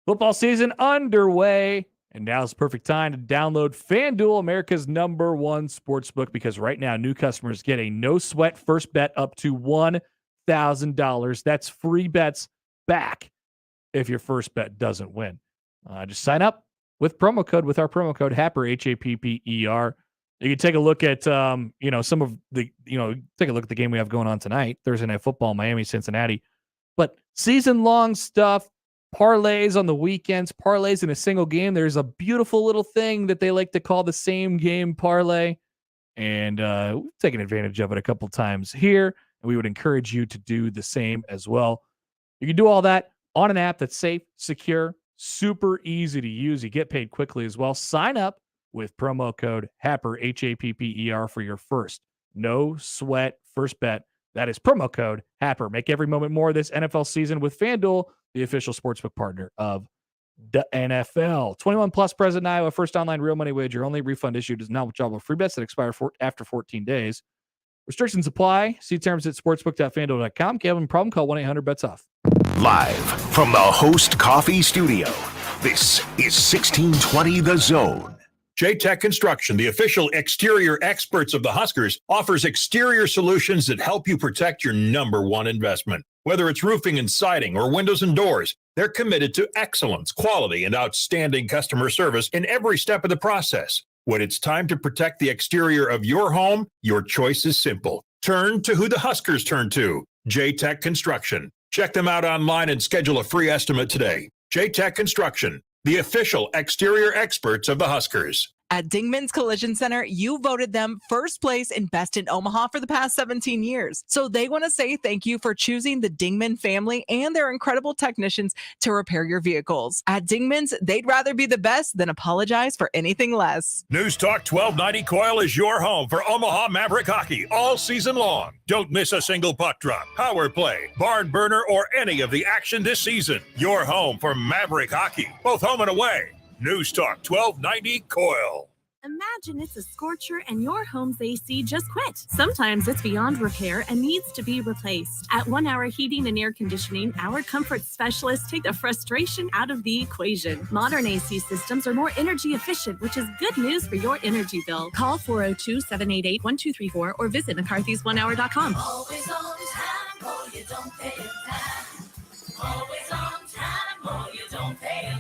Football season underway, and now's the perfect time to download FanDuel, America's #1 sportsbook, because right now new customers get a no sweat first bet up to $1,000. That's free bets back if your first bet doesn't win. Just sign up with our promo code Happer, HAPPER. You can take a look at, some of the, take a look at the game we have going on tonight, Thursday Night Football, Miami, Cincinnati. But season-long stuff, parlays on the weekends, parlays in a single game. There's a beautiful little thing that they like to call the same game parlay. And we've taken advantage of it a couple times here. And we would encourage you to do the same as well. You can do all that on an app that's safe, secure, super easy to use. You get paid quickly as well. Sign up with promo code Happer, HAPPER, for your first no sweat first bet. That is promo code Happer. Make every moment more this NFL season with FanDuel, the official sportsbook partner of the NFL. 21 plus, present in Iowa. First online real money wager. Only refund issued is not withdrawable free bets that expire after 14 days. Restrictions apply. See terms at sportsbook.fanduel.com. Gambling problem? Call 1-800-BETS-OFF. Live from the Host Coffee Studio, this is 1620 The Zone. J-Tech Construction, the official exterior experts of the Huskers, offers exterior solutions that help you protect your #1 investment. Whether it's roofing and siding or windows and doors, they're committed to excellence, quality, and outstanding customer service in every step of the process. When it's time to protect the exterior of your home, your choice is simple. Turn to who the Huskers turn to, J-Tech Construction. Check them out online and schedule a free estimate today. J-Tech Construction, the official exterior experts of the Huskers. At Dingman's Collision Center, you voted them first place in Best in Omaha for the past 17 years. So they want to say thank you for choosing the Dingman family and their incredible technicians to repair your vehicles. At Dingman's, they'd rather be the best than apologize for anything less. News Talk 1290 Coil is your home for Omaha Maverick hockey all season long. Don't miss a single puck drop, power play, barn burner, or any of the action this season. Your home for Maverick hockey, both home and away. News Talk 1290 Coil. Imagine it's a scorcher and your home's AC just quit. Sometimes it's beyond repair and needs to be replaced. At 1 Hour Heating and Air Conditioning, our comfort specialists take the frustration out of the equation. Modern AC systems are more energy efficient, which is good news for your energy bill. Call 402-788-1234 or visit McCarthy's1hour.com. Always on time, or you don't pay it time. Always on time, or you don't pay it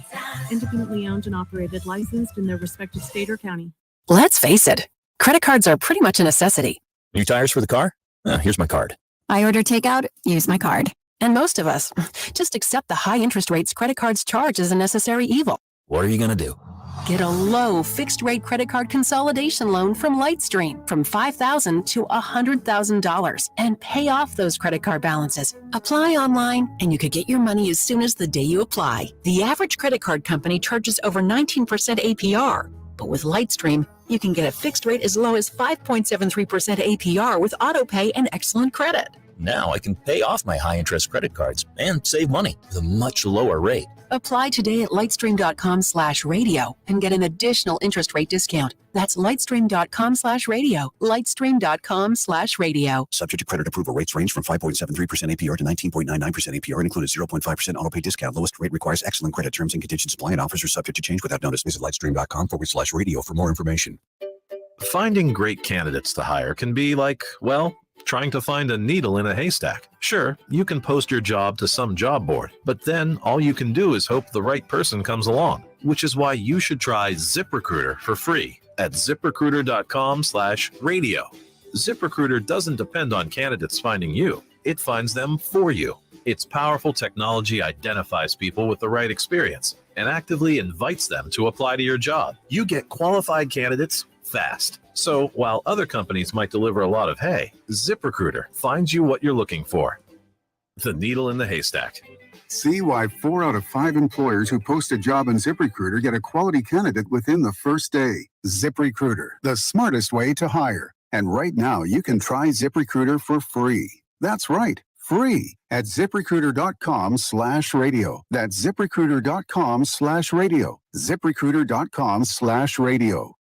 independently owned and operated, licensed in their respective state or county. Let's face it, credit cards are pretty much a necessity. New tires for the car? Here's my card. I order takeout, use my card. And most of us just accept the high interest rates credit cards charge as a necessary evil. What are you going to do? Get a low fixed-rate credit card consolidation loan from Lightstream from $5,000 to $100,000 and pay off those credit card balances. Apply online, and you could get your money as soon as the day you apply. The average credit card company charges over 19% APR, but with Lightstream, you can get a fixed rate as low as 5.73% APR with autopay and excellent credit. Now I can pay off my high-interest credit cards and save money with a much lower rate. Apply today at lightstream.com/radio and get an additional interest rate discount. That's lightstream.com/radio. Lightstream.com/radio. Subject to credit approval. Rates range from 5.73% APR to 19.99% APR and include a 0.5% autopay discount. Lowest rate requires excellent credit. Terms and conditions apply, and offers are subject to change without notice. Visit lightstream.com/radio for more information. Finding great candidates to hire can be like, well, trying to find a needle in a haystack. Sure, you can post your job to some job board, but then all you can do is hope the right person comes along, which is why you should try ZipRecruiter for free at ZipRecruiter.com/radio. ZipRecruiter doesn't depend on candidates finding you. It finds them for you. Its powerful technology identifies people with the right experience and actively invites them to apply to your job. You get qualified candidates fast. So while other companies might deliver a lot of hay, ZipRecruiter finds you what you're looking for. The needle in the haystack. See why 4 out of 5 employers who post a job on ZipRecruiter get a quality candidate within the first day. ZipRecruiter, the smartest way to hire. And right now, you can try ZipRecruiter for free. That's right, free at ZipRecruiter.com/radio. That's ZipRecruiter.com/radio. ZipRecruiter.com/radio.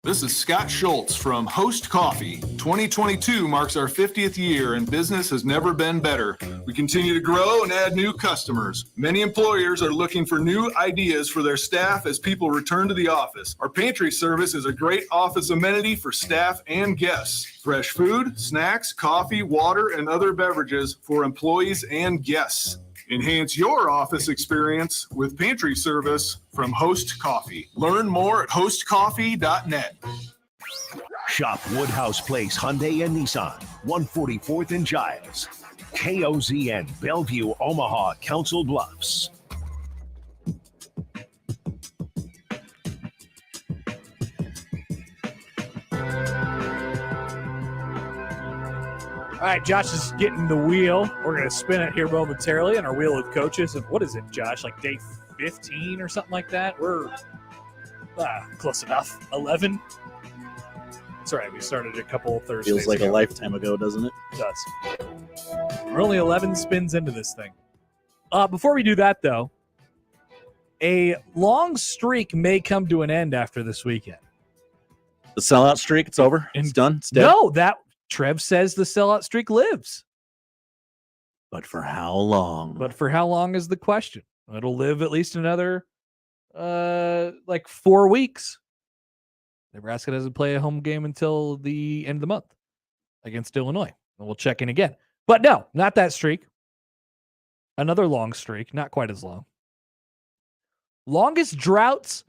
This is Scott Schultz from Host Coffee. 2022 marks our 50th year and business has never been better. We continue to grow and add new customers. Many employers are looking for new ideas for their staff as people return to the office. Our pantry service is a great office amenity for staff and guests. Fresh food, snacks, coffee, water, and other beverages for employees and guests. Enhance your office experience with pantry service from Host Coffee. Learn more at hostcoffee.net. Shop Woodhouse Place Hyundai and Nissan, 144th and Giles. KOZN, Bellevue, Omaha, Council Bluffs. All right, Josh is getting the wheel. We're going to spin it here momentarily on our wheel of coaches. And what is it, Josh? Like day 15 or something like that? We're close enough. 11? That's right. We started a couple Thursdays Feels like ago. a lifetime ago, doesn't it? It does. We're only 11 spins into this thing. Before we do that, though, a long streak may come to an end after this weekend. The sellout streak, it's over? It's done? It's dead? No, Trev says the sellout streak lives. But for how long? But for how long is the question? It'll live at least another 4 weeks. Nebraska doesn't play a home game until the end of the month against Illinois. And we'll check in again. But no, not that streak. Another long streak, not quite as long. Longest droughts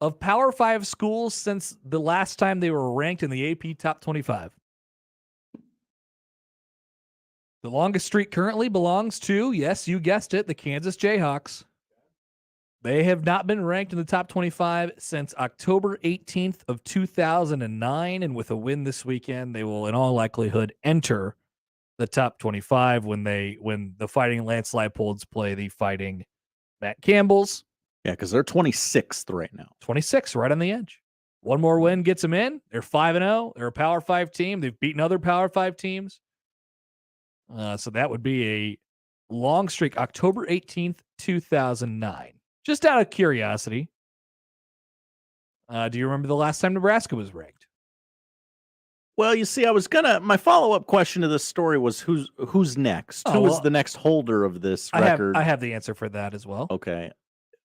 of Power 5 schools since the last time they were ranked in the AP Top 25. The longest streak currently belongs to, yes, you guessed it, the Kansas Jayhawks. They have not been ranked in the top 25 since October 18th of 2009, and with a win this weekend, they will in all likelihood enter the top 25 when the Fighting Lance Leipold's play the Fighting Matt Campbell's. Yeah, because they're 26th right now. 26, right on the edge. One more win gets them in. They're 5-0. They're a Power 5 team. They've beaten other Power 5 teams. So that would be a long streak, October 18th, 2009. Just out of curiosity, do you remember the last time Nebraska was ranked? Well, you see, my follow-up question to this story was who's next? Who is the next holder of this record? I have the answer for that as well. Okay.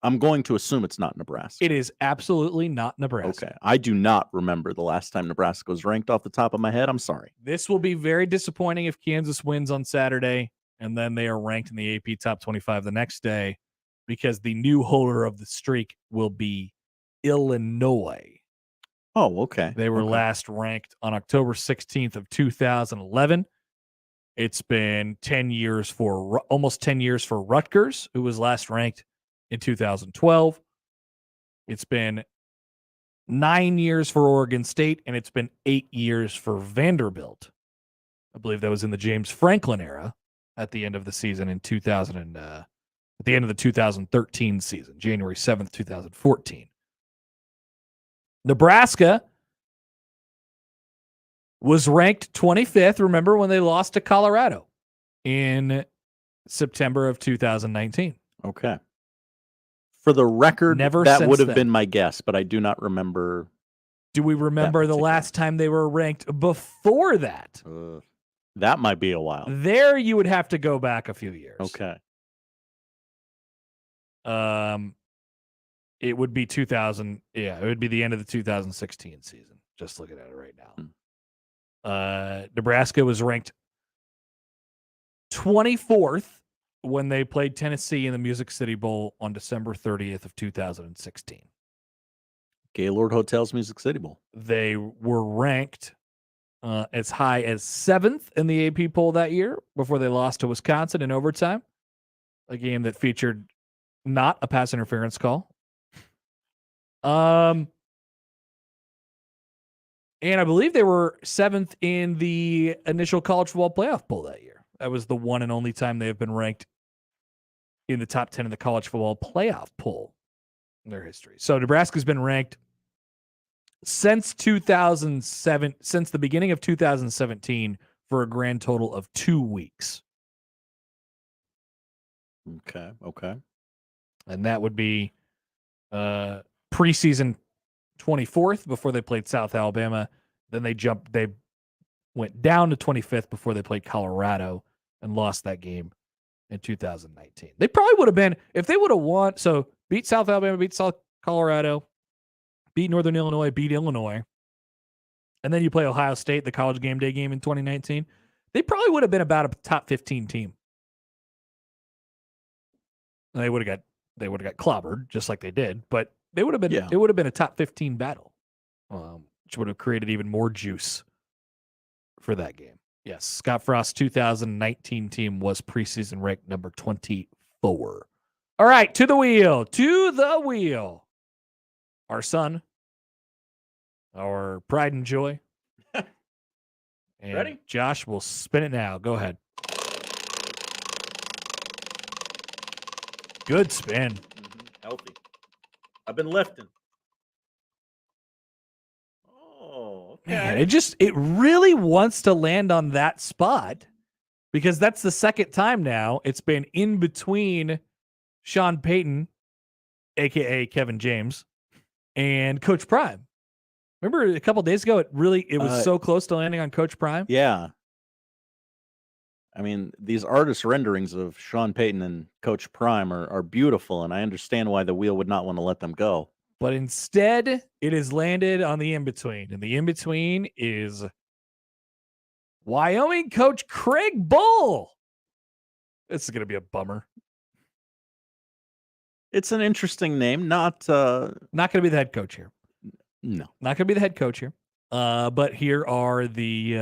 I'm going to assume it's not Nebraska. It is absolutely not Nebraska. Okay. I do not remember the last time Nebraska was ranked off the top of my head. I'm sorry. This will be very disappointing if Kansas wins on Saturday and then they are ranked in the AP Top 25 the next day. because the new holder of the streak will be Illinois. Oh, okay. They were Okay. last ranked on October 16th of 2011. It's been 10 years for almost 10 years for Rutgers, who was last ranked in 2012. It's been 9 years for Oregon State, and it's been 8 years for Vanderbilt. I believe that was in the James Franklin era at the end of the season in 2000 at the end of the 2013 season, January 7th, 2014. Nebraska was ranked 25th. Remember when they lost to Colorado in September of 2019? Okay. For the record, Never that since would have then. been my guess, but I do not remember. Do we remember the last time they were ranked before that? That might be a while. There you would have to go back a few years. Okay. It would be 2000. Yeah, it would be the end of the 2016 season. Just looking at it right now. Nebraska was ranked 24th when they played Tennessee in the Music City Bowl on December 30th of 2016. Gaylord Hotel's Music City Bowl. They were ranked as high as 7th in the AP poll that year before they lost to Wisconsin in overtime, a game that featured not a pass interference call. And I believe they were 7th in the initial college football playoff poll that year. That was the one and only time they have been ranked in the top 10 of the college football playoff poll in their history. So Nebraska's been ranked since 2007, since the beginning of 2017, for a grand total of 2 weeks. Okay. And that would be preseason 24th before they played South Alabama. Then they went down to 25th before they played Colorado and lost that game in 2019. They probably would have been, if they would have won, so beat South Alabama, beat South Colorado, beat Northern Illinois, beat Illinois, and then you play Ohio State, the college game day game in 2019, they probably would have been about a top 15 team. They would have got clobbered just like they did, but they would have been it would have been a top 15 battle, which would have created even more juice for that game. Yes, Scott Frost's 2019 team was preseason ranked number 24. All right, to the wheel. Our son, our pride and joy. And Ready? Josh will spin it now. Go ahead. Good spin. Healthy. I've been lifting. Oh, okay. Man, it really wants to land on that spot because that's the second time now it's been in between Sean Payton, aka Kevin James, and Coach Prime. Remember a couple days ago, it was so close to landing on Coach Prime. Yeah. I mean, these artist renderings of Sean Payton and Coach Prime are beautiful, and I understand why the wheel would not want to let them go. But instead, it has landed on the in-between. And the in-between is Wyoming coach Craig Bull. This is going to be a bummer. It's an interesting name. Not going to be the head coach here. No. Not going to be the head coach here. But here are the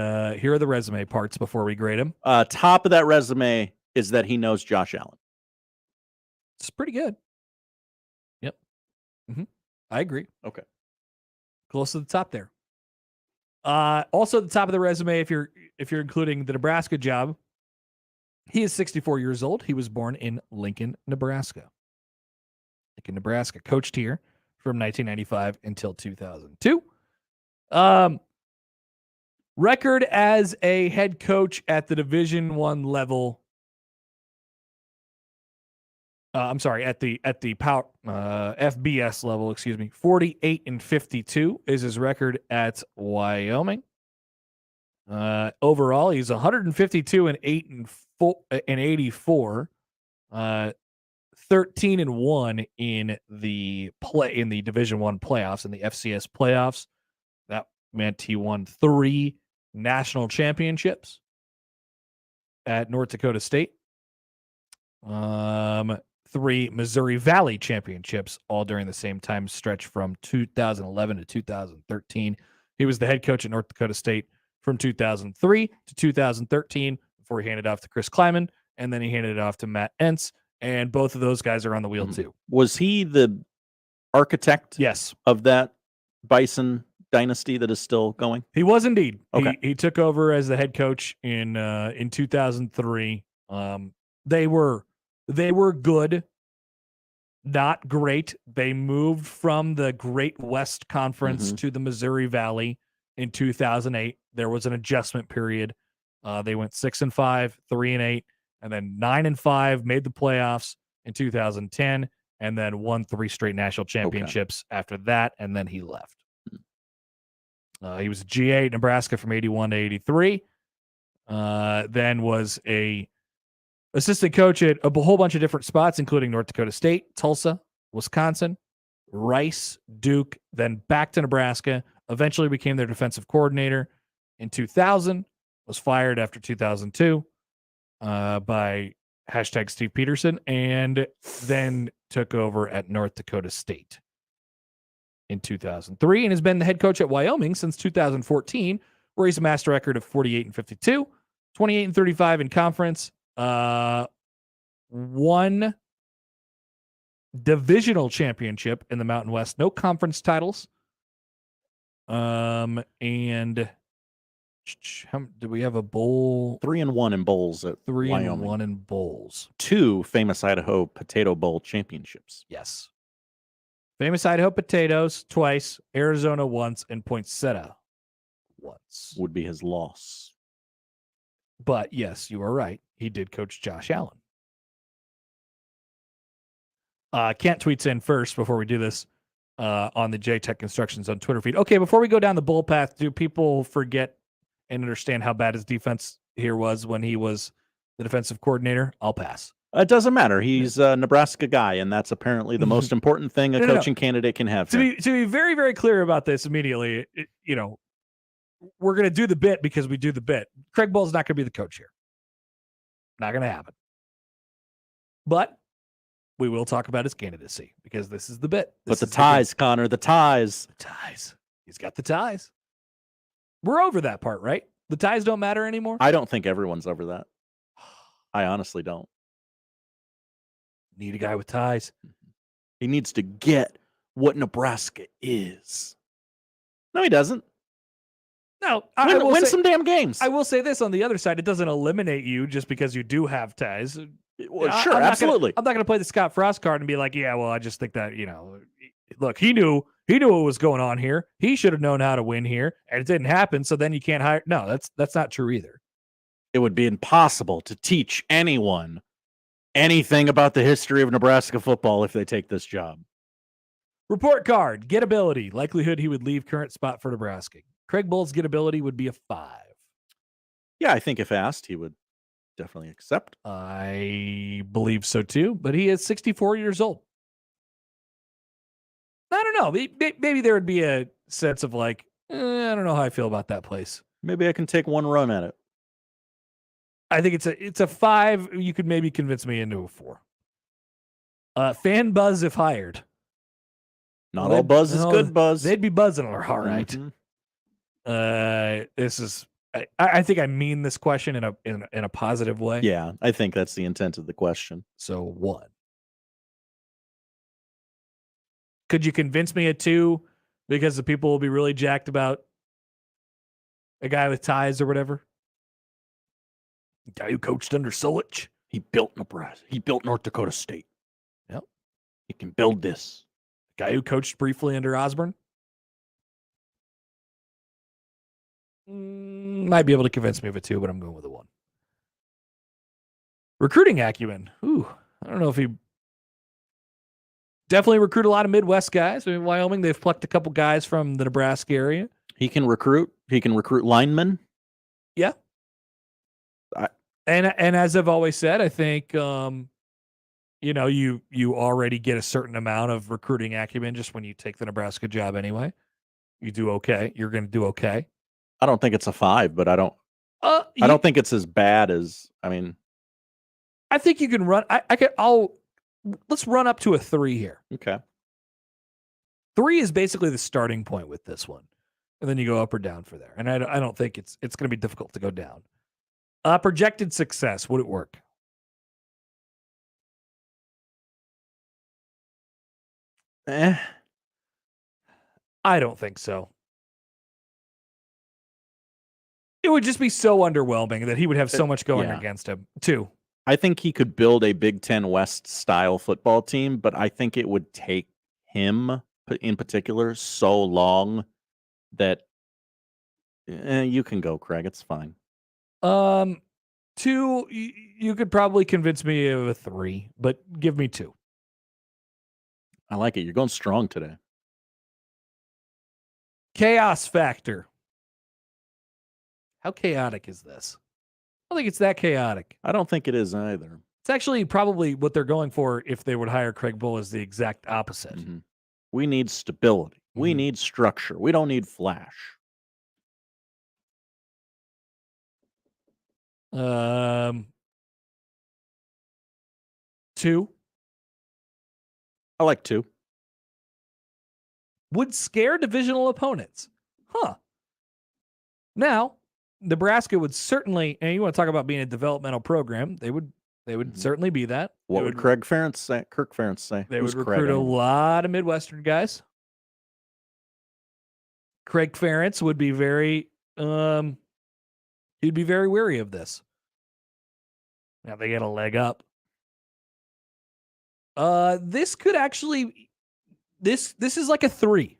resume parts before we grade him. Top of that resume is that he knows Josh Allen. It's pretty good. Yep. Mm-hmm. I agree. Okay. Close to the top there. Also at the top of the resume, if you're including the Nebraska job, he is 64 years old. He was born in Lincoln, Nebraska. Coached here from 1995 until 2002. Record as a head coach at the Division I level. At the power FBS level, 48-52 is his record at Wyoming. Overall, he's 152-84, 13-1 in the Division I playoffs, in the FCS playoffs. That meant he won 3 national championships at North Dakota Sate. 3 Missouri Valley championships, all during the same time stretch from 2011 to 2013. He was the head coach at North Dakota State from 2003 to 2013 before he handed off to Chris Kleiman, and then he handed it off to Matt Entz, and both of those guys are on the wheel too. Was he the architect of that Bison dynasty that is still going? He was indeed. Okay. He took over as the head coach in 2003. They were good, not great. They moved from the Great West Conference to the Missouri Valley in 2008. There was an adjustment period. They went 6-5, 3-8, and then 9-5, made the playoffs in 2010, and then won 3 straight national championships after that, and then he left. He was a GA at Nebraska from 81 to 83. Then was a assistant coach at a whole bunch of different spots, including North Dakota State, Tulsa, Wisconsin, Rice, Duke, then back to Nebraska. Eventually became their defensive coordinator in 2000. Was fired after 2002 by #Steve Peterson, and then took over at North Dakota State in 2003, and has been the head coach at Wyoming since 2014, where he's amassed a record of 48-52, 28-35 in conference, one divisional championship in the Mountain West, no conference titles. And do we have a bowl? 3-1 in bowls at 3-1 in bowls. 2 famous Idaho Potato Bowl championships. Yes. Famous Idaho Potatoes twice, Arizona once, and Poinsettia once. Would be his loss. But yes, you are right. He did coach Josh Allen. Kent tweets in first before we do this on the JTech Constructions on Twitter feed. Okay, before we go down the bull path, do people forget and understand how bad his defense here was when he was the defensive coordinator? I'll pass. It doesn't matter. He's a Nebraska guy, and that's apparently the most important thing a coaching candidate can have. To be very, very clear about this immediately, we're going to do the bit because we do the bit. Craig Bull's not going to be the coach here. Not going to happen. But we will talk about his candidacy because this is the bit. But the ties, Connor, the ties. The ties. He's got the ties. We're over that part, right? The ties don't matter anymore? I don't think everyone's over that. I honestly don't. Need a guy with ties. He needs to get what Nebraska is. No, he doesn't. No, win some damn games. I will say this on the other side: it doesn't eliminate you just because you do have ties. Well, sure, absolutely. I'm not going to play the Scott Frost card and be like, yeah, well, I just think that look, he knew what was going on here. He should have known how to win here, and it didn't happen. So then you can't hire. No, that's not true either. It would be impossible to teach anyone anything about the history of Nebraska football if they take this job. Report card, gettability, likelihood he would leave current spot for Nebraska. Craig Bull's gettability would be a 5. Yeah, I think if asked, he would definitely accept. I believe so too, but he is 64 years old. I don't know. Maybe there would be a sense of like, I don't know how I feel about that place. Maybe I can take one run at it. I think it's a 5. You could maybe convince me into a 4. Fan buzz if hired. Not all buzz is good buzz. They'd be buzzing all right. This is. I think I mean this question in a positive way. Yeah, I think that's the intent of the question. So 1. Could you convince me at 2 because the people will be really jacked about a guy with ties or whatever? Guy who coached under Solich. He built Nebraska. He built North Dakota State. Yep. He can build this. Guy who coached briefly under Osborne. Might be able to convince me of a 2, but I'm going with a 1. Recruiting acumen. Ooh, I don't know if he definitely recruit a lot of Midwest guys. In Wyoming, they've plucked a couple guys from the Nebraska area. He can recruit. He can recruit linemen. Yeah. And as I've always said, I think you already get a certain amount of recruiting acumen just when you take the Nebraska job anyway. You do okay. You're going to do okay. I don't think it's a 5, but I don't think it's as bad as, I think you can run. let's run up to a 3 here. Okay. 3 is basically the starting point with this one. And then you go up or down for there. And I don't think it's going to be difficult to go down. Projected success, would it work? I don't think so. It would just be so underwhelming that he would have so much going against him, too. I think he could build a Big Ten West style football team, but I think it would take him in particular so long that you can go, Craig. It's fine. 2, you could probably convince me of a 3, but give me 2. I like it. You're going strong today. Chaos factor. How chaotic is this? I don't think it's that chaotic. I don't think it is either. It's actually probably what they're going for if they would hire Craig Bull is the exact opposite. Mm-hmm. We need stability. We need structure. We don't need flash. 2. I like 2. Would scare divisional opponents. Huh. Now, Nebraska would certainly, and you want to talk about being a developmental program, they would certainly be that. What would Kirk Ferentz say? They would recruit a lot of Midwestern guys. Craig Ferentz would be very he'd be very wary of this. Now they get a leg up. This could actually this is like a 3.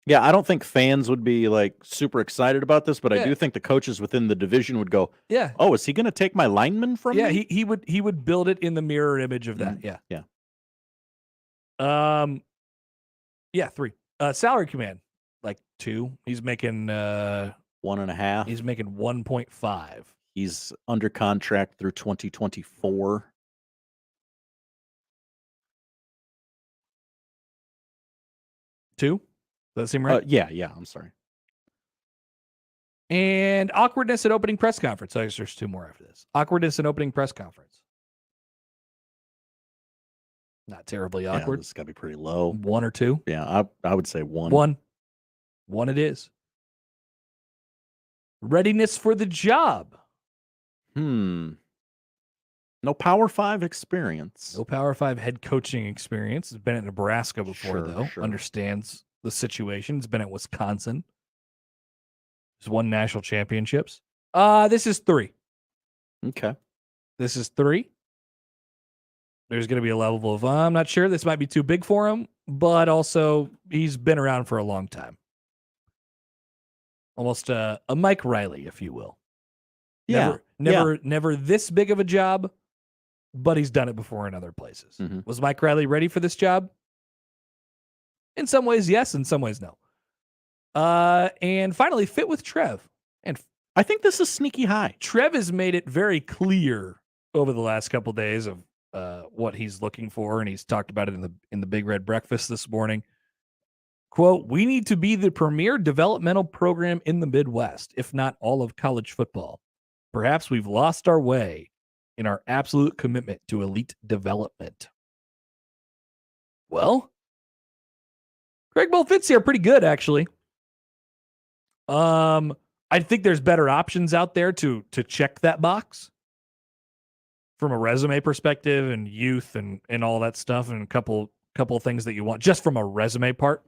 Yeah, I don't think fans would be like super excited about this, but I do think the coaches within the division would go, yeah. Oh, is he going to take my lineman from me? Yeah, he would build it in the mirror image of that. Yeah. Yeah. Yeah, 3. Salary command, like 2. He's making 1.5. He's making 1.5. He's under contract through 2024. Two? Does that seem right? Yeah, I'm sorry. And awkwardness at opening press conference. I guess there's 2 more after this. Awkwardness at opening press conference. Not terribly awkward. Yeah, this has got to be pretty low. 1 or 2? Yeah, I would say 1. 1. 1 it is. Readiness for the job. No Power 5 experience. No Power 5 head coaching experience. Has been at Nebraska before, though. Sure. Understands the situation. Has been at Wisconsin. Has won national championships. This is 3. Okay. This is 3. There's going to be a level of, I'm not sure. This might be too big for him, but also he's been around for a long time. Almost a Mike Riley, if you will. Never this big of a job, but he's done it before in other places. Mm-hmm. Was Mike Riley ready for this job? In some ways, yes. In some ways, no. And finally, fit with Trev. And I think this is sneaky high. Trev has made it very clear over the last couple of days of what he's looking for, and he's talked about it in the Big Red Breakfast this morning. Quote, we need to be the premier developmental program in the Midwest, if not all of college football. Perhaps we've lost our way in our absolute commitment to elite development. Well, Craig Bull fits here pretty good, actually. I think there's better options out there to check that box from a resume perspective and youth and all that stuff, and a couple of things that you want just from a resume part.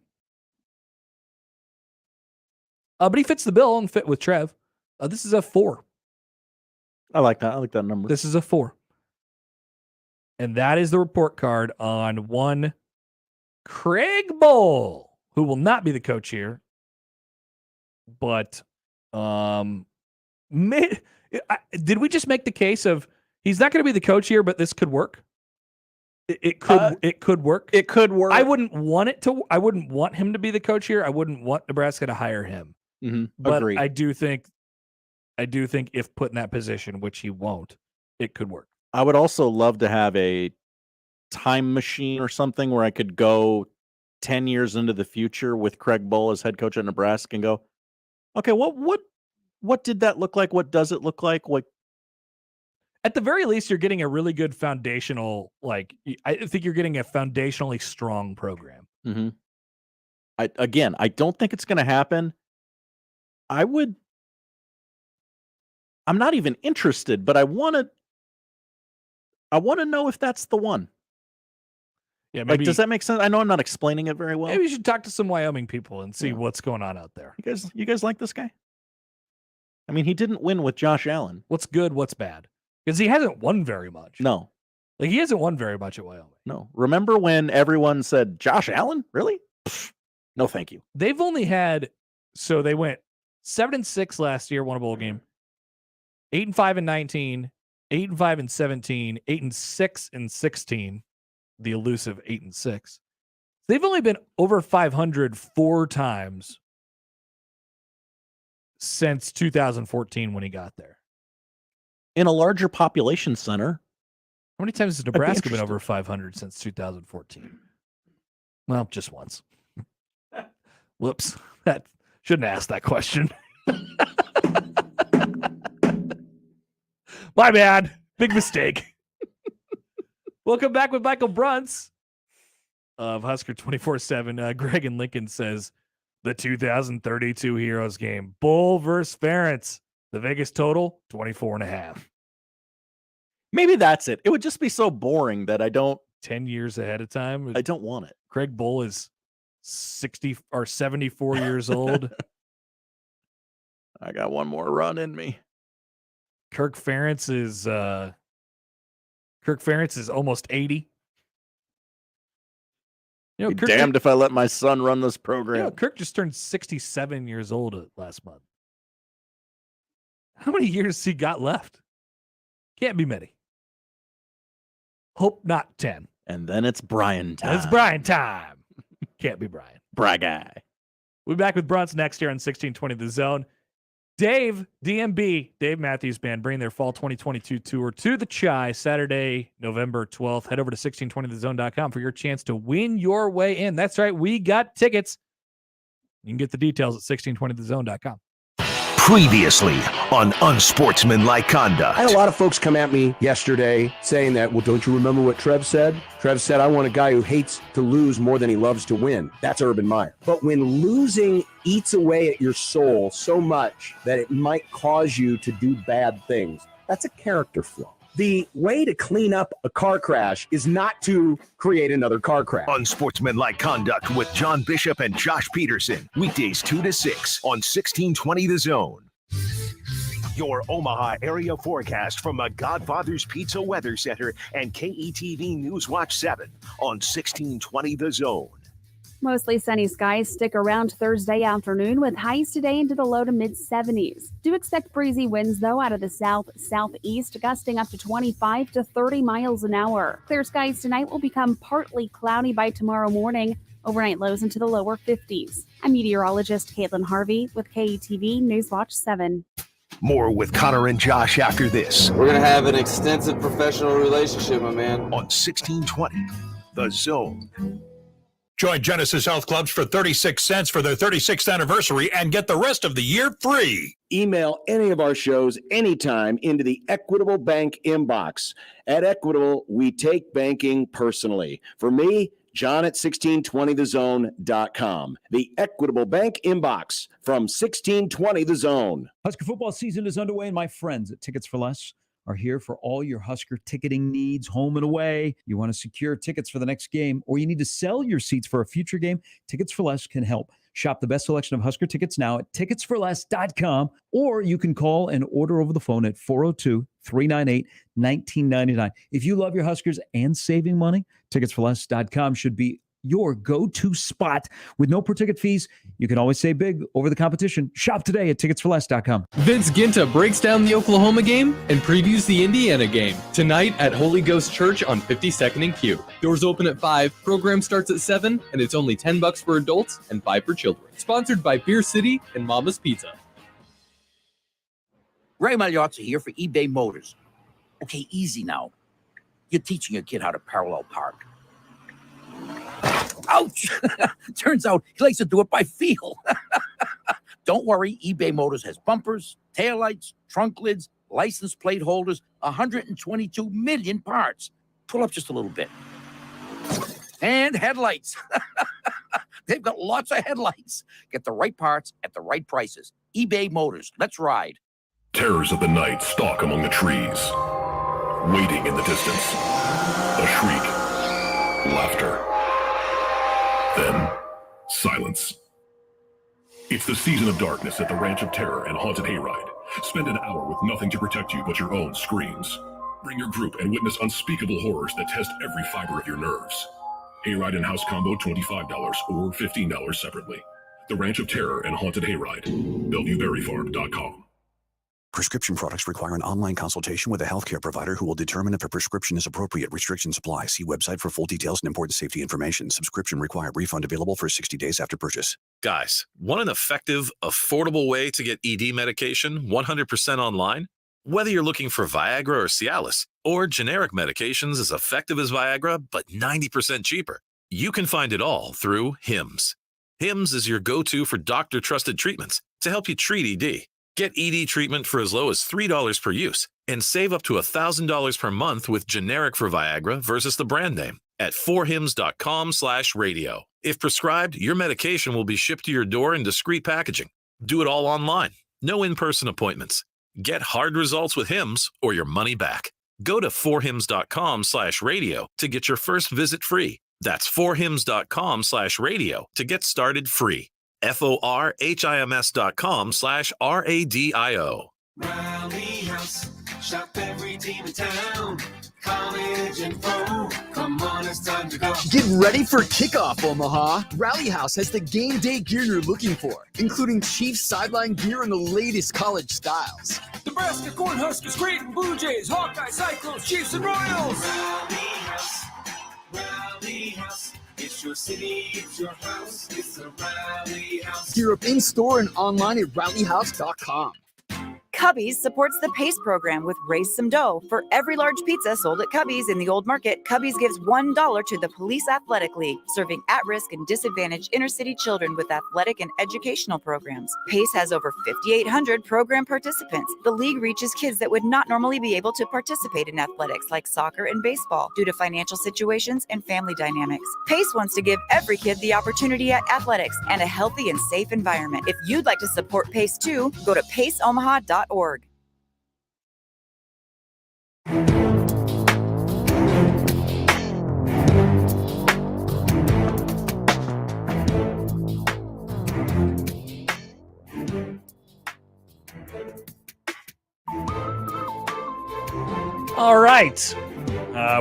But he fits the bill and fit with Trev. This is a 4. I like that. I like that number. This is a 4. And that is the report card on one Craig Bull, who will not be the coach here. But did we just make the case of he's not going to be the coach here, but this could work? It could work. It could work. I wouldn't want him to be the coach here. I wouldn't want Nebraska to hire him. Mm-hmm. But Agreed. I do think if put in that position, which he won't, it could work. I would also love to have a time machine or something where I could go 10 years into the future with Craig Bull as head coach at Nebraska and go, okay, what did that look like? What does it look like? What? At the very least, you're getting a really good foundational, I think you're getting a foundationally strong program. Mm-hmm. I don't think it's going to happen. I'm not even interested, but I want to know if that's the one. Yeah, maybe, does that make sense? I know I'm not explaining it very well. Maybe you should talk to some Wyoming people and see what's going on out there. You guys like this guy? I mean, he didn't win with Josh Allen. What's good? What's bad? Because he hasn't won very much. No. He hasn't won very much at Wyoming. No. Remember when everyone said, Josh Allen? Really? Pfft, no, thank you. They've only had, so they went 7-6 last year, won a bowl game. 8-5 in 19, 8-5 in 17, 8-6 in 16. The elusive 8-6. They've only been over 500 4 times since 2014 when he got there. In a larger population center. How many times has Nebraska been over 500 since 2014? Well, just once. Whoops. That shouldn't ask that question. My bad. Big mistake. Welcome back with Michael Bruntz of Husker 24/7. Greg and Lincoln says the 2032 Heroes game. Bull versus Ferentz. The Vegas total, 24.5. Maybe that's it. It would just be so boring that I don't. 10 years ahead of time. I don't want it. Craig Bull is 60 or 74 years old. I got one more run in me. Kirk Ferentz is almost 80. You know, Kirk, damned if I let my son run this program. You know, Kirk just turned 67 years old last month. How many years has he got left? Can't be many. Hope not 10. And then it's Brian time. It's Brian time. Can't be Brian. Bry guy. We'll be back with Bruntz next year on 1620 The Zone. Dave, DMB, Dave Matthews Band, bring their fall 2022 tour to the Chai Saturday, November 12th. Head over to 1620thezone.com for your chance to win your way in. That's right. We got tickets. You can get the details at 1620thezone.com. Previously on Unsportsmanlike Conduct. I had a lot of folks come at me yesterday saying that, well, don't you remember what Trev said? Trev said, I want a guy who hates to lose more than he loves to win. That's Urban Meyer. But when losing eats away at your soul so much that it might cause you to do bad things, that's a character flaw. The way to clean up a car crash is not to create another car crash. Unsportsmanlike Conduct with John Bishop and Josh Peterson. Weekdays 2 to 6 on 1620 The Zone. Your Omaha area forecast from the Godfather's Pizza Weather Center and KETV Newswatch 7 on 1620 The Zone. Mostly sunny skies stick around Thursday afternoon with highs today into the low to mid 70s. Do expect breezy winds, though, out of the south-southeast, gusting up to 25 to 30 miles an hour. Clear skies tonight will become partly cloudy by tomorrow morning. Overnight lows into the lower 50s. I'm meteorologist Caitlin Harvey with KETV Newswatch 7. More with Connor and Josh after this. We're going to have an extensive professional relationship, my man. On 1620 The Zone. Join Genesis Health Clubs for 36 cents for their 36th anniversary and get the rest of the year free. Email any of our shows anytime into the Equitable Bank inbox. At Equitable, we take banking personally. For me, John at 1620thezone.com. The Equitable Bank inbox from 1620 The Zone. Husker football season is underway, and my friends at Tickets for Less are here for all your Husker ticketing needs, home and away. You want to secure tickets for the next game, or you need to sell your seats for a future game, Tickets for Less can help. Shop the best selection of Husker tickets now at ticketsforless.com, or you can call and order over the phone at 402-398-1999. If you love your Huskers and saving money, ticketsforless.com should be your go-to spot. With no per-ticket fees, you can always save big over the competition. Shop today at ticketsforless.com. Vince Ginta breaks down the Oklahoma game and previews the Indiana game tonight at Holy Ghost Church on 52nd and Q. Doors open at 5, program starts at 7, and it's only $10 for adults and $5 for children. Sponsored by Beer City and Mama's Pizza. Ray Magliozzi here for eBay Motors. Okay, easy now. You're teaching your kid how to parallel park. Ouch! Turns out he likes to do it by feel. Don't worry, eBay Motors has bumpers, taillights, trunk lids, license plate holders, 122 million parts. Pull up just a little bit. And headlights. They've got lots of headlights. Get the right parts at the right prices. eBay Motors. Let's ride. Terrors of the night stalk among the trees. Waiting in the distance. A shriek. Laughter. Then, silence. It's the season of darkness at the Ranch of Terror and Haunted Hayride. Spend an hour with nothing to protect you but your own screams. Bring your group and witness unspeakable horrors that test every fiber of your nerves. Hayride and house combo $25 or $15 separately. The Ranch of Terror and Haunted Hayride. BellevueBerryFarm.com. Prescription products require an online consultation with a healthcare provider who will determine if a prescription is appropriate. Restrictions apply. See website for full details and important safety information. Subscription required. Refund available for 60 days after purchase. Guys, want an effective, affordable way to get ED medication 100% online? Whether you're looking for Viagra or Cialis, or generic medications as effective as Viagra but 90% cheaper, you can find it all through HIMS. HIMS is your go-to for doctor-trusted treatments to help you treat ED. Get ED treatment for as low as $3 per use and save up to $1,000 per month with generic for Viagra versus the brand name at 4hims.com/radio. If prescribed, your medication will be shipped to your door in discreet packaging. Do it all online. No in-person appointments. Get hard results with HIMS or your money back. Go to 4hims.com/radio to get your first visit free. That's 4hims.com/radio to get started free. FORHIMS.com/RADIO. Rally House, shop every team in town. College and pro, come on, it's time to go. Get ready for kickoff, Omaha. Rally House has the game day gear you're looking for, including Chiefs sideline gear and the latest college styles. Nebraska Cornhuskers, Creighton Blue Jays, Hawkeye Cyclones, Chiefs and Royals. Rally House, Rally House. It's your city, it's your house, it's a Rally House. Gear up in-store and online at rallyhouse.com. Cubby's supports the PACE program with Raise Some Dough. For every large pizza sold at Cubby's in the Old Market, Cubby's gives $1 to the Police Athletic League, serving at-risk and disadvantaged inner-city children with athletic and educational programs. PACE has over 5,800 program participants. The league reaches kids that would not normally be able to participate in athletics like soccer and baseball due to financial situations and family dynamics. PACE wants to give every kid the opportunity at athletics and a healthy and safe environment. If you'd like to support PACE too, go to paceomaha.org. All right.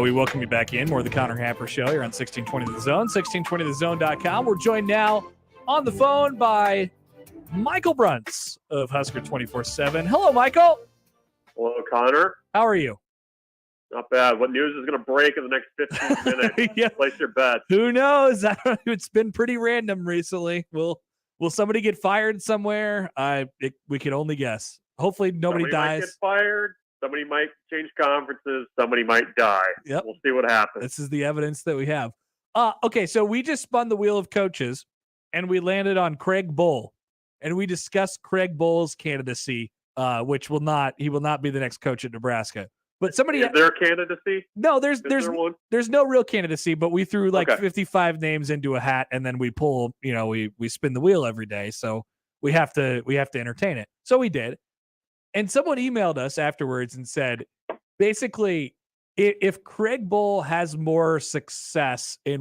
We welcome you back in. More of the Connor Happer Show here on 1620 The Zone, 1620thezone.com. We're joined now on the phone by Michael Bruntz of Husker 24/7. Hello, Michael. Hello, Connor. How are you? Not bad. What news is going to break in the next 15 minutes? Yeah. Place your bet. Who knows? I don't know. It's been pretty random recently. Will somebody get fired somewhere? We can only guess. Hopefully nobody Somebody dies. might get fired. Somebody might change conferences. Somebody might die. Yep. We'll see what happens. This is the evidence that we have. Okay, so we just spun the wheel of coaches, and we landed on Craig Bohl, and we discussed Craig Bohl's candidacy, which he will not be the next coach at Nebraska. But somebody Is there candidacy? No, there's one? there's no real candidacy, but we threw like Okay. 55 names into a hat, and then we pull, we spin the wheel every day, so we have to entertain it. So we did. And someone emailed us afterwards and said, basically, if Craig Bohl has more success at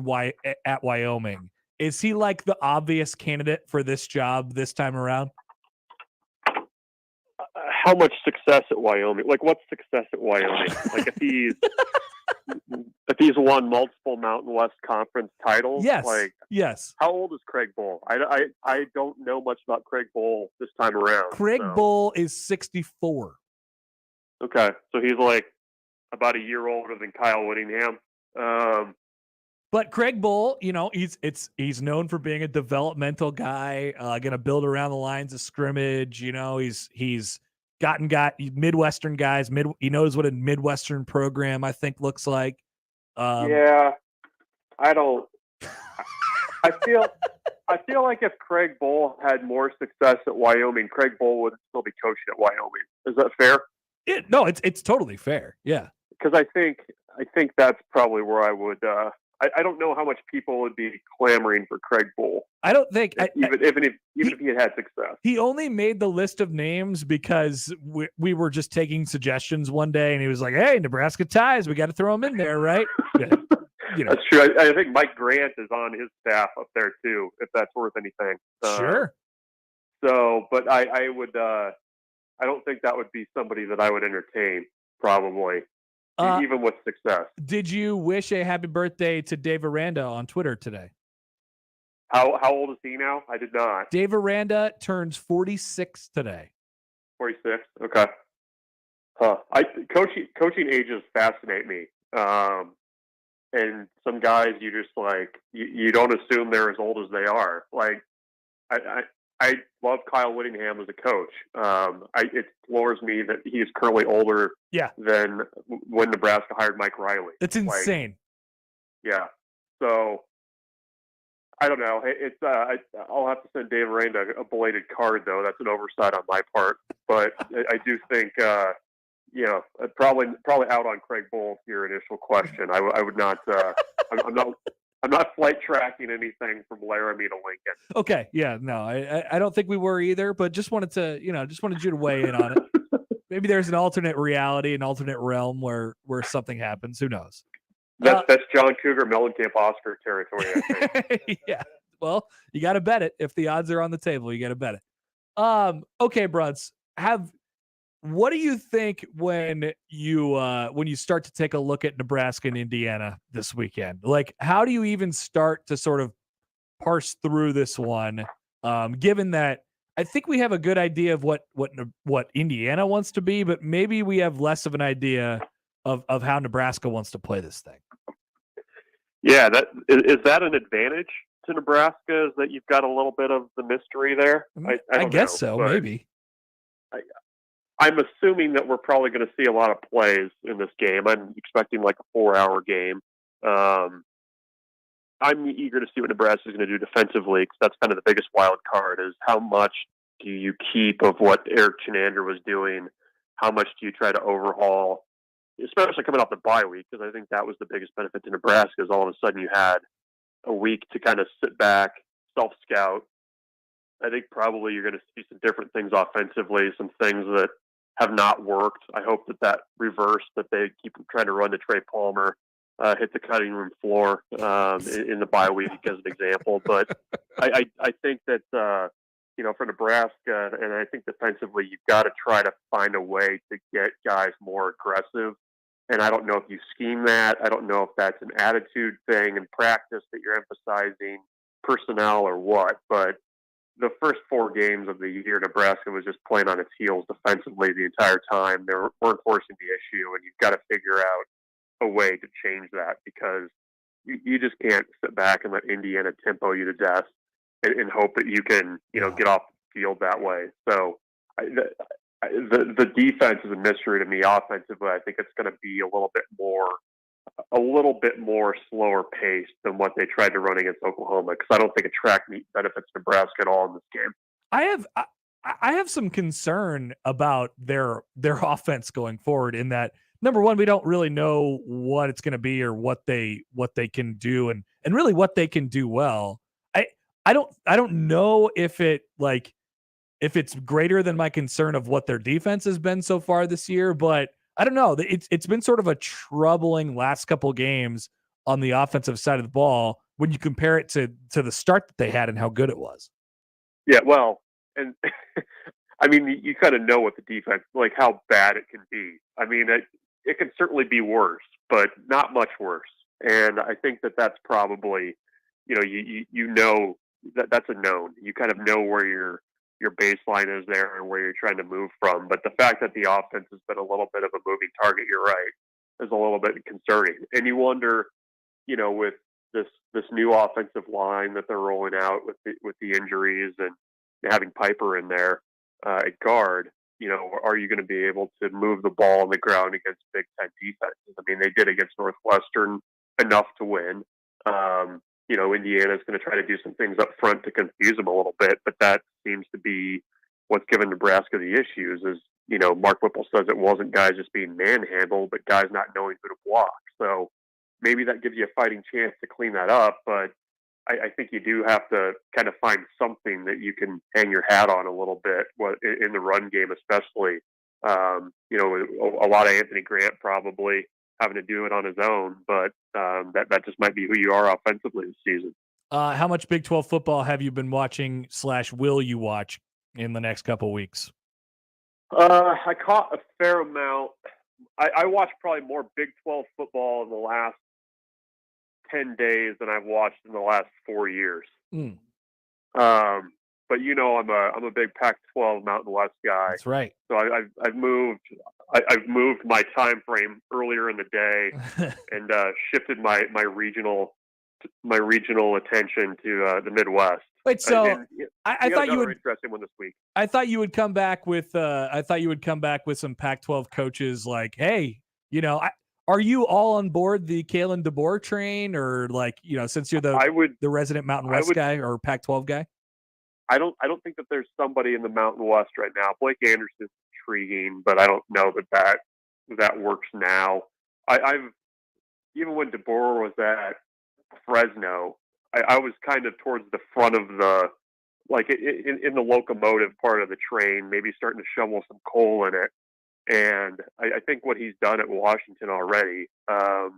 Wyoming, is he like the obvious candidate for this job this time around? How much success at Wyoming? Like, what's success at Wyoming? Like, if he's won multiple Mountain West Conference titles, Yes. Like, Yes. how old is Craig Bohl? I don't know much about Craig Bohl this time around. Craig Bohl is 64. Okay, so he's like about a year older than Kyle Whittingham. But Craig Bohl, he's known for being a developmental guy, going to build around the lines of scrimmage. He's gotten Midwestern guys. He knows what a Midwestern program I think looks like. Yeah, I don't. I feel like if Craig Bohl had more success at Wyoming, Craig Bohl would still be coaching at Wyoming. Is that fair? No, it's totally fair. Yeah. Because I think that's probably where I would. I don't know how much people would be clamoring for Craig Bull. I don't think even if he had success. He only made the list of names because we were just taking suggestions one day, and he was like, "Hey, Nebraska ties, we got to throw them in there, right?" Yeah. That's true. I think Mike Grant is on his staff up there too, if that's worth anything. Sure. So, but I would. I don't think that would be somebody that I would entertain, probably, even with success. Did you wish a happy birthday to Dave Aranda on Twitter today? How old is he now? I did not. Dave Aranda turns 46 today. 46. Okay. Coaching ages fascinate me. And some guys you just like you don't assume they're as old as they are. Like I love Kyle Whittingham as a coach. It floors me that he is currently older than when Nebraska hired Mike Riley. It's insane. Yeah. So I don't know. It's I'll have to send Dave Aranda a belated card though. That's an oversight on my part. But I do think probably out on Craig Bull to your initial question. I would not. I'm not flight tracking anything from Laramie to Lincoln. Okay, yeah, no, I don't think we were either, but just wanted you to weigh in on it. Maybe there's an alternate reality, an alternate realm where something happens. Who knows? That's John Cougar Mellencamp Oscar territory, I think. Yeah. Well, you got to bet it. If the odds are on the table, you got to bet it. Okay, Bruntz, what do you think when you start to take a look at Nebraska and Indiana this weekend? Like, how do you even start to sort of parse through this one? Given that I think we have a good idea of what Indiana wants to be, but maybe we have less of an idea of how Nebraska wants to play this thing. Yeah, is that an advantage to Nebraska? Is that you've got a little bit of the mystery there? I guess so, maybe. I'm assuming that we're probably going to see a lot of plays in this game. I'm expecting like a 4-hour game. I'm eager to see what Nebraska is going to do defensively, because that's kind of the biggest wild card, is how much do you keep of what Eric Chinander was doing? How much do you try to overhaul, especially coming off the bye week? Because I think that was the biggest benefit to Nebraska, is all of a sudden you had a week to kind of sit back, self-scout. I think probably you're going to see some different things offensively, some things that have not worked. I hope that reverse, that they keep trying to run to Trey Palmer, hit the cutting room floor in the bye week as an example. But I think that, for Nebraska, and I think defensively, you've got to try to find a way to get guys more aggressive. And I don't know if you scheme that. I don't know if that's an attitude thing in practice that you're emphasizing personnel or what, but the first 4 games of the year, Nebraska was just playing on its heels defensively the entire time. They weren't forcing the issue, and you've got to figure out a way to change that, because you just can't sit back and let Indiana tempo you to death and hope that you can, get off the field that way. So the defense is a mystery to me. Offensively, I think it's going to be a little bit more slower paced than what they tried to run against Oklahoma, because I don't think a track meet benefits Nebraska at all in this game. I have some concern about their offense going forward, in that, number one, we don't really know what it's going to be or what they can do and really what they can do well. I don't know if it's greater than my concern of what their defense has been so far this year, but I don't know. It's been sort of a troubling last couple games on the offensive side of the ball when you compare it to the start that they had and how good it was. Yeah, well, and I mean, you kind of know what the defense, like how bad it can be. I mean, it can certainly be worse, but not much worse. And I think that's probably, you know that's a known. You kind of know where your baseline is there and where you're trying to move from. But the fact that the offense has been a little bit of a moving target, you're right, is a little bit concerning. And you wonder, with this new offensive line that they're rolling out with the injuries and having Piper in there at guard, are you going to be able to move the ball on the ground against Big Ten defenses? I mean, they did against Northwestern enough to win. Indiana's going to try to do some things up front to confuse them a little bit, but that seems to be what's given Nebraska the issues, is Mark Whipple says it wasn't guys just being manhandled, but guys not knowing who to block. So maybe that gives you a fighting chance to clean that up. But I think you do have to kind of find something that you can hang your hat on a little bit in the run game, especially. A lot of Anthony Grant probably having to do it on his own, but that just might be who you are offensively this season. How much Big 12 football have you been watching / will you watch in the next couple weeks? I caught a fair amount. I watched probably more Big 12 football in the last 10 days than I've watched in the last 4 years. But I'm a big Pac-12 Mountain West guy. That's right. So I've moved my time frame earlier in the day and shifted my regional attention to the Midwest. Wait, so I thought you would interesting one this week. I thought you would come back with some Pac-12 coaches like, hey, are you all on board the Kalen DeBoer train, or since you're the resident Mountain West guy or Pac-12 guy? I don't think that there's somebody in the Mountain West right now. Blake Anderson's intriguing, but I don't know that works now. I've even when DeBoer was at Fresno, I was kind of towards the front of the in the locomotive part of the train, maybe starting to shovel some coal in it. And I think what he's done at Washington already, I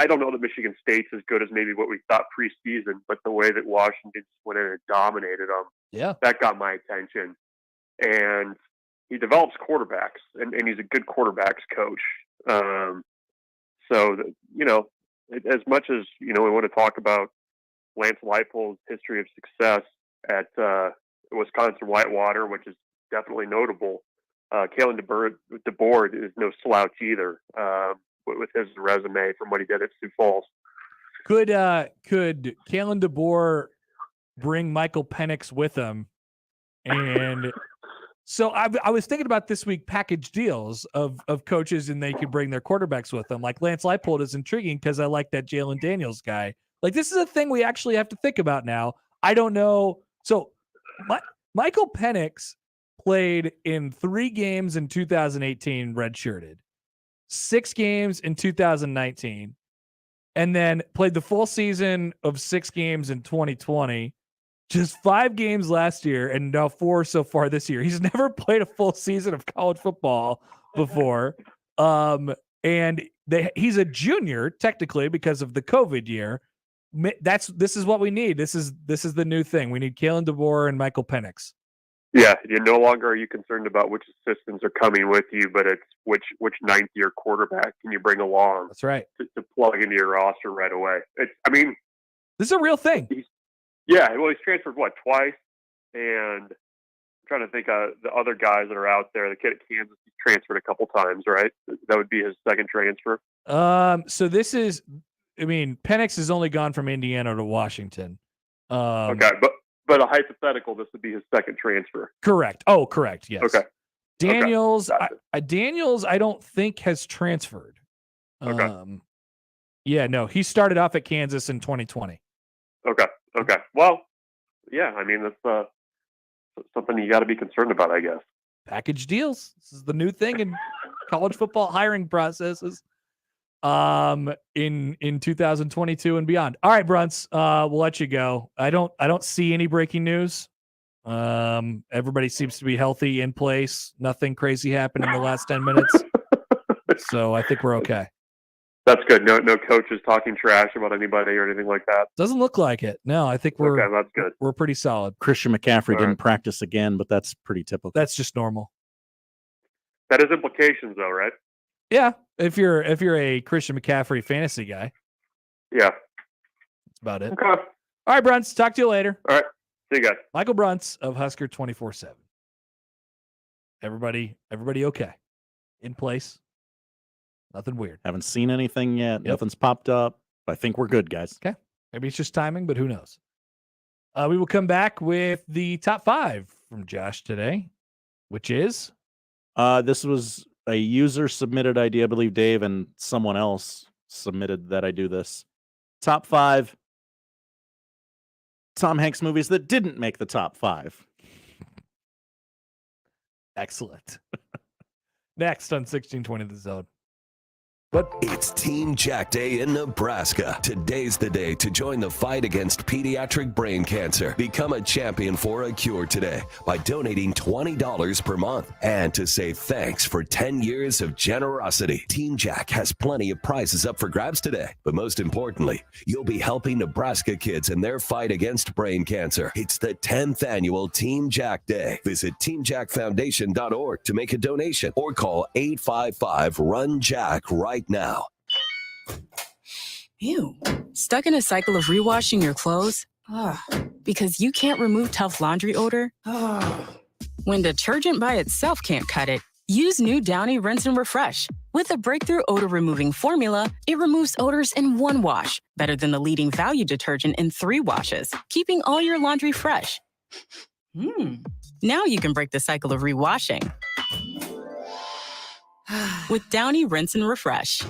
don't know that Michigan State's as good as maybe what we thought preseason, but the way that Washington went in and dominated them, that got my attention. And he develops quarterbacks, and he's a good quarterbacks coach. As much as, we want to talk about Lance Leipold's history of success at Wisconsin Whitewater, which is definitely notable, Kalen DeBoer is no slouch either with his resume from what he did at Sioux Falls. Could Kalen DeBoer bring Michael Penix with him? And so I was thinking about this week package deals of coaches, and they could bring their quarterbacks with them. Like Lance Leipold is intriguing because I like that Jalen Daniels guy. Like, this is a thing we actually have to think about now. I don't know. So Michael Penix played in 3 games in 2018, redshirted, 6 games in 2019, and then played the full season of 6 games in 2020. Just 5 games last year, and now 4 so far this year. He's never played a full season of college football before. He's a junior technically because of the COVID year. This is what we need. This is the new thing. We need Kalen DeBoer and Michael Penix. Yeah, no longer are you concerned about which assistants are coming with you, but it's which 9th-year quarterback can you bring along. That's right. To plug into your roster right away. This is a real thing. Yeah, well, he's transferred twice, and I'm trying to think of the other guys that are out there. The kid at Kansas, he's transferred a couple times, right? That would be his second transfer. So this is, Penix has only gone from Indiana to Washington. Okay, but a hypothetical, this would be his second transfer. Correct. Oh, correct. Yes. Okay. Daniels, Okay. Gotcha. Daniels, I don't think has transferred. Okay. Yeah, no, he started off at Kansas in 2020. Okay. Well, yeah, that's something you got to be concerned about, I guess. Package deals. This is the new thing in college football hiring processes. In 2022 and beyond. All right, Bruntz, we'll let you go. I don't see any breaking news. Everybody seems to be healthy, in place. Nothing crazy happened in the last 10 minutes. So I think we're okay. That's good. No coaches talking trash about anybody or anything like that. Doesn't look like it. No, I think we're okay. That's good. We're pretty solid. Christian McCaffrey didn't practice again, but that's pretty typical. That's just normal. That has implications, though, right? Yeah, if you're a Christian McCaffrey fantasy guy. Yeah. That's about it. Okay. All right, Bruntz. Talk to you later. All right. See you guys. Michael Bruntz of Husker 24/7. Everybody okay? In place? Nothing weird. Haven't seen anything yet. Yep. Nothing's popped up. I think we're good, guys. Okay. Maybe it's just timing, but who knows? We will come back with the top 5 from Josh today, which is? This was a user submitted idea, I believe Dave and someone else submitted that I do this. Top 5 Tom Hanks movies that didn't make the top 5. Excellent. Next on 1620 The Zone. It's Team Jack Day in Nebraska. Today's the day to join the fight against pediatric brain cancer. Become a champion for a cure today by donating $20 per month. And to say thanks for 10 years of generosity, Team Jack has plenty of prizes up for grabs today. But most importantly, you'll be helping Nebraska kids in their fight against brain cancer. It's the 10th annual Team Jack Day. Visit teamjackfoundation.org to make a donation or call 855-RUN-JACK right now. Ew. Stuck in a cycle of rewashing your clothes? Ugh. Because you can't remove tough laundry odor? Ugh. When detergent by itself can't cut it, use new Downy Rinse and Refresh. With a breakthrough odor-removing formula, it removes odors in one wash, better than the leading value detergent in 3 washes, keeping all your laundry fresh. Now you can break the cycle of rewashing with Downy Rinse and Refresh.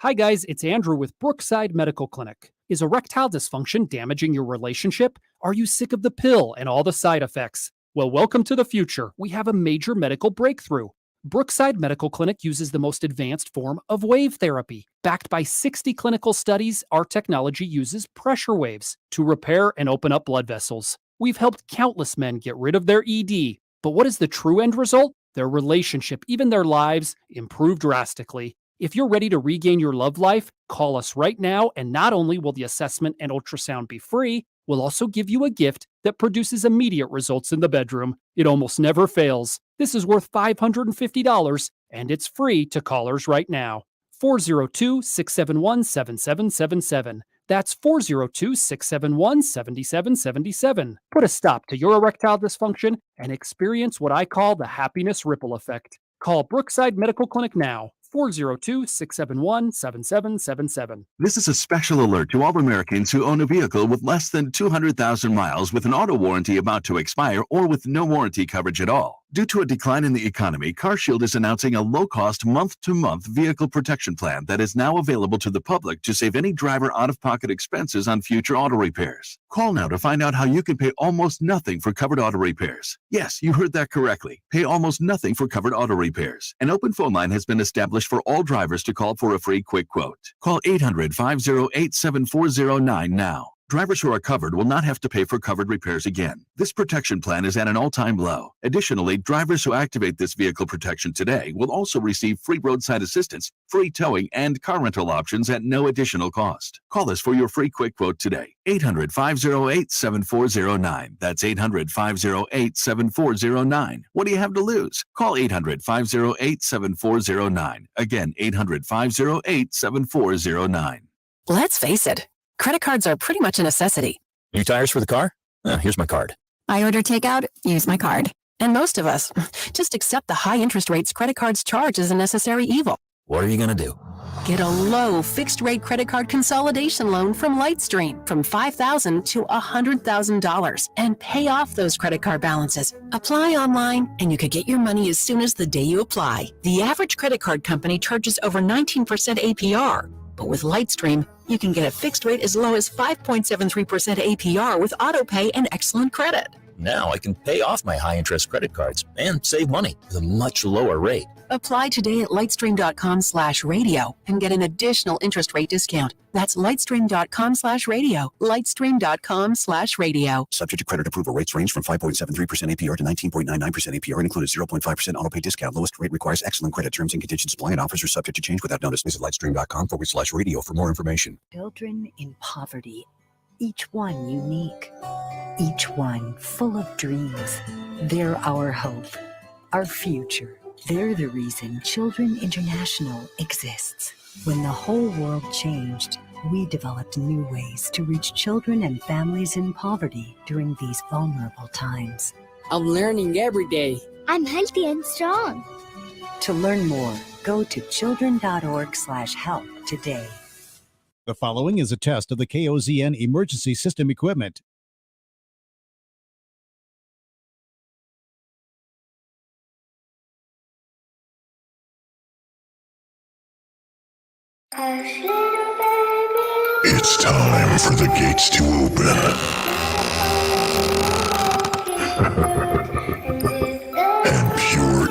Hi guys, it's Andrew with Brookside Medical Clinic. Is erectile dysfunction damaging your relationship? Are you sick of the pill and all the side effects? Well, welcome to the future. We have a major medical breakthrough. Brookside Medical Clinic uses the most advanced form of wave therapy. Backed by 60 clinical studies, our technology uses pressure waves to repair and open up blood vessels. We've helped countless men get rid of their ED. But what is the true end result? Their relationship, even their lives, improve drastically. If you're ready to regain your love life, call us right now, and not only will the assessment and ultrasound be free, we'll also give you a gift that produces immediate results in the bedroom. It almost never fails. This is worth $550, and it's free to callers right now. 402-671-7777. That's 402-671-7777. Put a stop to your erectile dysfunction and experience what I call the happiness ripple effect. Call Brookside Medical Clinic now. 402-671-7777. This is a special alert to all Americans who own a vehicle with less than 200,000 miles with an auto warranty about to expire or with no warranty coverage at all. Due to a decline in the economy, CarShield is announcing a low-cost month-to-month vehicle protection plan that is now available to the public to save any driver out-of-pocket expenses on future auto repairs. Call now to find out how you can pay almost nothing for covered auto repairs. Yes, you heard that correctly. Pay almost nothing for covered auto repairs. An open phone line has been established for all drivers to call for a free quick quote. Call 800-508-7409 now. Drivers who are covered will not have to pay for covered repairs again. This protection plan is at an all-time low. Additionally, drivers who activate this vehicle protection today will also receive free roadside assistance, free towing, and car rental options at no additional cost. Call us for your free quick quote today. 800-508-7409. That's 800-508-7409. What do you have to lose? Call 800-508-7409. Again, 800-508-7409. Let's face it, credit cards are pretty much a necessity. New tires for the car? Here's my card. I order takeout, use my card. And most of us just accept the high interest rates credit cards charge as a necessary evil. What are you going to do? Get a low fixed-rate credit card consolidation loan from Lightstream from $5,000 to $100,000 and pay off those credit card balances. Apply online, and you could get your money as soon as the day you apply. The average credit card company charges over 19% APR. But with Lightstream, you can get a fixed rate as low as 5.73% APR with autopay and excellent credit. Now I can pay off my high-interest credit cards and save money with a much lower rate. Apply today at lightstream.com/radio and get an additional interest rate discount. That's lightstream.com/radio. Lightstream.com/radio. Subject to credit approval. Rates range from 5.73% APR to 19.99% APR and includes 0.5% autopay discount. Lowest rate requires excellent credit. Terms and conditions apply and offers are subject to change without notice. Visit lightstream.com/radio for more information. Children in poverty, each one unique, each one full of dreams. They're our hope, our future. They're the reason Children International exists. When the whole world changed, we developed new ways to reach children and families in poverty during these vulnerable times. I'm learning every day. I'm healthy and strong. To learn more, go to children.org/help today. The following is a test of the KOZN emergency system equipment. It's time for the gates to open. And pure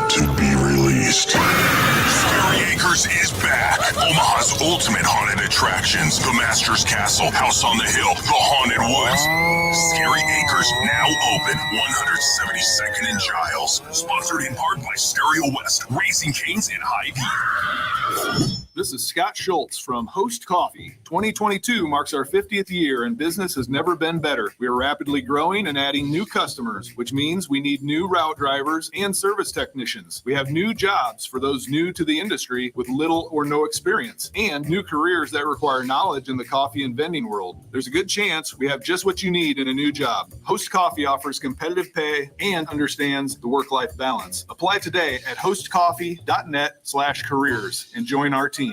Not to be released. Scary Acres is back. Omaha's ultimate haunted attractions. The Master's Castle, House on the Hill, the Haunted Woods. Scary Acres now open. 172nd and Giles. Sponsored in part by Stereo West, Raising Cane's, and Hy-Vee. This is Scott Schultz from Host Coffee. 2022 marks our 50th year and business has never been better. We are rapidly growing and adding new customers, which means we need new route drivers and service technicians. We have new jobs for those new to the industry with little or no experience, and new careers that require knowledge in the coffee and vending world. There's a good chance we have just what you need in a new job. Host Coffee offers competitive pay and understands the work-life balance. Apply today at hostcoffee.net/careers and join our team.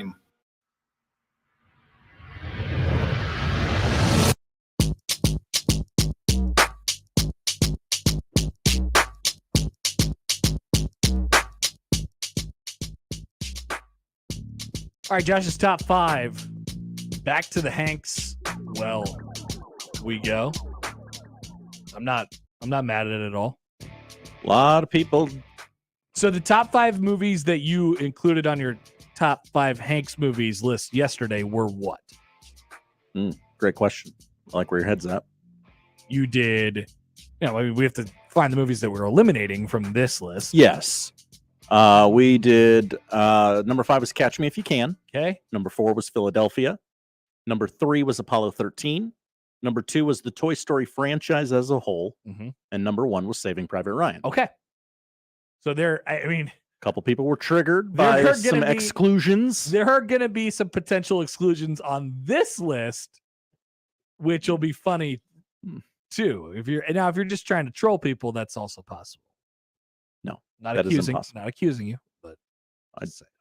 All right, Josh's top 5. Back to the Hanks. Well, we go. I'm not mad at it at all. A lot of people. So the top 5 movies that you included on your top 5 Hanks movies list yesterday were what? Great question. I like where your head's at. You did. We have to find the movies that we're eliminating from this list. Yes. We did. Number 5 was Catch Me If You Can. Okay. Number 4 was Philadelphia. Number 3 was Apollo 13. Number 2 was the Toy Story franchise as a whole. Mm-hmm. And number 1 was Saving Private Ryan. Okay. So a couple people were triggered by some exclusions. There are going to be some potential exclusions on this list, which will be funny too. If you're just trying to troll people, that's also possible. No, not accusing you, but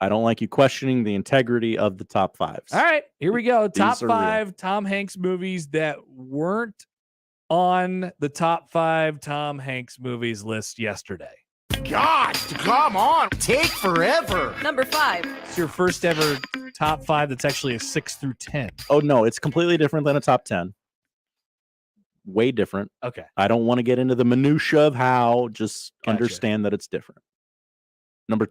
I don't like you questioning the integrity of the top 5s. All right, here we go. Top are 5 real. Tom Hanks movies that weren't on the top 5 Tom Hanks movies list yesterday. God, come on. Take forever. Number 5. It's your first ever top 5 that's actually a 6 through 10. Oh, no, it's completely different than a top 10. Way different. Okay. I don't want to get into the minutia of how, just understand that it's different. Number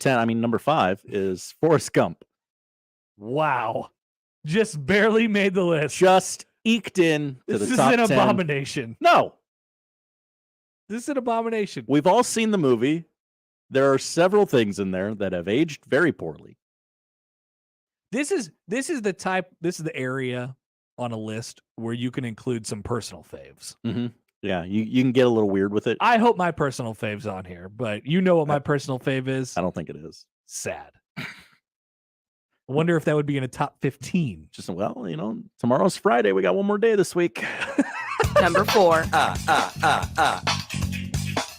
5 is Forrest Gump. Wow. Just barely made the list. Just eked in to the top 10. This is an abomination. No. This is an abomination. We've all seen the movie. There are several things in there that have aged very poorly. This is the area on a list where you can include some personal faves. Mm-hmm. Yeah, you can get a little weird with it. I hope my personal fave's on here, but you know what my personal fave is? I don't think it is. Sad. I wonder if that would be in a top 15. Tomorrow's Friday. We got one more day this week. Number 4.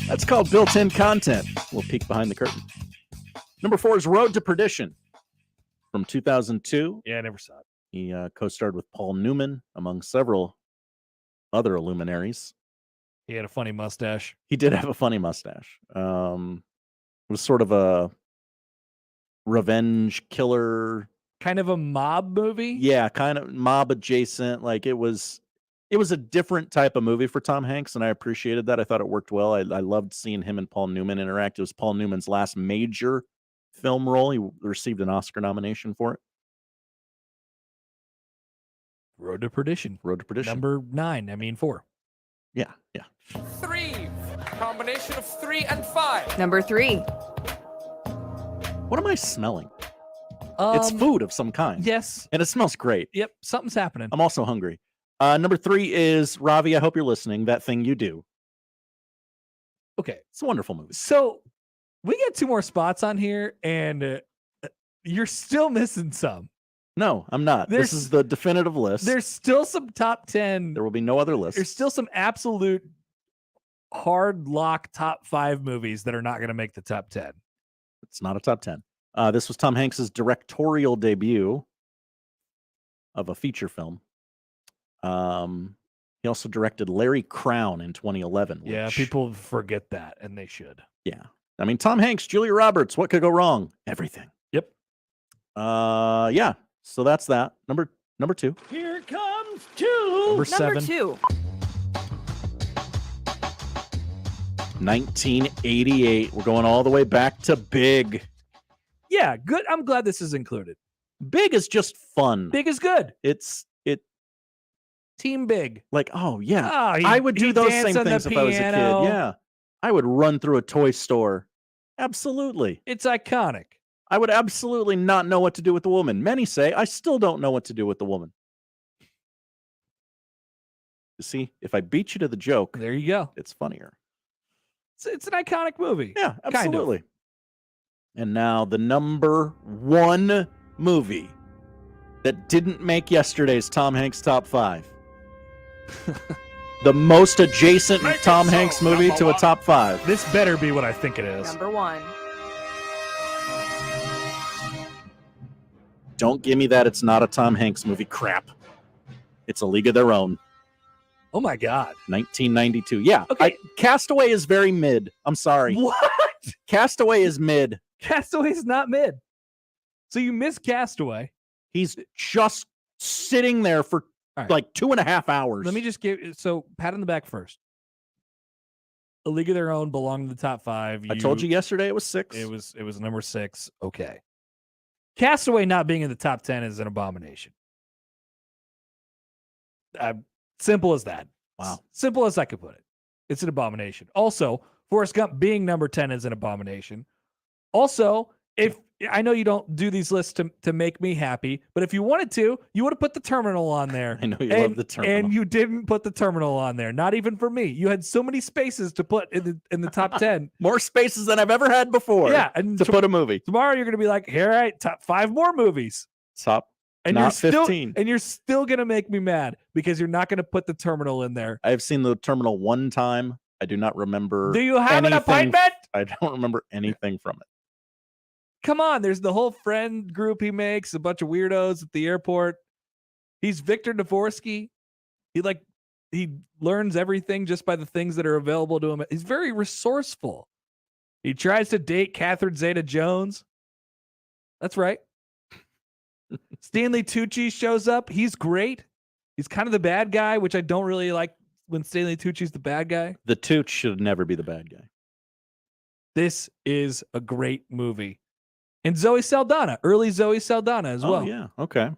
That's called built-in content. We'll peek behind the curtain. Number 4 is Road to Perdition from 2002. Yeah, I never saw it. He co-starred with Paul Newman, among several other luminaries. He had a funny mustache. He did have a funny mustache. It was sort of a revenge killer. Kind of a mob movie? Yeah, kind of mob adjacent. Like it was a different type of movie for Tom Hanks, and I appreciated that. I thought it worked well. I loved seeing him and Paul Newman interact. It was Paul Newman's last major film role. He received an Oscar nomination for it. Road to Perdition. Number 4. Yeah. 3. Combination of 3 and 5. Number 3. What am I smelling? It's food of some kind. Yes. And it smells great. Yep, something's happening. I'm also hungry. Number 3 is Ravi. I hope you're listening. That Thing You Do. Okay. It's a wonderful movie. So we get 2 more spots on here, and you're still missing some. No, I'm not. This is the definitive list. There's still some top 10. There will be no other list. There's still some absolute hard lock top 5 movies that are not going to make the top 10. It's not a top 10. This was Tom Hanks's directorial debut of a feature film. He also directed Larry Crown in 2011. Yeah, people forget that, and they should. Yeah. I mean, Tom Hanks, Julia Roberts, what could go wrong? Everything. Yep. Yeah. So that's that. Number 2. Here comes 2. Number 7. 2. 1988. We're going all the way back to Big. Yeah, good. I'm glad this is included. Big is just fun. Big is good. It Team Big. Like, oh yeah. Oh, I would do those same on the things if I was a kid. piano. Yeah. I would run through a toy store. Absolutely. It's iconic. I would absolutely not know what to do with the woman. Many say I still don't know what to do with the woman. You see, if I beat you to the joke, there you go. It's funnier. It's an iconic movie. Yeah, absolutely. Kind of. And now the number one movie that didn't make yesterday's Tom Hanks top 5. The most adjacent Tom Hanks movie to a top 5. This better be what I think it is. Number 1. Don't give me that it's not a Tom Hanks movie. Crap. It's A League of Their Own. Oh my God. 1992. Yeah. Okay. Castaway is very mid. I'm sorry. What? Castaway is mid. Castaway is not mid. So you miss Castaway. He's just sitting there for like 2.5 hours. Let me just give pat on the back first. A League of Their Own belonged to the top 5. I told you yesterday it was 6. It was number 6. Okay. Castaway not being in the top 10 is an abomination. Simple as that. Wow. Simple as I could put it. It's an abomination. Also, Forrest Gump being number 10 is an abomination. Also, if I know you don't do these lists to make me happy, but if you wanted to, you would have put the Terminal on there. I know you love the Terminal. And you didn't put the Terminal on there. Not even for me. You had so many spaces to put in the top 10. More spaces than I've ever had before. Yeah, and to put a movie. Tomorrow you're going to be like, all right, top 5 more movies. Top And not you're still 15. and you're still going to make me mad because you're not going to put the Terminal in there. I've seen the Terminal one time. I do not remember. Do you have an appointment? I don't remember anything from it. Come on, there's the whole friend group he makes, a bunch of weirdos at the airport. He's Victor Dvorsky. He learns everything just by the things that are available to him. He's very resourceful. He tries to date Catherine Zeta-Jones. That's right. Stanley Tucci shows up. He's great. He's kind of the bad guy, which I don't really like when Stanley Tucci's the bad guy. The Tooch should never be the bad guy. This is a great movie. And Zoe Saldana, early Zoe Saldana as well. Oh, yeah. Okay.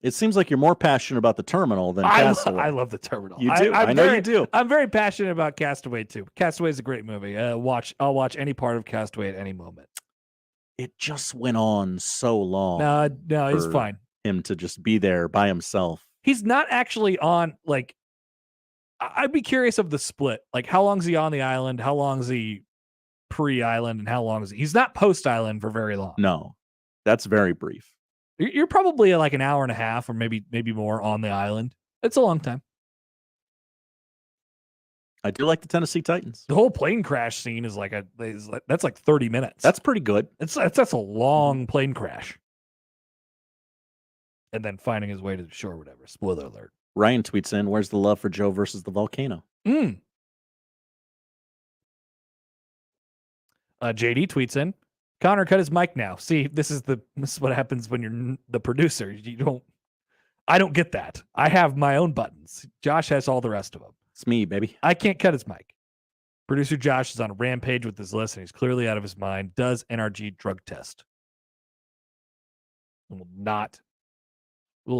It seems like you're more passionate about the Terminal than Castaway. I love the Terminal. You do. I know you do. I'm very passionate about Castaway too. Castaway is a great movie. I'll watch any part of Castaway at any moment. It just went on so long. No, he's fine. Him to just be there by himself. He's not actually on, like, I'd be curious of the split. Like, how long is he on the island? How long is he pre-island? And how long is he? He's not post-island for very long. No, that's very brief. You're probably like an hour and a half or maybe more on the island. It's a long time. I do like the Tennessee Titans. The whole plane crash scene that's like 30 minutes. That's pretty good. That's a long plane crash. And then finding his way to the shore, whatever. Spoiler alert. Ryan tweets in, "Where's the love for Joe versus the volcano?" JD tweets in, "Connor, cut his mic now." See, this is what happens when you're the producer. I don't get that. I have my own buttons. Josh has all the rest of them. It's me, baby. I can't cut his mic. Producer Josh is on a rampage with this list, and he's clearly out of his mind. Does NRG drug test? Will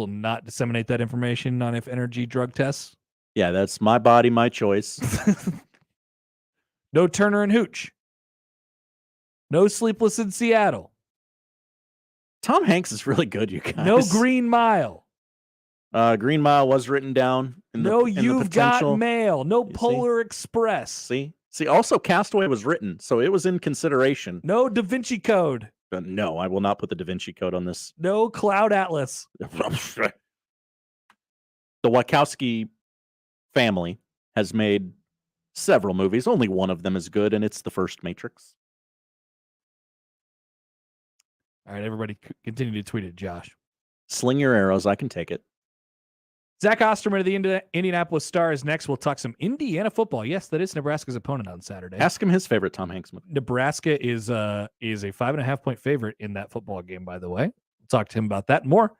not disseminate that information on if NRG drug tests. Yeah, that's my body, my choice. No Turner and Hooch. No Sleepless in Seattle. Tom Hanks is really good, you guys. No Green Mile. Green Mile was written down. You've Got Mail. No Polar Express. See, also Castaway was written, so it was in consideration. No Da Vinci Code. No, I will not put the Da Vinci Code on this. No Cloud Atlas. The Wachowski family has made several movies. Only one of them is good, and it's the first Matrix. All right, everybody continue to tweet at Josh. Sling your arrows. I can take it. Zach Osterman of the Indianapolis Star is next. We'll talk some Indiana football. Yes, that is Nebraska's opponent on Saturday. Ask him his favorite Tom Hanks movie. Nebraska is a 5.5-point favorite in that football game, by the way. We'll talk to him about that and more.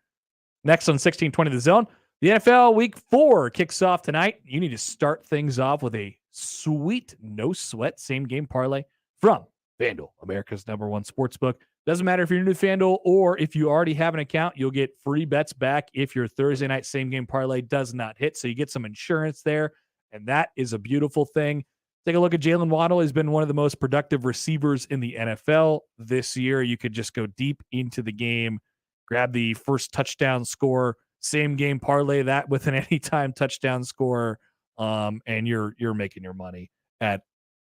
Next on 1620 The Zone. The NFL Week 4 kicks off tonight. You need to start things off with a sweet no sweat same game parlay from FanDuel, America's #1 sportsbook. Doesn't matter if you're new to FanDuel or if you already have an account, you'll get free bets back if your Thursday night same game parlay does not hit. So you get some insurance there, and that is a beautiful thing. Take a look at Jalen Waddle. He's been one of the most productive receivers in the NFL this year. You could just go deep into the game, grab the first touchdown score, same game parlay that with an anytime touchdown score, and you're making your money at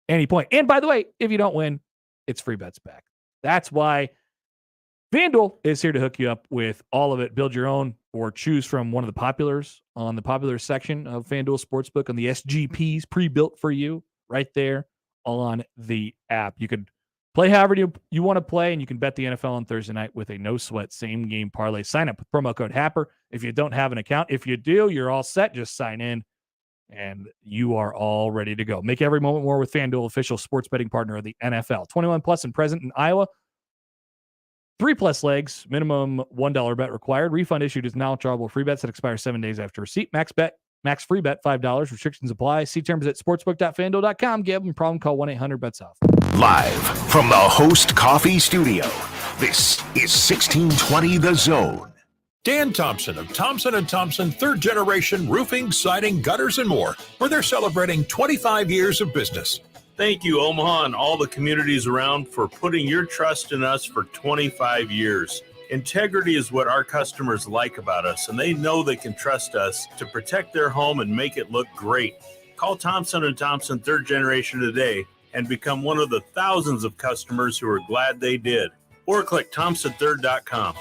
any point. And by the way, if you don't win, it's free bets back. That's why FanDuel is here to hook you up with all of it. Build your own or choose from one of the populars on the popular section of FanDuel Sportsbook on the SGPs pre-built for you right there on the app. You could play however you want to play, and you can bet the NFL on Thursday night with a no-sweat same-game parlay. Sign up with promo code Happer if you don't have an account. If you do, you're all set. Just sign in, and you are all ready to go. Make every moment more with FanDuel, official sports betting partner of the NFL. 21 plus and present in Iowa. 3+ legs, minimum $1 bet required. Refund issued is now drawable free bets that expire 7 days after receipt. Max free bet $5. Restrictions apply. See terms at sportsbook.fanduel.com. Gambling problem, call 1-800-BETS-OFF. Live from the Host Coffee Studio, this is 1620 The Zone. Dan Thompson of Thompson & Thompson, third generation roofing, siding, gutters, and more, where they're celebrating 25 years of business. Thank you, Omaha, and all the communities around for putting your trust in us for 25 years. Integrity is what our customers like about us, and they know they can trust us to protect their home and make it look great. Call Thompson & Thompson third generation today and become one of the thousands of customers who are glad they did. Or click thompsonthird.com.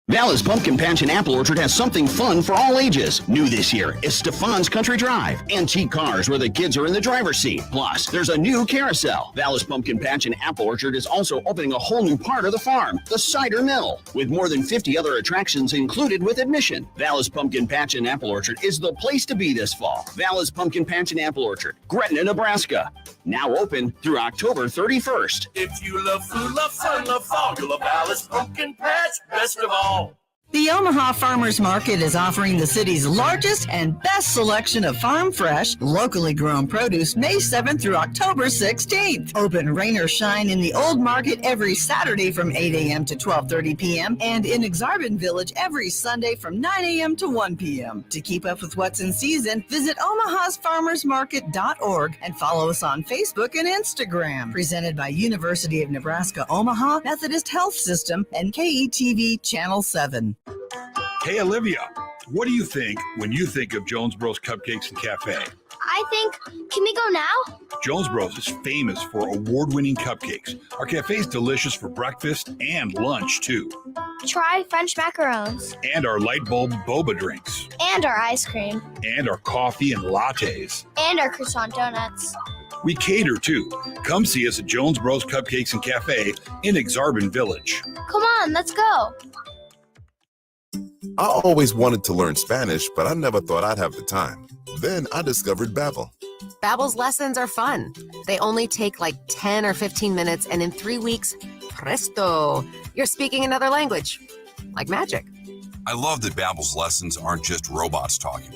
Dallas Pumpkin Patch and Apple Orchard has something fun for all ages. New this year is Stefan's Country Drive. Antique cars where the kids are in the driver's seat. Plus, there's a new carousel. Dallas Pumpkin Patch and Apple Orchard is also opening a whole new part of the farm, the cider mill, with more than 50 other attractions included with admission. Dallas Pumpkin Patch and Apple Orchard is the place to be this fall. Dallas Pumpkin Patch and Apple Orchard, Gretna, Nebraska. Now open through October 31st. If you love food, love fun, love fall, you'll love Dallas Pumpkin Patch best of all. The Omaha Farmers Market is offering the city's largest and best selection of farm fresh, locally grown produce May 7th through October 16th. Open rain or shine in the Old Market every Saturday from 8 a.m. to 12:30 p.m. and in Exarban Village every Sunday from 9 a.m. to 1 p.m. To keep up with what's in season, visit omahasfarmersmarket.org and follow us on Facebook and Instagram. Presented by University of Nebraska Omaha, Methodist Health System, and KETV Channel 7. Hey, Olivia, what do you think when you think of Jones Bros Cupcakes and Cafe? I think, can we go now? Jones Bros is famous for award-winning cupcakes. Our cafe is delicious for breakfast and lunch, too. Try French macarons. And our light bulb boba drinks. And our ice cream. And our coffee and lattes. And our croissant donuts. We cater, too. Come see us at Jones Bros Cupcakes and Cafe in Exarban Village. Come on, let's go. I always wanted to learn Spanish, but I never thought I'd have the time. Then I discovered Babbel. Babbel's lessons are fun. They only take like 10 or 15 minutes, and in 3 weeks, presto, you're speaking another language. Like magic. I love that Babbel's lessons aren't just robots talking.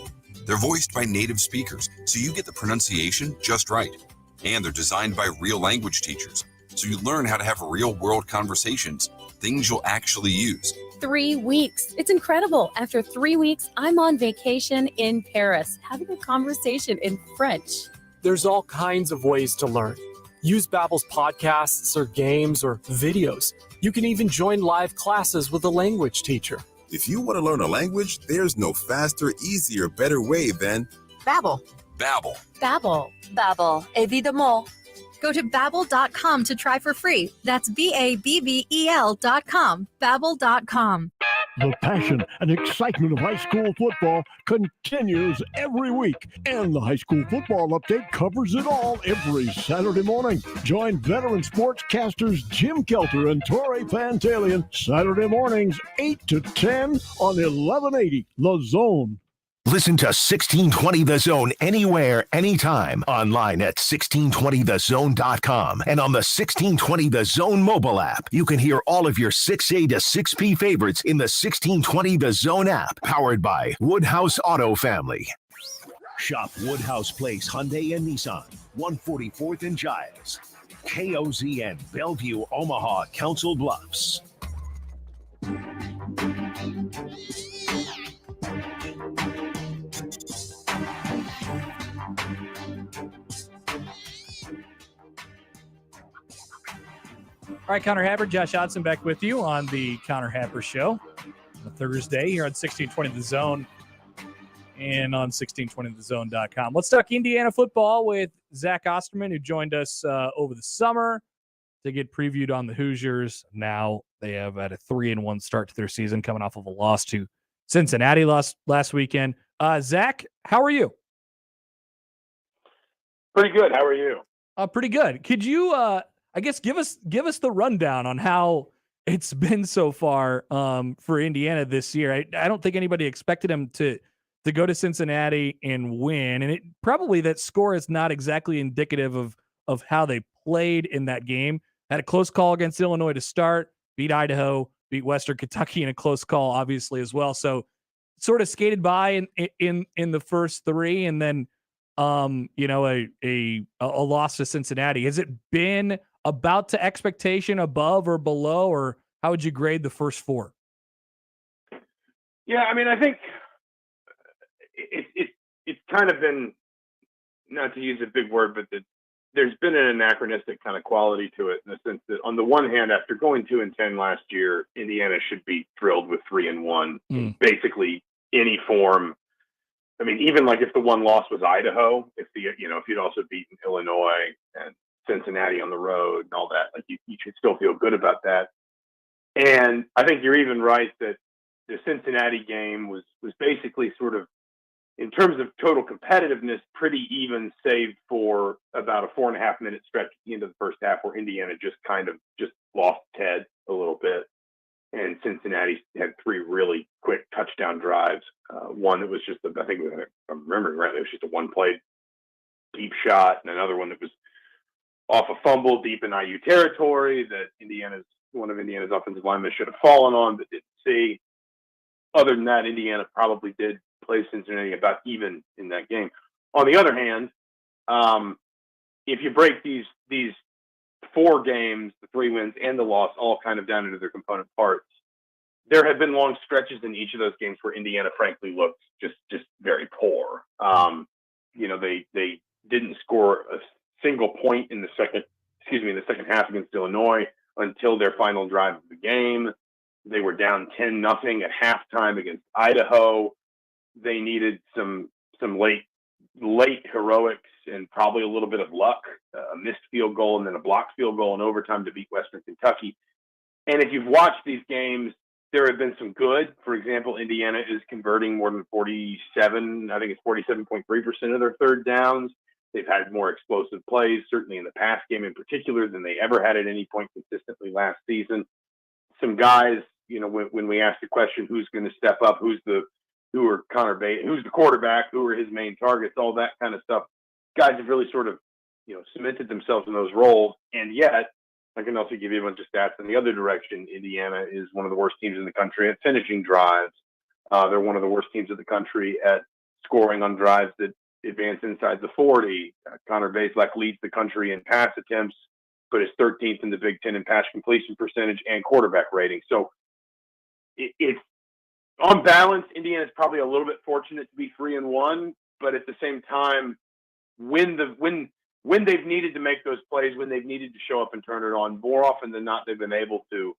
They're voiced by native speakers, so you get the pronunciation just right. And they're designed by real language teachers, so you learn how to have real-world conversations, things you'll actually use. 3 weeks. It's incredible. After 3 weeks, I'm on vacation in Paris, having a conversation in French. There's all kinds of ways to learn. Use Babbel's podcasts or games or videos. You can even join live classes with a language teacher. If you want to learn a language, there's no faster, easier, better way than Babbel. Babbel. Babbel. Babbel. Évidemment. Go to Babbel.com to try for free. That's Babbel.com. Babbel.com. The passion and excitement of high school football continues every week, and the high school football update covers it all every Saturday morning. Join veteran sportscasters Jim Kelter and Torrey Pantalian Saturday mornings 8 to 10 on 1180 The Zone. Listen to 1620 The Zone anywhere, anytime, online at 1620thezone.com and on the 1620 The Zone mobile app. You can hear all of your 6A to 6P favorites in the 1620 The Zone app, powered by Woodhouse Auto Family. Shop Woodhouse Place Hyundai and Nissan, 144th and Giles. KOZN, Bellevue, Omaha, Council Bluffs. All right, Connor Happer, Josh Hodson back with you on the Connor Happer Show on a Thursday here on 1620 The Zone and on 1620thezone.com. Let's talk Indiana football with Zach Osterman, who joined us over the summer to get previewed on the Hoosiers. Now they have had a 3-1 start to their season, coming off of a loss to Cincinnati last weekend. Zach, how are you? Pretty good. How are you? Pretty good. Could you, I guess, give us the rundown on how it's been so far for Indiana this year? I don't think anybody expected them to go to Cincinnati and win, and it probably that score is not exactly indicative of how they played in that game. Had a close call against Illinois to start, beat Idaho, beat Western Kentucky in a close call, obviously, as well. So sort of skated by in the first three, and then a loss to Cincinnati. Has it been about to expectation, above or below, or how would you grade the first four? Yeah, I mean, I think it's kind of been, not to use a big word, but there's been an anachronistic kind of quality to it, in the sense that on the one hand, after going 2-10 last year, Indiana should be thrilled with 3-1 in basically any form. I mean, even like if the one loss was Idaho, if you'd also beaten Illinois and Cincinnati on the road and all that, like you should still feel good about that. And I think you're even right that the Cincinnati game was basically sort of, in terms of total competitiveness, pretty even, save for about a 4.5-minute stretch at the end of the first half where Indiana just lost Ted a little bit. And Cincinnati had 3 really quick touchdown drives. One that was just, I think, if I'm remembering rightly, it was just a one-play deep shot, and another one that was off a fumble deep in IU territory that one of Indiana's offensive linemen should have fallen on but didn't see. Other than that, Indiana probably did play Cincinnati about even in that game. On the other hand, if you break these 4 games, the 3 wins and the loss, all kind of down into their component parts, there have been long stretches in each of those games where Indiana frankly looked just very poor. They didn't score a single point in the second half against Illinois until their final drive of the game. They were down 10-0 at halftime against Idaho. They needed some late heroics and probably a little bit of luck, a missed field goal and then a blocked field goal in overtime to beat Western Kentucky. And if you've watched these games, there have been some good. For example, Indiana is converting more than 47.3% of their third downs. They've had more explosive plays, certainly in the pass game in particular, than they ever had at any point consistently last season. Some guys, when we ask the question, who's going to step up, who's the quarterback, who are his main targets, all that kind of stuff, guys have really sort of, cemented themselves in those roles. And yet, I can also give you a bunch of stats in the other direction. Indiana is one of the worst teams in the country at finishing drives. They're one of the worst teams in the country at scoring on drives that advance inside the 40. Connor Bazelak leads the country in pass attempts, but is 13th in the Big Ten in pass completion percentage and quarterback rating. So it's on balance, Indiana's probably a little bit fortunate to be 3-1, but at the same time, when they've needed to make those plays, when they've needed to show up and turn it on, more often than not, they've been able to.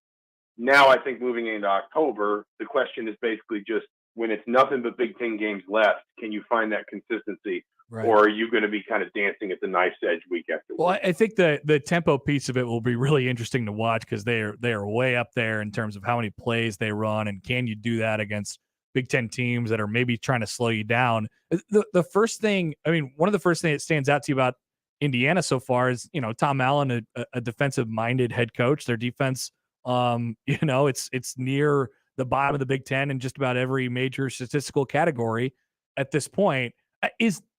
Now, I think moving into October, the question is basically just, when it's nothing but Big Ten games left, can you find that consistency? Right. Or are you going to be kind of dancing at the knife's edge week after week? Well, I think the tempo piece of it will be really interesting to watch, because they are way up there in terms of how many plays they run, and can you do that against Big Ten teams that are maybe trying to slow you down? The first thing, one of the first things that stands out to you about Indiana so far is, Tom Allen, a defensive-minded head coach. Their defense, it's near the bottom of the Big Ten in just about every major statistical category at this point.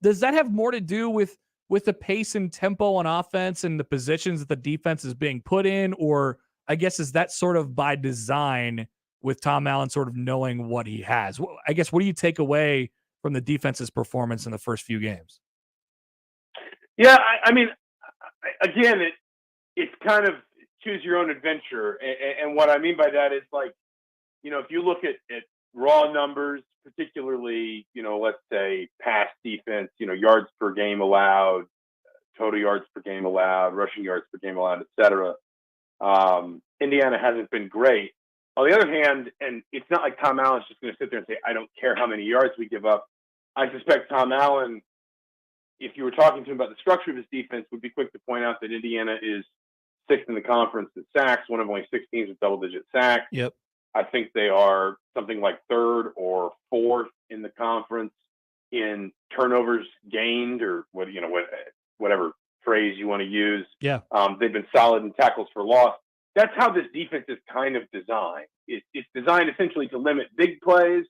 Does that have more to do with the pace and tempo on offense and the positions that the defense is being put in? Or I guess, is that sort of by design with Tom Allen sort of knowing what he has? I guess, what do you take away from the defense's performance in the first few games. Yeah, I mean, again, it's kind of choose your own adventure. And what I mean by that is, like, if you look at raw numbers, particularly, let's say pass defense, yards per game allowed, total yards per game allowed, rushing yards per game allowed, et cetera. Indiana hasn't been great. On the other hand, and it's not like Tom Allen's just going to sit there and say, I don't care how many yards we give up. I suspect Tom Allen, if you were talking to him about the structure of his defense, would be quick to point out that Indiana is sixth in the conference in sacks, one of only 6 teams with double-digit sacks. Yep. I think they are something like third or fourth in the conference in turnovers gained, or whatever phrase you want to use. Yeah. They've been solid in tackles for loss. That's how this defense is kind of designed. It's designed essentially to limit big plays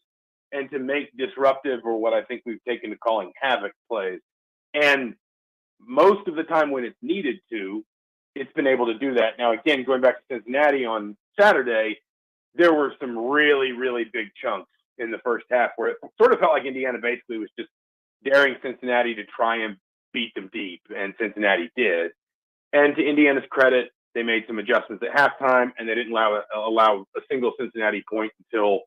and to make disruptive, or what I think we've taken to calling havoc plays. And most of the time when it's needed to, it's been able to do that. Now, again, going back to Cincinnati on Saturday, there were some really, really big chunks in the first half where it sort of felt like Indiana basically was just daring Cincinnati to try and beat them deep, and Cincinnati did. And to Indiana's credit, they made some adjustments at halftime, and they didn't allow a single Cincinnati point until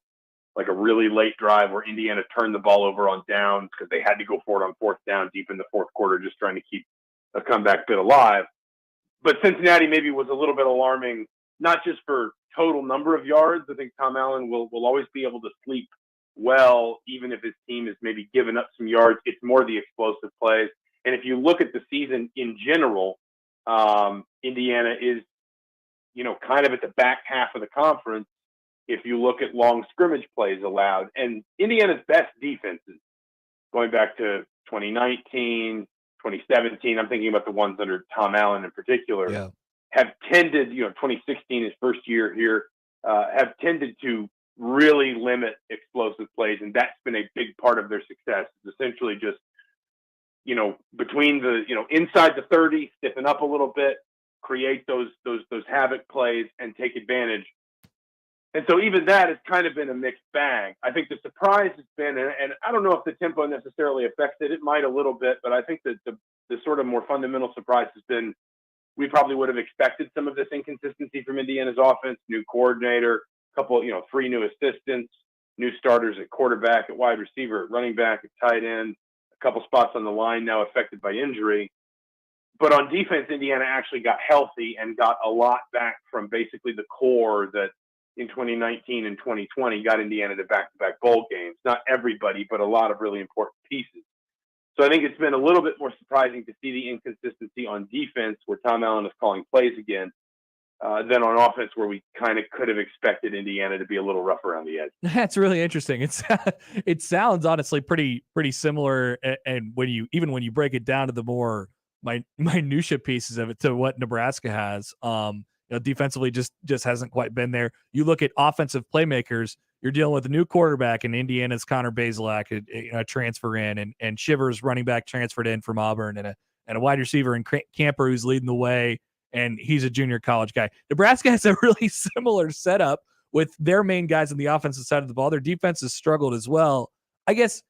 like a really late drive where Indiana turned the ball over on downs because they had to go for it on fourth down deep in the fourth quarter, just trying to keep a comeback bid alive. But Cincinnati maybe was a little bit alarming, not just for total number of yards. I think Tom Allen will always be able to sleep well, even if his team has maybe given up some yards. It's more the explosive plays. And if you look at the season in general, Indiana is, kind of at the back half of the conference if you look at long scrimmage plays allowed. And Indiana's best defenses, going back to 2019, 2017, I'm thinking about the ones under Tom Allen in particular, have tended, 2016, his first year here, have tended to really limit explosive plays. And that's been a big part of their success. It's essentially just, between the, inside the 30, stiffen up a little bit, create those havoc plays and take advantage. And so even that has kind of been a mixed bag. I think the surprise has been, and I don't know if the tempo necessarily affects it. It might a little bit, but I think that the sort of more fundamental surprise has been, we probably would have expected some of this inconsistency from Indiana's offense, new coordinator, couple, 3 new assistants, new starters at quarterback, at wide receiver, at running back, at tight end, a couple spots on the line now affected by injury. But on defense, Indiana actually got healthy and got a lot back from basically the core that in 2019 and 2020 got Indiana to back-to-back bowl games. Not everybody, but a lot of really important pieces. So I think it's been a little bit more surprising to see the inconsistency on defense, where Tom Allen is calling plays again, than on offense, where we kind of could have expected Indiana to be a little rough around the edge. That's really interesting. It sounds honestly pretty similar, and when you break it down to the more minutia pieces of it, to what Nebraska has, defensively just hasn't quite been there. You look at offensive playmakers, you're dealing with a new quarterback in Indiana's Connor Bazelak, a transfer in, and Shivers, running back, transferred in from Auburn, and a wide receiver in Camper who's leading the way, and he's a junior college guy. Nebraska has a really similar setup with their main guys on the offensive side of the ball. Their defense has struggled as well. I guess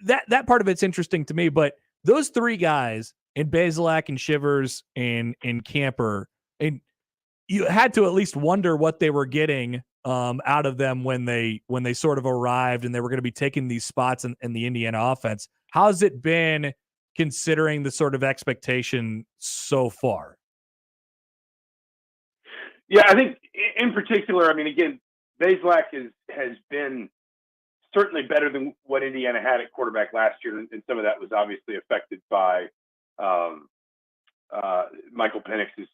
that part of it's interesting to me, but those 3 guys in Bazelak and Shivers and Camper, and you had to at least wonder what they were getting out of them when they sort of arrived and they were going to be taking these spots in the Indiana offense. How's it been considering the sort of expectation so far? Yeah, I think in particular, I mean, again, Bazelak has been certainly better than what Indiana had at quarterback last year, and some of that was obviously affected by Michael Penix's,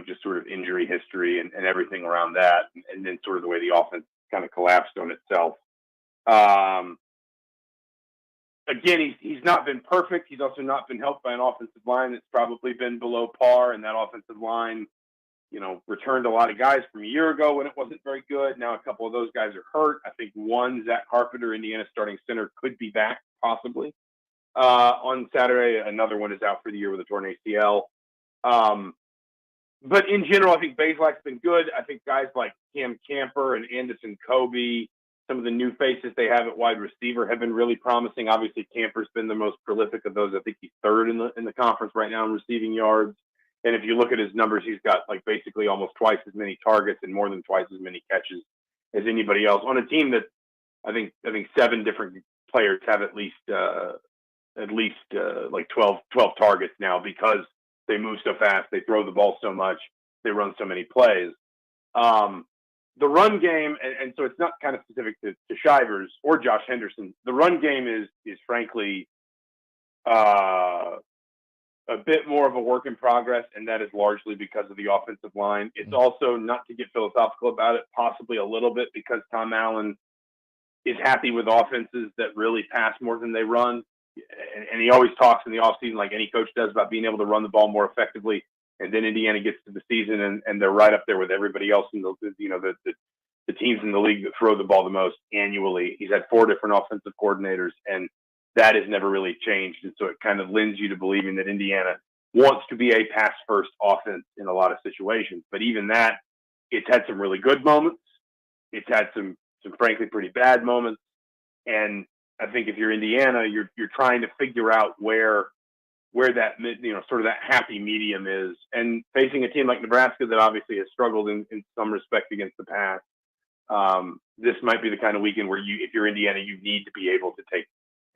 just sort of injury history and everything around that, and then sort of the way the offense kind of collapsed on itself. Again, he's not been perfect. He's also not been helped by an offensive line that's probably been below par, and that offensive line, returned a lot of guys from a year ago when it wasn't very good. Now a couple of those guys are hurt. I think one, Zach Carpenter, Indiana's starting center, could be back possibly on Saturday. Another one is out for the year with a torn ACL. But in general, I think Bazelak's been good. I think guys like Cam Camper and Anderson Kobe Some of the new faces they have at wide receiver have been really promising. Obviously, Camper's been the most prolific of those. I think he's third in the conference right now in receiving yards. And if you look at his numbers, he's got like basically almost twice as many targets and more than twice as many catches as anybody else on a team that I think 7 different players have at least like 12 targets now because they move so fast, they throw the ball so much, they run so many plays. The run game, and so it's not kind of specific to Shivers or Josh Henderson. The run game is frankly a bit more of a work in progress, and that is largely because of the offensive line. It's also, not to get philosophical about it, possibly a little bit because Tom Allen is happy with offenses that really pass more than they run. And he always talks in the offseason, like any coach does, about being able to run the ball more effectively. And then Indiana gets to the season and they're right up there with everybody else in the teams in the league that throw the ball the most annually. He's had 4 different offensive coordinators, and that has never really changed. And so it kind of lends you to believing that Indiana wants to be a pass-first offense in a lot of situations. But even that, it's had some really good moments. It's had some frankly pretty bad moments. And I think if you're Indiana, you're trying to figure out where that, sort of that happy medium is. And facing a team like Nebraska that obviously has struggled in some respect against the pass, this might be the kind of weekend where if you're Indiana, you need to be able to take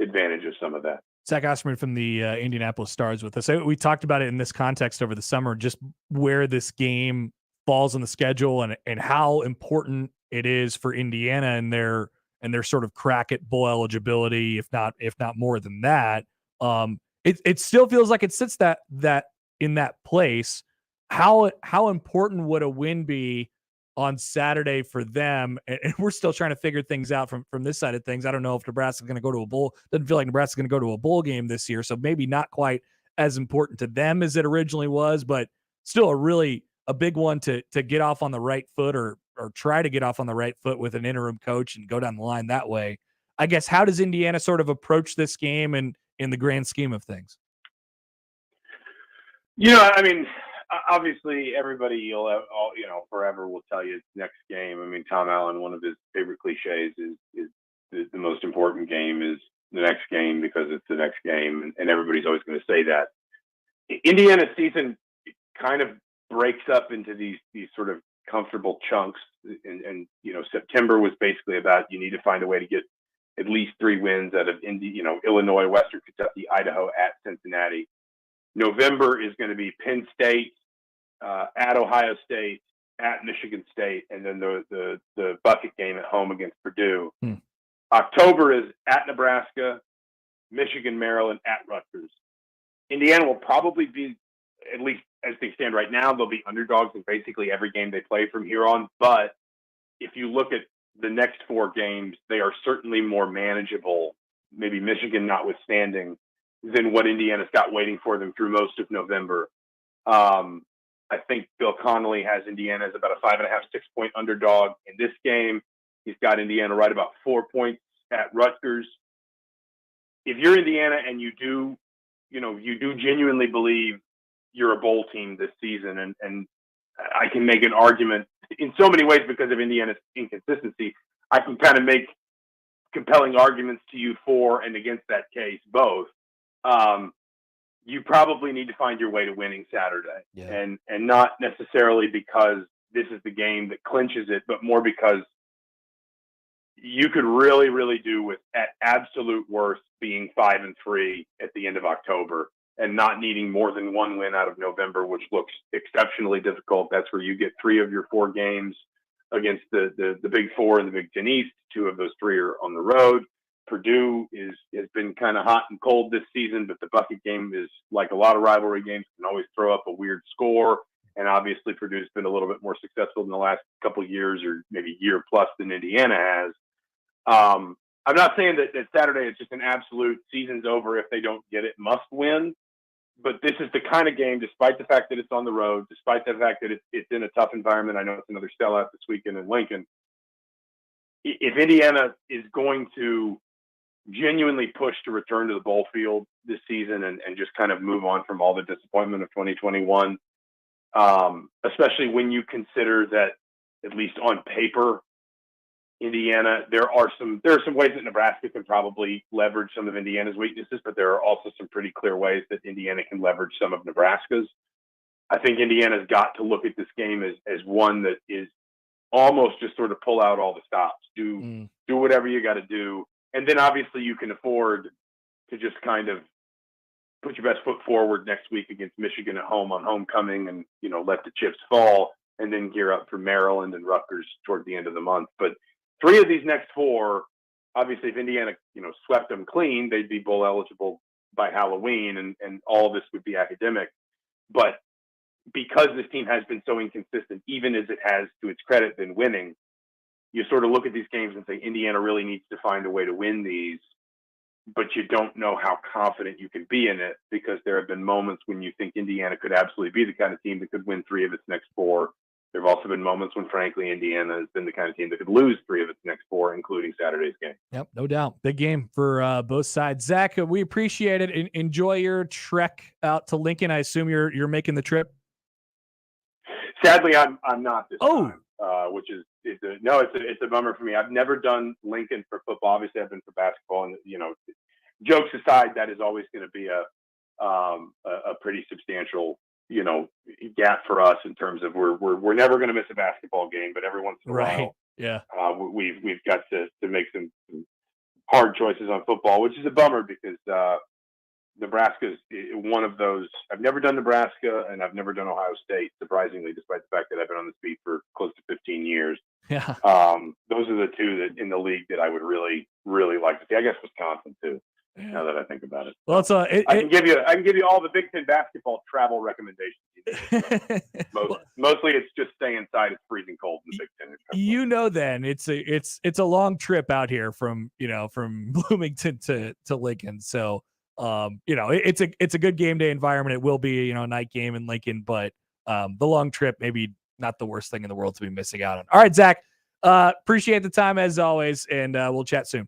advantage of some of that. Zach Osterman from the Indianapolis Stars with us. We talked about it in this context over the summer, just where this game falls on the schedule and how important it is for Indiana and their sort of crack at bowl eligibility, if not more than that. It still feels like it sits that in that place. How important would a win be on Saturday for them? And we're still trying to figure things out from this side of things. I don't know if Nebraska's going to go to a bowl. Doesn't feel like Nebraska's going to go to a bowl game this year, so maybe not quite as important to them as it originally was, but still a big one to get off on the right foot or try to get off on the right foot with an interim coach and go down the line that way. I guess, how does Indiana sort of approach this game and in the grand scheme of things? I mean, obviously everybody forever will tell you it's next game. I mean, Tom Allen, one of his favorite cliches is the most important game is the next game because it's the next game. And everybody's always going to say that. Indiana's season kind of breaks up into these sort of comfortable chunks. And September was basically about, you need to find a way to get at least 3 wins out of Illinois, Western Kentucky, Idaho, at Cincinnati. November is going to be Penn State, at Ohio State, at Michigan State, and then the bucket game at home against Purdue. October is at Nebraska, Michigan, Maryland, at Rutgers. Indiana will probably be, at least as they stand right now, they'll be underdogs in basically every game they play from here on. But if you look at the next 4 games, they are certainly more manageable, maybe Michigan notwithstanding, than what Indiana's got waiting for them through most of November. I think Bill Connolly has Indiana as about a 5.5, 6-point underdog in this game. He's got Indiana right about 4 points at Rutgers. If you're Indiana and you do genuinely believe you're a bowl team this season, and I can make an argument in so many ways because of Indiana's inconsistency, I can kind of make compelling arguments to you for and against that case, both. You probably need to find your way to winning Saturday, and not necessarily because this is the game that clinches it, but more because you could really, really do with, at absolute worst, being 5-3 at the end of October and not needing more than 1 win out of November, which looks exceptionally difficult. That's where you get 3 of your 4 games against the Big Four and the Big Ten East. 2 of those 3 are on the road. Purdue has been kind of hot and cold this season, but the bucket game is, like a lot of rivalry games, can always throw up a weird score. And obviously Purdue's been a little bit more successful in the last couple of years, or maybe year plus, than Indiana has. I'm not saying that Saturday is just an absolute season's over if they don't get it, must win. But this is the kind of game, despite the fact that it's on the road, despite the fact that it's in a tough environment. I know it's another sellout this weekend in Lincoln. If Indiana is going to genuinely push to return to the bowl field this season and just kind of move on from all the disappointment of 2021, especially when you consider that, at least on paper, Indiana, there are some ways that Nebraska can probably leverage some of Indiana's weaknesses, but there are also some pretty clear ways that Indiana can leverage some of Nebraska's. I think Indiana's got to look at this game as one that is almost just sort of pull out all the stops, do whatever you got to do, and then obviously you can afford to just kind of put your best foot forward next week against Michigan at home on homecoming, and let the chips fall, and then gear up for Maryland and Rutgers toward the end of the month. But 3 of these next 4, obviously, if Indiana, swept them clean, they'd be bowl eligible by Halloween, and all this would be academic. But because this team has been so inconsistent, even as it has, to its credit, been winning, you sort of look at these games and say Indiana really needs to find a way to win these, but you don't know how confident you can be in it, because there have been moments when you think Indiana could absolutely be the kind of team that could win 3 of its next 4. There have also been moments when, frankly, Indiana has been the kind of team that could lose 3 of its next 4, including Saturday's game. Yep, no doubt. Big game for both sides. Zach, we appreciate it. Enjoy your trek out to Lincoln. I assume you're making the trip. Sadly, I'm not this time, which is it's a bummer for me. I've never done Lincoln for football. Obviously, I've been for basketball, and jokes aside, that is always going to be a pretty substantial gap for us in terms of we're never going to miss a basketball game, but every once in a while, we've got to make some hard choices on football, which is a bummer, because Nebraska's one of those. I've never done Nebraska, and I've never done Ohio State, surprisingly, despite the fact that I've been on this beat for close to 15 years. Yeah. Those are the 2 that in the league that I would really, really like to see. I guess Wisconsin too, now that I think about it. Well, it's I can give you all the Big Ten basketball travel recommendations you need. Mostly it's just stay inside. It's freezing cold in the Big Ten. Then it's a long trip out here from Bloomington to Lincoln. So it's a good game day environment. It will be a night game in Lincoln, but the long trip maybe not the worst thing in the world to be missing out on. All right, Zach, appreciate the time as always, and we'll chat soon.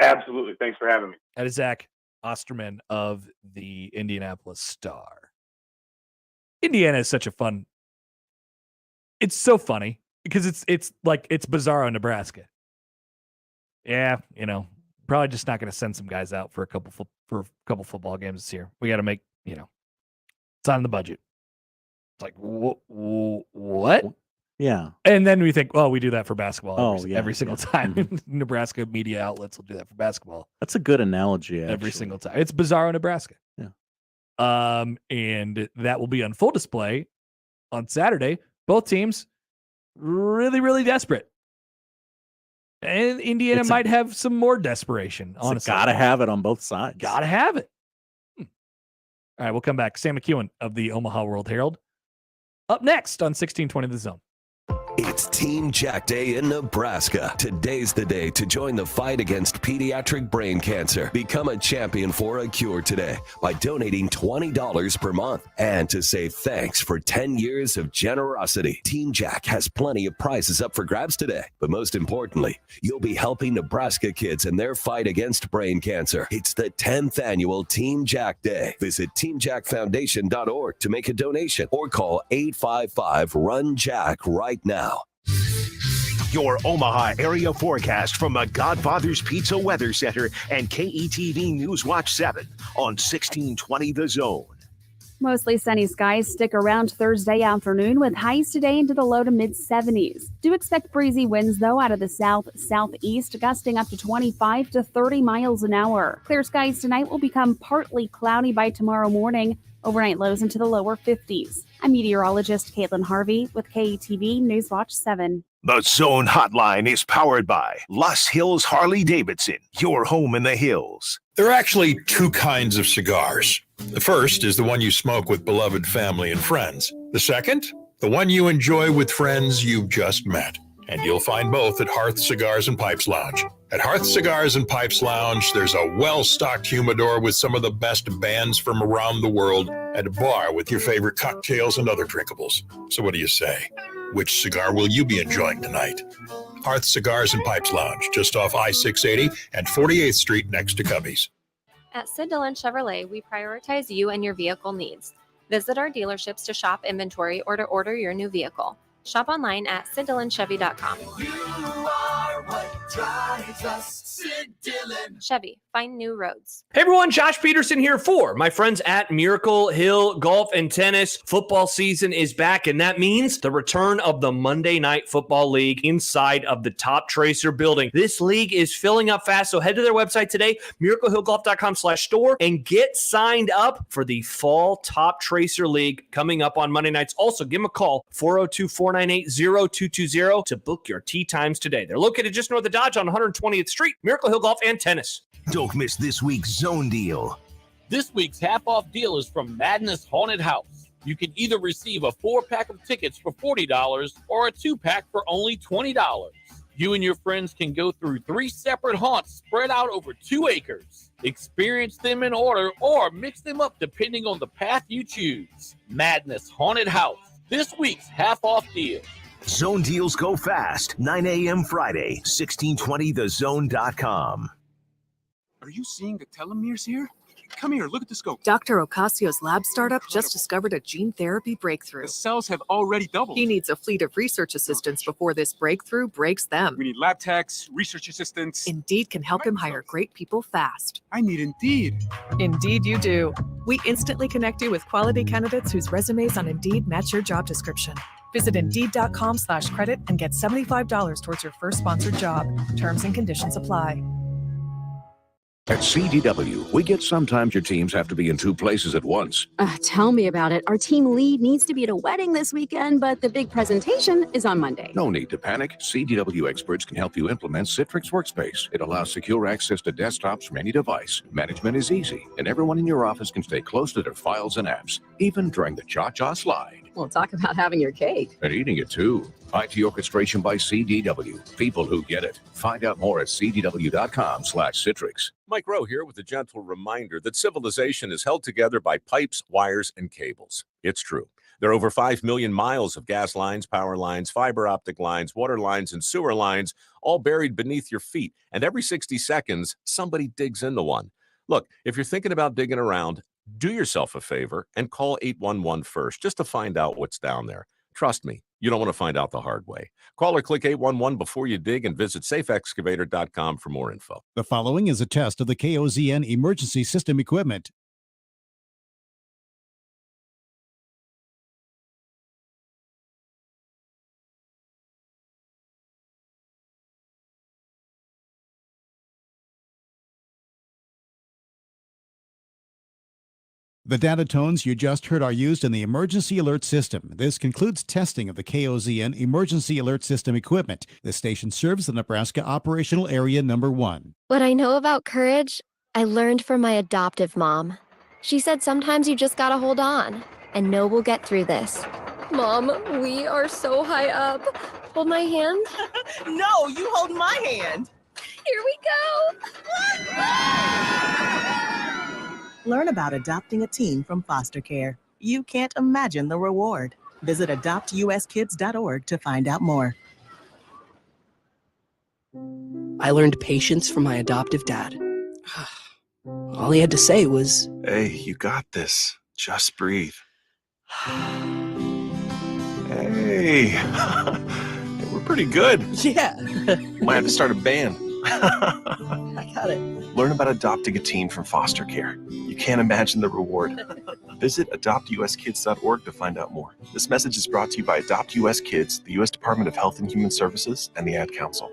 Absolutely. Thanks for having me. That is Zach Osterman of the Indianapolis Star. Indiana is such a fun. It's so funny because it's like it's Bizarro, Nebraska. Yeah, probably just not going to send some guys out for a couple football games this year. We got to make it's on the budget. It's like what? Yeah. And then we think, well, we do that for basketball every single time. Mm-hmm. Nebraska media outlets will do that for basketball. That's a good analogy, actually. Every single time. It's Bizarro, Nebraska. Yeah. And that will be on full display on Saturday. Both teams really, really desperate. And Indiana might have some more desperation, honestly. Gotta have it on both sides. Gotta have it. All right, we'll come back. Sam McKewon of the Omaha World Herald. Up next on 1620 The Zone. It's Team Jack Day in Nebraska. Today's the day to join the fight against pediatric brain cancer. Become a champion for a cure today by donating $20 per month. And to say thanks for 10 years of generosity. Team Jack has plenty of prizes up for grabs today. But most importantly, you'll be helping Nebraska kids in their fight against brain cancer. It's the 10th annual Team Jack Day. Visit teamjackfoundation.org to make a donation or call 855-RUN-JACK right now. Your Omaha area forecast from the Godfather's Pizza Weather Center and KETV News Watch 7 on 1620 The Zone. Mostly sunny skies stick around Thursday afternoon with highs today into the low to mid 70s. Do expect breezy winds, though, out of the south-southeast, gusting up to 25 to 30 miles an hour. Clear skies tonight will become partly cloudy by tomorrow morning. Overnight lows into the lower 50s. I'm meteorologist Caitlin Harvey with KETV News Watch 7. The Zone Hotline is powered by Los Hills Harley-Davidson, your home in the hills. There are actually 2 kinds of cigars. The first is the one you smoke with beloved family and friends. The second, the one you enjoy with friends you've just met. And you'll find both at Hearth Cigars and Pipes Lounge. At Hearth Cigars and Pipes Lounge, there's a well-stocked humidor with some of the best bands from around the world and a bar with your favorite cocktails and other drinkables. So what do you say? Which cigar will you be enjoying tonight? Hearth Cigars and Pipes Lounge, just off I-680 and 48th Street next to Cubby's. At Sid Dillon Chevrolet, we prioritize you and your vehicle needs. Visit our dealerships to shop inventory or to order your new vehicle. Shop online at SidDillonChevy.com. You are what drives us, Sid Dillon. Chevy, find new roads. Hey everyone, Josh Peterson here for my friends at Miracle Hill Golf and Tennis. Football season is back, and that means the return of the Monday Night Football League inside of the Top Tracer building. This league is filling up fast, so head to their website today, miraclehillgolf.com/store, and get signed up for the Fall Top Tracer League coming up on Monday nights. Also, give them a call, 402-498-0220 to book your tee times today. They're located just north of Dodge on 120th Street, Miracle Hill Golf and Tennis. Don't miss this week's Zone Deal. This week's half-off deal is from Madness Haunted House. You can either receive a 4-pack of tickets for $40 or a 2-pack for only $20. You and your friends can go through 3 separate haunts spread out over 2 acres. Experience them in order or mix them up depending on the path you choose. Madness Haunted House. This week's half-off deal. Zone deals go fast. 9 a.m. Friday, 1620thezone.com. Are you seeing the telomeres here? Come here, look at the scope. Dr. Ocasio's lab startup just discovered a gene therapy breakthrough. The cells have already doubled. He needs a fleet of research assistants before this breakthrough breaks them. We need lab techs, research assistants. Indeed can help him hire great people fast. I need Indeed. Indeed you do. We instantly connect you with quality candidates whose resumes on Indeed match your job description. Visit Indeed.com/credit and get $75 towards your first sponsored job. Terms and conditions apply. At CDW, we get sometimes your teams have to be in 2 places at once. Tell me about it. Our team lead needs to be at a wedding this weekend, but the big presentation is on Monday. No need to panic. CDW experts can help you implement Citrix Workspace. It allows secure access to desktops from any device. Management is easy, and everyone in your office can stay close to their files and apps, even during the Cha-Cha slide. Well, talk about having your cake. And eating it, too. IT orchestration by CDW. People who get it. Find out more at cdw.com/Citrix. Mike Rowe here with a gentle reminder that civilization is held together by pipes, wires, and cables. It's true. There are over 5 million miles of gas lines, power lines, fiber optic lines, water lines, and sewer lines, all buried beneath your feet. And every 60 seconds, somebody digs into one. Look, if you're thinking about digging around, do yourself a favor and call 811 first just to find out what's down there. Trust me, you don't want to find out the hard way. Call or click 811 before you dig and visit safeexcavator.com for more info. The following is a test of the KOZN emergency system equipment. The data tones you just heard are used in the emergency alert system. This concludes testing of the KOZN emergency alert system equipment. This station serves the Nebraska operational area number 1. What I know about courage, I learned from my adoptive mom. She said sometimes you just gotta hold on and know we'll get through this. Mom, we are so high up. Hold my hand. No, you hold my hand. Here we go. Learn about adopting a teen from foster care. You can't imagine the reward. Visit adoptuskids.org to find out more. I learned patience from my adoptive dad. All he had to say was, "Hey, you got this. Just breathe." Hey, we're pretty good. Yeah. Might have to start a band. I got it. Learn about adopting a teen from foster care. You can't imagine the reward. Visit adoptuskids.org to find out more. This message is brought to you by Adopt US Kids, the U.S. Department of Health and Human Services, and the Ad Council.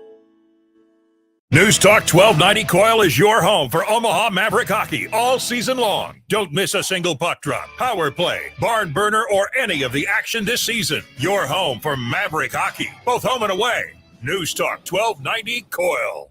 News Talk 1290 Coil is your home for Omaha Maverick hockey all season long. Don't miss a single puck drop, power play, barn burner, or any of the action this season. Your home for Maverick hockey, both home and away. News Talk 1290 Coil.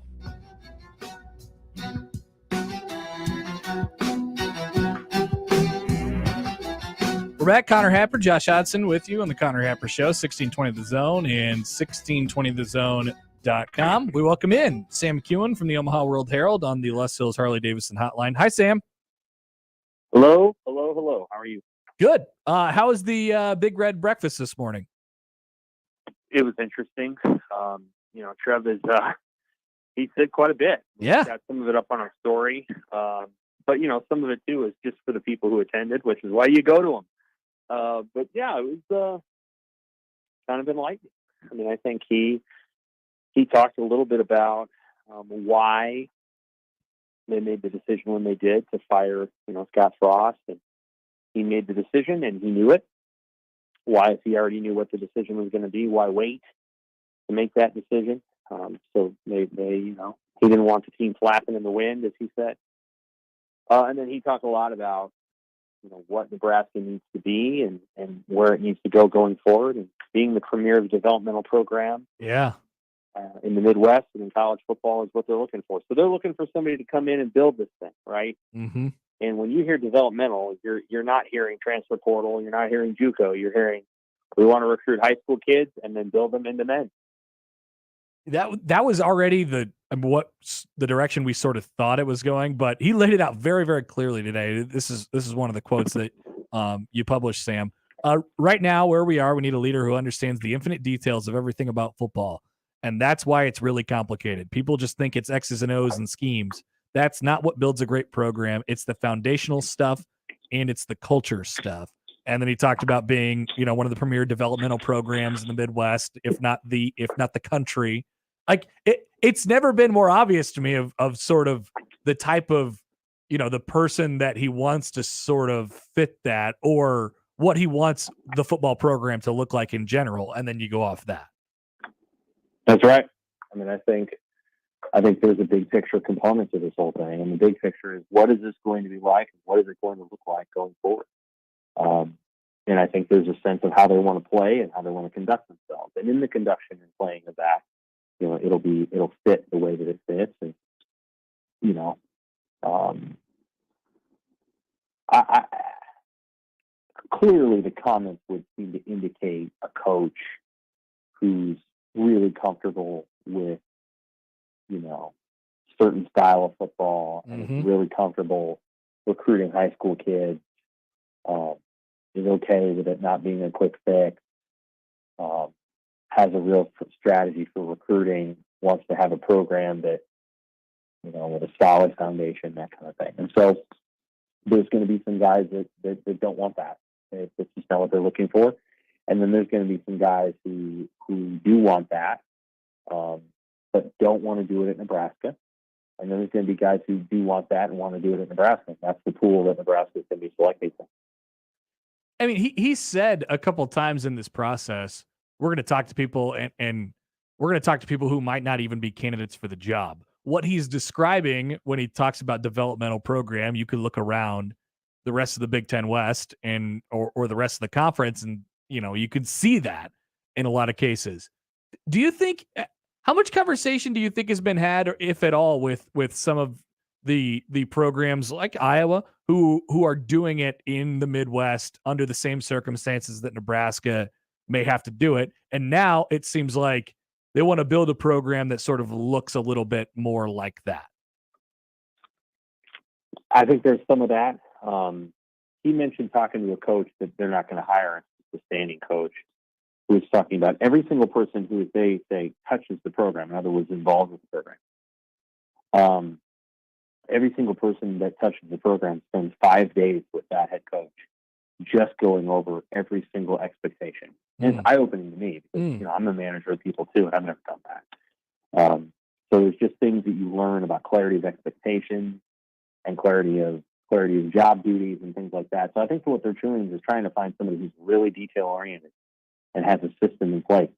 We're back. Connor Happer, Josh Hodson with you on the Connor Happer Show, 1620 The Zone and 1620thezone.com. We welcome in Sam McKewon from the Omaha World Herald on the Les Hills Harley-Davidson hotline. Hi, Sam. Hello. How are you? Good. How was the Big Red breakfast this morning? It was interesting. Trev is, he said quite a bit. Yeah. We got some of it up on our story. But, some of it, too, is just for the people who attended, which is why you go to them. But, yeah, it kind of enlightening. I mean, I think he talked a little bit about why they made the decision when they did to fire, Scott Frost, and he made the decision and he knew it. Why, if he already knew what the decision was going to be, why wait to make that decision? So they he didn't want the team flapping in the wind, as he said. And then he talked a lot about, what Nebraska needs to be and where it needs to go going forward, and being the premier developmental program. Yeah. In the Midwest and in college football is what they're looking for. So they're looking for somebody to come in and build this thing, right? Mm-hmm. And when you hear developmental, you're not hearing transfer portal, you're not hearing JUCO, you're hearing we want to recruit high school kids and then build them into men. That was already the direction we sort of thought it was going, but he laid it out very, very clearly today. This is one of the quotes that you published, Sam. Right now, where we are, we need a leader who understands the infinite details of everything about football. And that's why it's really complicated. People just think it's X's and O's and schemes. That's not what builds a great program. It's the foundational stuff and it's the culture stuff. And then he talked about being, one of the premier developmental programs in the Midwest, if not the country. Like it's never been more obvious to me of sort of the type of, the person that he wants to sort of fit that, or what he wants the football program to look like in general. And then you go off that. That's right. I mean, I think there's a big picture component to this whole thing. And the big picture is, what is this going to be like? And what is it going to look like going forward? And I think there's a sense of how they want to play and how they want to conduct themselves. And in the conduction and playing of that, it'll fit the way that it fits. And, I clearly the comments would seem to indicate a coach who's really comfortable with, certain style of football, and is really comfortable recruiting high school kids, is okay with it not being a quick fix, has a real strategy for recruiting, wants to have a program that, with a solid foundation, that kind of thing. And so there's going to be some guys that don't want that. It's just not what they're looking for. And then there's going to be some guys who do want that, but don't want to do it at Nebraska. And then there's going to be guys who do want that and want to do it at Nebraska. That's the pool that Nebraska is going to be selecting from. I mean, he said a couple of times in this process, we're going to talk to people and we're going to talk to people who might not even be candidates for the job. What he's describing when he talks about developmental program, you could look around the rest of the Big Ten West and or the rest of the conference, and you could see that in a lot of cases. Do you think, how much conversation do you think has been had, or if at all, with some of the programs like Iowa who are doing it in the Midwest under the same circumstances that Nebraska may have to do it, and now it seems like they want to build a program that sort of looks a little bit more like that? I think there's some of that. He mentioned talking to a coach that they're not going to hire a standing coach, who is talking about every single person who they say touches the program, in other words, involved with the program. Every single person that touches the program spends 5 days with that head coach, just going over every single expectation. And it's eye-opening to me because I'm a manager of people too, and I've never done that. So there's just things that you learn about clarity of expectations and clarity of job duties and things like that. So I think what they're doing is trying to find somebody who's really detail-oriented and has a system in place.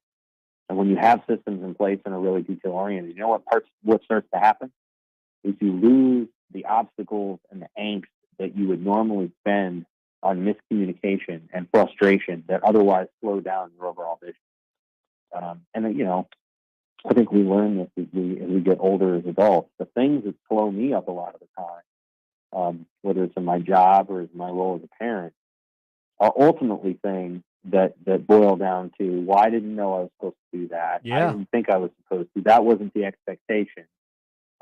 And when you have systems in place and are really detail-oriented, what starts to happen is you lose the obstacles and the angst that you would normally spend on miscommunication and frustration that otherwise slow down your overall vision. I think we learn this as we get older as adults. The things that slow me up a lot of the time, whether it's in my job or as my role as a parent, are ultimately things that boil down to, well, I didn't know I was supposed to do that. Yeah. I didn't think I was supposed to. That wasn't the expectation.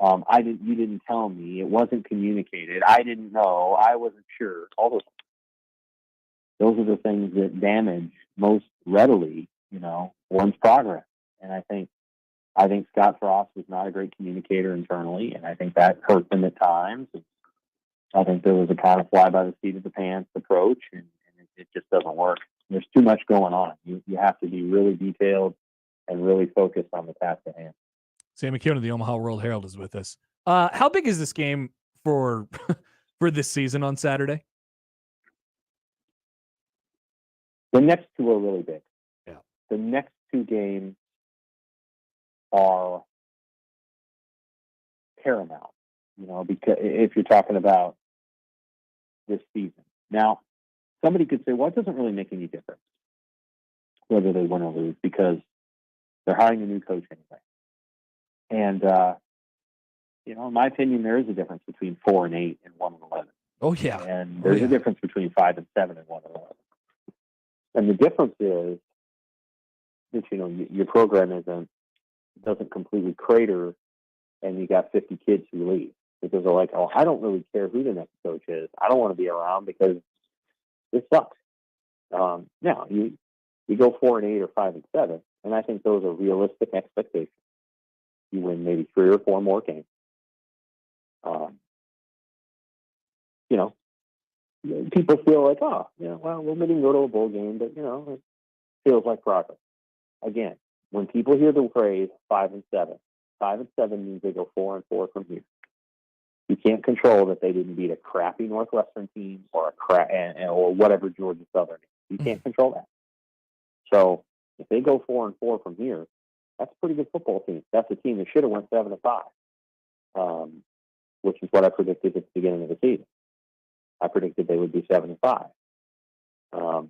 You didn't tell me. It wasn't communicated. I didn't know. I wasn't sure. All those are the things that damage most readily, one's progress. And I think Scott Frost was not a great communicator internally, and I think that hurt him at times. And I think there was a kind of fly by the seat of the pants approach, and it just doesn't work. There's too much going on. You have to be really detailed and really focused on the task at hand. Sam McKewon of the Omaha World Herald is with us. How big is this game for for this season on Saturday? The next two are really big. Yeah. The next two games are paramount, because if you're talking about this season. Now, somebody could say, well, it doesn't really make any difference whether they win or lose because they're hiring a new coach anyway. And, in my opinion, there is a difference between 4-8 and 1-11. Oh, yeah. And there's a difference between 5-7 and 1-11. And the difference is that, your program doesn't completely crater and you got 50 kids who leave because they're like, oh, I don't really care who the next coach is. I don't want to be around because it sucks. Now, you go 4-8 or 5-7, and I think those are realistic expectations. You win maybe 3 or 4 more games. People feel like, well, we'll maybe go to a bowl game, but, it feels like progress. Again, when people hear the phrase 5-7, 5-7 means they go 4-4 from here. You can't control that they didn't beat a crappy Northwestern team or or whatever Georgia Southern is. You can't control that. So if they go 4-4 from here, that's a pretty good football team. That's a team that should have went 7-5, which is what I predicted at the beginning of the season. I predicted they would be 7-5. 4-4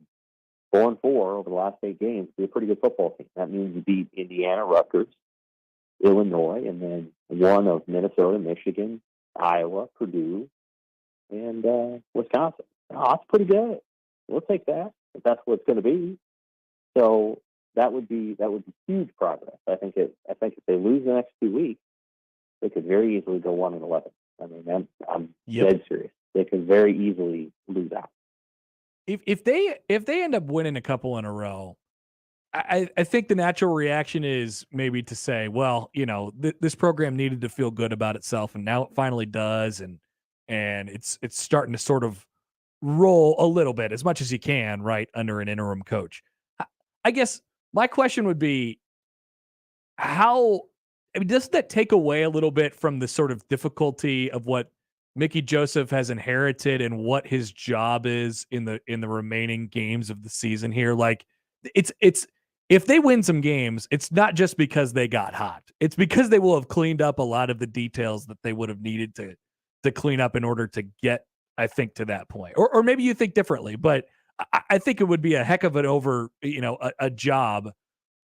over the last 8 games would be a pretty good football team. That means you beat Indiana, Rutgers, Illinois, and then one of Minnesota, Michigan, Iowa, Purdue, and Wisconsin. Oh, that's pretty good. We'll take that if that's what it's going to be. So that would be huge progress. I think if they lose the next 2 weeks, they could very easily go 1-11. I mean, I'm dead serious. They could very easily lose out. If they end up winning a couple in a row, I think the natural reaction is maybe to say, well, this program needed to feel good about itself, and now it finally does, and it's starting to sort of roll a little bit as much as you can, right, under an interim coach. I guess my question would be, doesn't that take away a little bit from the sort of difficulty of what Mickey Joseph has inherited and what his job is in the remaining games of the season here? Like, it's if they win some games, it's not just because they got hot. It's because they will have cleaned up a lot of the details that they would have needed to clean up in order to get, I think, to that point. Or maybe you think differently, but I think it would be a heck of a job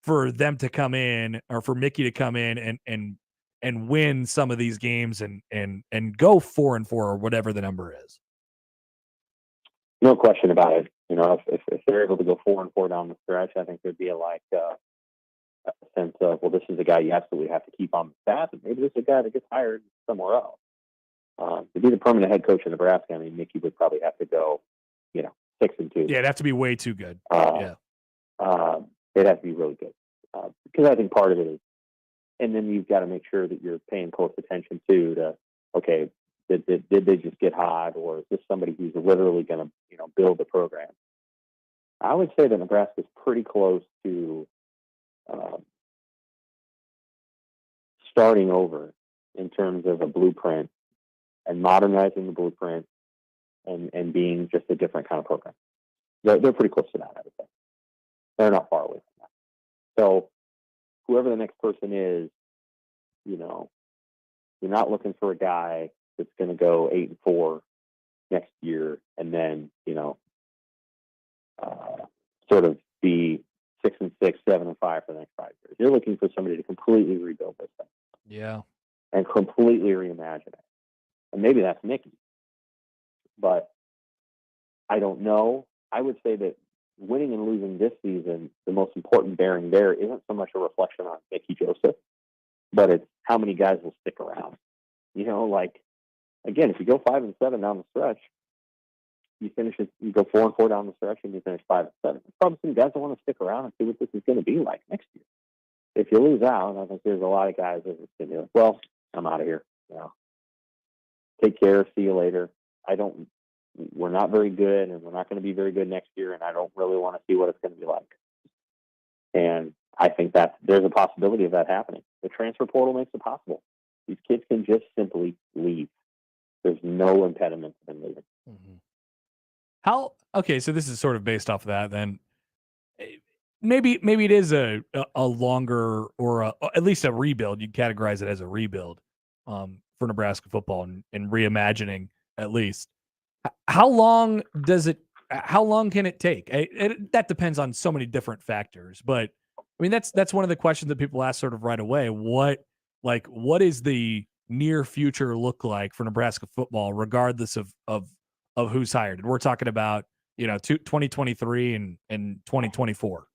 for them to come in, or for Mickey to come in and win some of these games and go 4-4 or whatever the number is. No question about it. If they're able to go 4-4 down the stretch, I think there'd be a sense of, well, this is a guy you absolutely have to keep on the staff, and maybe this is a guy that gets hired somewhere else. To be the permanent head coach in Nebraska, I mean, Mickey would probably have to go, 6-2. Yeah, it'd have to be way too good. It'd have to be really good. Because I think part of it is, and then you've got to make sure that you're paying close attention to okay, did they just get hot, or is this somebody who's literally going to, build the program? I would say that Nebraska's pretty close to starting over in terms of a blueprint and modernizing the blueprint and being just a different kind of program. They're pretty close to that, I would say. They're not far away from that. So whoever the next person is, you're not looking for a guy that's going to go 8-4 next year and then, sort of be 6-6, 7-5 for the next 5 years. You're looking for somebody to completely rebuild this thing. Yeah. And completely reimagine it. And maybe that's Mickey. But I don't know. I would say that winning and losing this season, the most important bearing there isn't so much a reflection on Mickey Joseph, but it's how many guys will stick around. Again, if you go 5-7 down the stretch, you go 4-4 down the stretch, and you finish 5-7. There's probably some guys that want to stick around and see what this is going to be like next year. If you lose out, I think there's a lot of guys that are going to be like, well, I'm out of here. Take care. See you later. we're not very good, and we're not going to be very good next year, and I don't really want to see what it's going to be like. And I think that there's a possibility of that happening. The transfer portal makes it possible. These kids can just simply leave. There's no impediment to them leaving. Okay, so this is sort of based off of that then. Maybe it is a longer or at least a rebuild. You'd categorize it as a rebuild for Nebraska football and reimagining at least. How long can it take? That depends on so many different factors, but I mean that's one of the questions that people ask sort of right away. What is the near future look like for Nebraska football, regardless of who's hired? And we're talking about 2023 and 2024.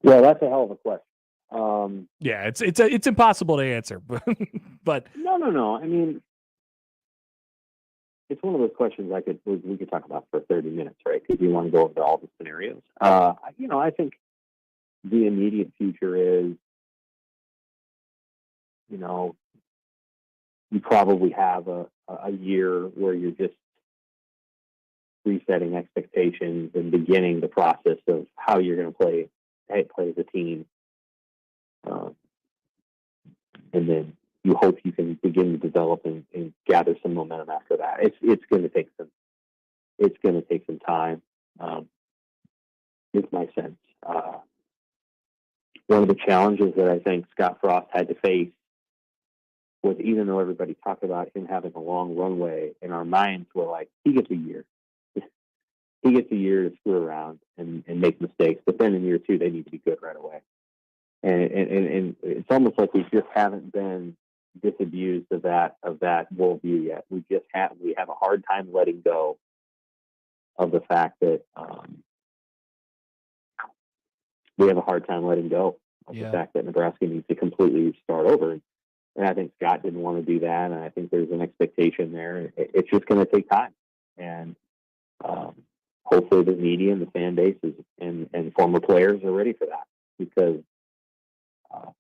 Well, that's a hell of a question. Yeah, it's impossible to answer, but no. I mean, it's one of those questions we could talk about for 30 minutes, right? Because you want to go over all the scenarios. I think the immediate future is, you probably have a year where you're just resetting expectations and beginning the process of how you're going to play as a team. And then you hope you can begin to develop and gather some momentum after that. It's going to take some time. Is my sense. One of the challenges that I think Scott Frost had to face was, even though everybody talked about him having a long runway, in our minds were like, he gets a year. He gets a year to screw around and make mistakes, but then in year 2 they need to be good right away. And it's almost like we just haven't been disabused of that worldview yet. We have a hard time letting go of the fact that the fact that Nebraska needs to completely start over. And I think Scott didn't want to do that, and I think there's an expectation there. It's just going to take time, and hopefully the media and the fan bases and former players are ready for that, because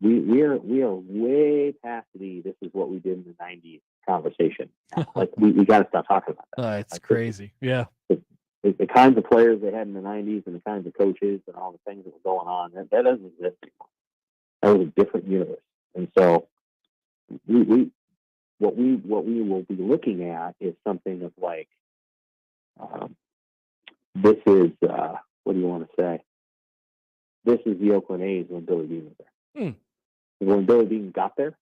we are way past this is what we did in the 90s conversation. Like we got to stop talking about that. It's crazy. Yeah. The kinds of players they had in the 90s and the kinds of coaches and all the things that were going on, that doesn't exist anymore. That was a different universe. And so what we will be looking at is something of like, this is what do you want to say? This is the Oakland A's when Billy Beane was there. When Billy Beane got there,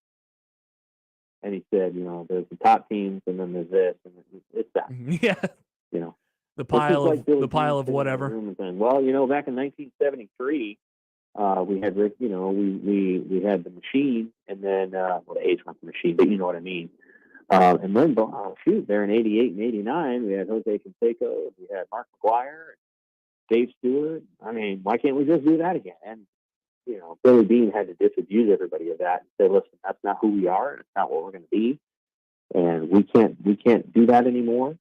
and he said, there's the top teams, and then there's this, and it's that. Yeah. The pile of whatever. Saying, well, back in 1973, we had we had the machine, and then the A's weren't the machine, but you know what I mean. And then there in '88 and '89, we had Jose Canseco, we had Mark McGuire, Dave Stewart. I mean, why can't we just do that again? And Billy Beane had to disabuse everybody of that and say, listen, that's not who we are, and it's not what we're going to be, and we can't do that anymore,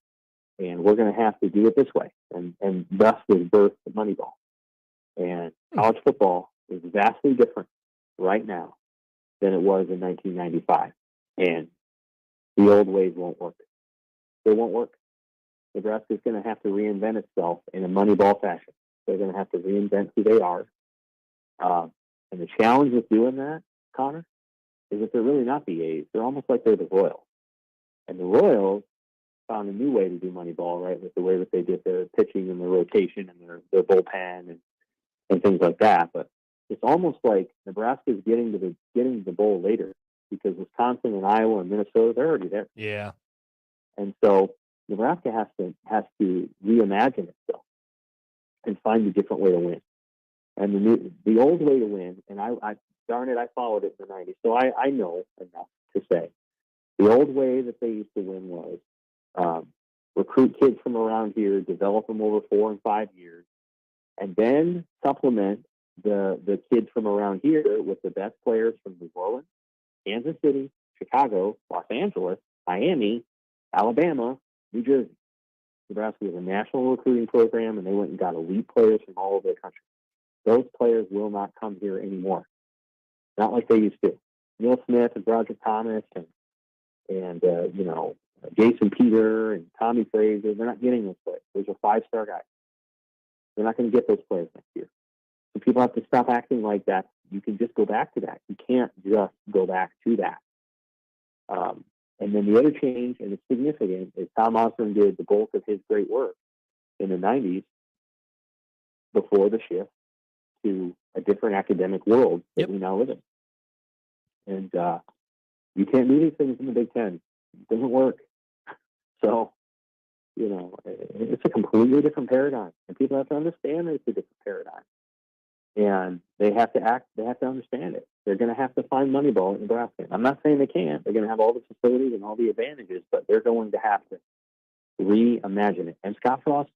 and we're going to have to do it this way. And thus was birthed the Moneyball. And college football is vastly different right now than it was in 1995. And the old ways won't work. They won't work. Nebraska's going to have to reinvent itself in a Moneyball fashion. They're going to have to reinvent who they are. And the challenge with doing that, Connor, is that they're really not the A's. They're almost like they're the Royals. And the Royals found a new way to do Moneyball, right, with the way that they did their pitching and their rotation and their bullpen and things like that. But it's almost like Nebraska's getting to the bowl later, because Wisconsin and Iowa and Minnesota, they're already there. Yeah. And so Nebraska has to reimagine itself and find a different way to win. And the old way to win, and I followed it in the 90s, so I know enough to say the old way that they used to win was recruit kids from around here, develop them over 4 and 5 years, and then supplement the kids from around here with the best players from New Orleans, Kansas City, Chicago, Los Angeles, Miami, Alabama, New Jersey. Nebraska was a national recruiting program, and they went and got elite players from all over the country. Those players will not come here anymore. Not like they used to. Neil Smith and Roger Thomas and Jason Peter and Tommy Fraser, they're not getting those players. Those are 5-star guys. They're not going to get those players next year. So people have to stop acting like that. You can just go back to that. You can't just go back to that. And then the other change, and it's significant, is Tom Osterman did the bulk of his great work in the 90s before the shift to a different academic world that we now live in. And you can't do these things in the Big Ten. It doesn't work. So, it's a completely different paradigm. And people have to understand that it's a different paradigm. And they have to understand it. They're going to have to find Moneyball in Nebraska. I'm not saying they can't. They're going to have all the facilities and all the advantages, but they're going to have to reimagine it. And Scott Frost,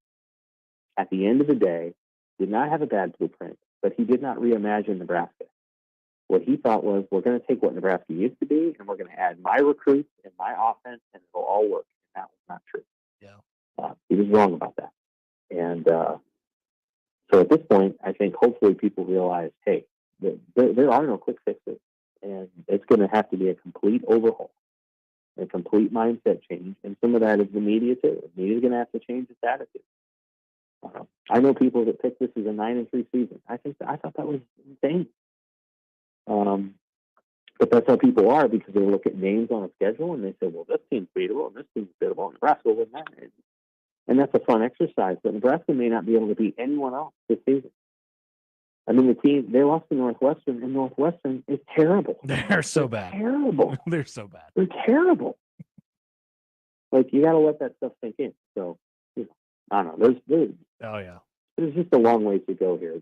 at the end of the day, did not have a bad blueprint, but he did not reimagine Nebraska. What he thought was, we're going to take what Nebraska used to be, and we're going to add my recruits and my offense, and it'll all work. And that was not true. Yeah, he was wrong about that. And so at this point, I think hopefully people realize, hey, there are no quick fixes, and it's going to have to be a complete overhaul, a complete mindset change. And some of that is the media too. The media is going to have to change its attitude. I know people that picked this as a 9-3 season. I thought that was insane. But that's how people are, because they look at names on a schedule and they say, well, this team's beatable and this team's beatable. Nebraska will win that. And that's a fun exercise, but Nebraska may not be able to beat anyone else this season. I mean, the team, they lost to Northwestern, and Northwestern is terrible. They're so bad. Terrible. They're so bad. They're terrible. Like, you got to let that stuff sink in. So, I don't know. There's just a long ways to go here.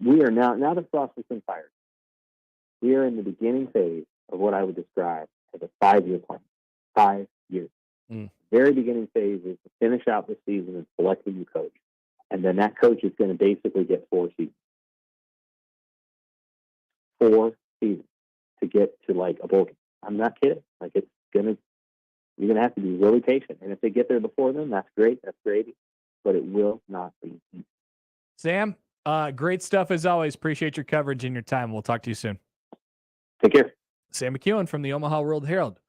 We are now that Frost has been fired, we are in the beginning phase of what I would describe as a 5-year plan. 5 years. Very beginning phase is to finish out the season and select a new coach. And then that coach is going to basically get 4 seasons. 4 seasons to get to like a bowl game. I'm not kidding. Like, you're going to have to be really patient. And if they get there before then, that's great. That's gravy. But it will not be easy. Sam, great stuff as always. Appreciate your coverage and your time. We'll talk to you soon. Take care. Sam McKewon from the Omaha World Herald.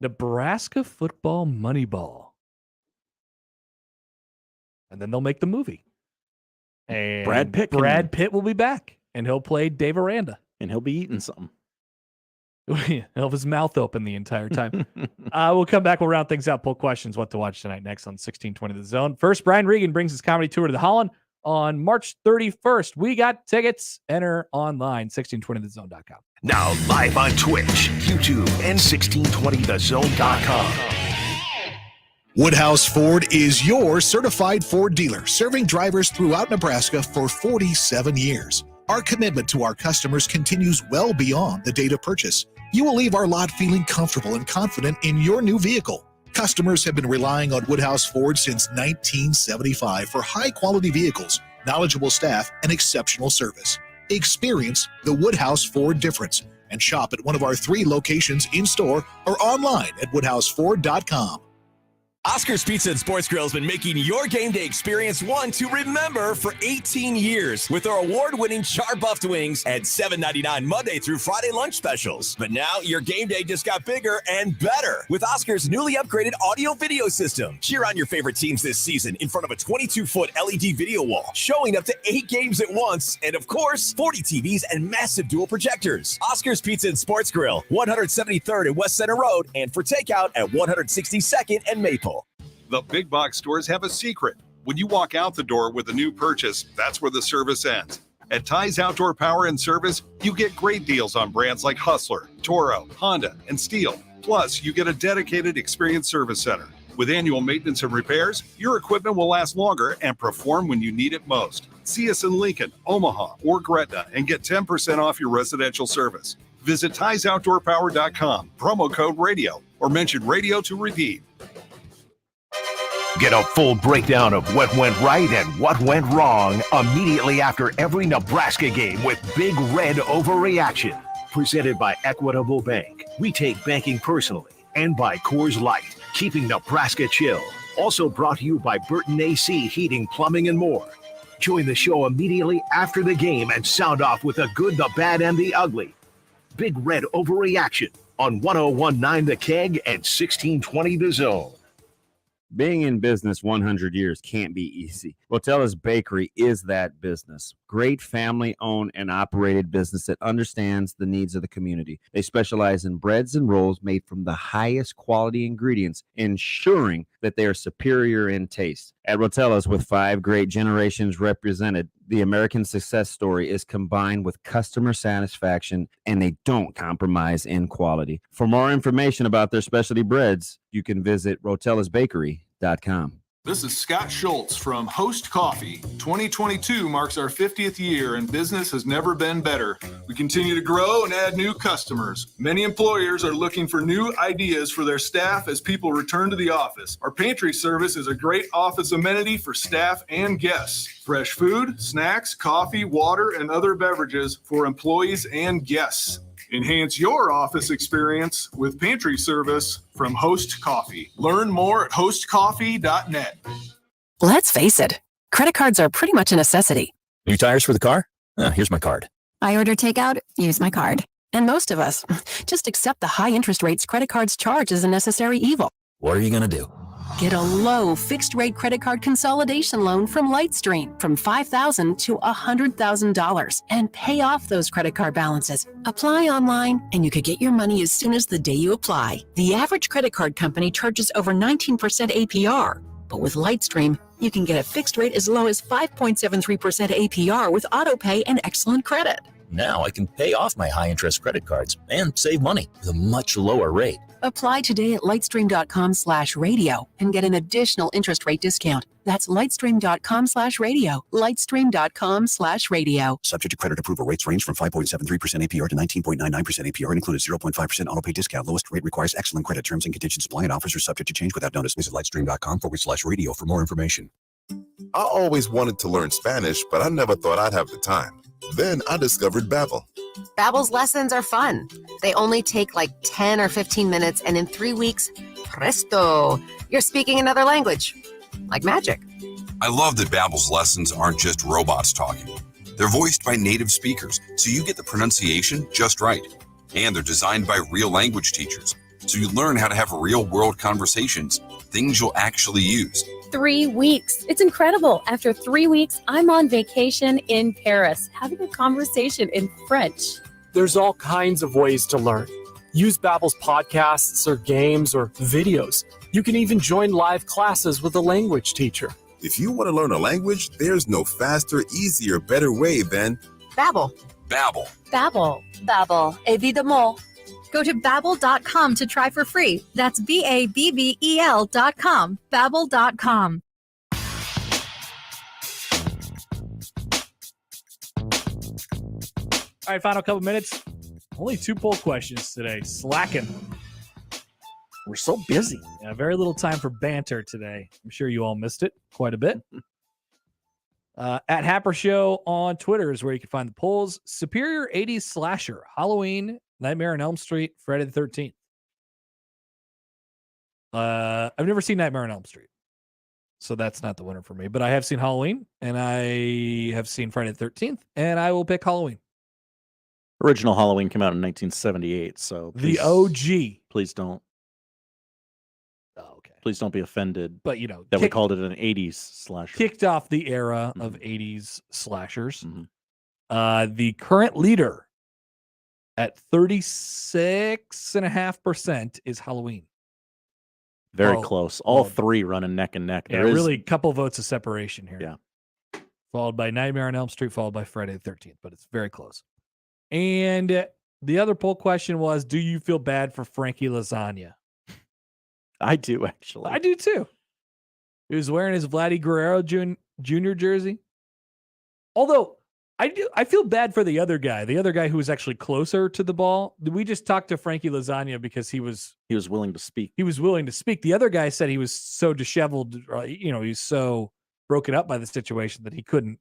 Nebraska football Moneyball. And then they'll make the movie. And Brad Pitt will be back, and he'll play Dave Aranda. And he'll be eating something. He'll have his mouth open the entire time. We'll come back. We'll round things out. Pull questions. What to watch tonight next on 1620 The Zone. First, Brian Regan brings his comedy tour to the Holland on March 31st. We got tickets. Enter online, 1620thezone.com. Now live on Twitch, YouTube, and 1620thezone.com. Woodhouse Ford is your certified Ford dealer, serving drivers throughout Nebraska for 47 years. Our commitment to our customers continues well beyond the date of purchase. You will leave our lot feeling comfortable and confident in your new vehicle. Customers have been relying on Woodhouse Ford since 1975 for high-quality vehicles, knowledgeable staff, and exceptional service. Experience the Woodhouse Ford difference and shop at one of our 3 locations in-store or online at woodhouseford.com. Oscar's Pizza and Sports Grill has been making your game day experience one to remember for 18 years with our award-winning char-buffed wings and $7.99 Monday through Friday lunch specials. But now your game day just got bigger and better with Oscar's newly upgraded audio-video system. Cheer on your favorite teams this season in front of a 22-foot LED video wall, showing up to 8 games at once, and of course, 40 TVs and massive dual projectors. Oscar's Pizza and Sports Grill, 173rd and West Center Road, and for takeout at 162nd and Maple. The big box stores have a secret. When you walk out the door with a new purchase, that's where the service ends. At Ty's Outdoor Power and Service, you get great deals on brands like Hustler, Toro, Honda, and Steel. Plus, you get a dedicated, experienced service center. With annual maintenance and repairs, your equipment will last longer and perform when you need it most. See us in Lincoln, Omaha, or Gretna and get 10% off your residential service. Visit Ty'sOutdoorPower.com, promo code radio, or mention radio to redeem. Get a full breakdown of what went right and what went wrong immediately after every Nebraska game with Big Red Overreaction. Presented by Equitable Bank. We take banking personally. And by Coors Light, keeping Nebraska chill. Also brought to you by Burton AC Heating, Plumbing, and more. Join the show immediately after the game and sound off with the good, the bad, and the ugly. Big Red Overreaction on 1019 The Keg and 1620 The Zone. Being in business 100 years can't be easy. Rotella's Bakery is that business. Great family-owned and operated business that understands the needs of the community. They specialize in breads and rolls made from the highest quality ingredients, ensuring that they are superior in taste. At Rotella's, with 5 great generations represented, the American success story is combined with customer satisfaction, and they don't compromise in quality. For more information about their specialty breads, you can visit rotellasbakery.com. This is Scott Schultz from Host Coffee. 2022 marks our 50th year, and business has never been better. We continue to grow and add new customers. Many employers are looking for new ideas for their staff as people return to the office. Our pantry service is a great office amenity for staff and guests. Fresh food, snacks, coffee, water, and other beverages for employees and guests. Enhance your office experience with pantry service from Host Coffee. Learn more at hostcoffee.net. Let's face it, credit cards are pretty much a necessity. New tires for the car? Here's my card. I order takeout, use my card. And most of us just accept the high interest rates credit cards charge as a necessary evil. What are you going to do? Get a low fixed-rate credit card consolidation loan from Lightstream from $5,000 to $100,000 and pay off those credit card balances. Apply online, and you could get your money as soon as the day you apply. The average credit card company charges over 19% APR, but with Lightstream, you can get a fixed rate as low as 5.73% APR with autopay and excellent credit. Now I can pay off my high-interest credit cards and save money with a much lower rate. Apply today at lightstream.com/radio and get an additional interest rate discount. That's lightstream.com/radio. Lightstream.com/radio. Subject to credit approval. Rates range from 5.73% APR to 19.99% APR and includes 0.5% autopay discount. Lowest rate requires excellent credit. Terms and conditions apply, and offers are subject to change without notice. Visit lightstream.com/radio for more information. I always wanted to learn Spanish, but I never thought I'd have the time. Then I discovered Babbel. Babbel's lessons are fun. They only take like 10 or 15 minutes, and in 3 weeks, presto, you're speaking another language. Like magic. I love that Babbel's lessons aren't just robots talking. They're voiced by native speakers, so you get the pronunciation just right. And they're designed by real language teachers, so you learn how to have real-world conversations, things you'll actually use. 3 weeks. It's incredible. After 3 weeks, I'm on vacation in Paris, having a conversation in French. There's all kinds of ways to learn. Use Babbel's podcasts or games or videos. You can even join live classes with a language teacher. If you want to learn a language, there's no faster, easier, better way than Babbel. Babbel. Babbel. Babbel. Évidemment. Go to Babbel.com to try for free. That's Babbel.com. Babbel.com. All right, final couple minutes. Only 2 poll questions today. Slacking. We're so busy. Yeah, very little time for banter today. I'm sure you all missed it quite a bit. At Happer Show on Twitter is where you can find the polls. Superior 80s slasher, Halloween, Nightmare on Elm Street, Friday the 13th. I've never seen Nightmare on Elm Street, so that's not the winner for me. But I have seen Halloween, and I have seen Friday the 13th, and I will pick Halloween. Original Halloween came out in 1978, so The OG. Please don't. Oh, okay. Please don't be offended. But you know that we called it an 80s slasher. Kicked off the era of 80s slashers. The current leader at 36.5% is Halloween. Very close. All 3 running neck and neck. Yeah, really a couple votes of separation here. Yeah. Followed by Nightmare on Elm Street, followed by Friday the 13th, but it's very close. And the other poll question was, do you feel bad for Frankie Lasagna? I do, actually. I do too. He was wearing his Vladdy Guerrero Jr. jersey. Although I feel bad for the other guy who was actually closer to the ball. We just talked to Frankie Lasagna because he was willing to speak. He was willing to speak. The other guy said he was so disheveled, he's so broken up by the situation that he couldn't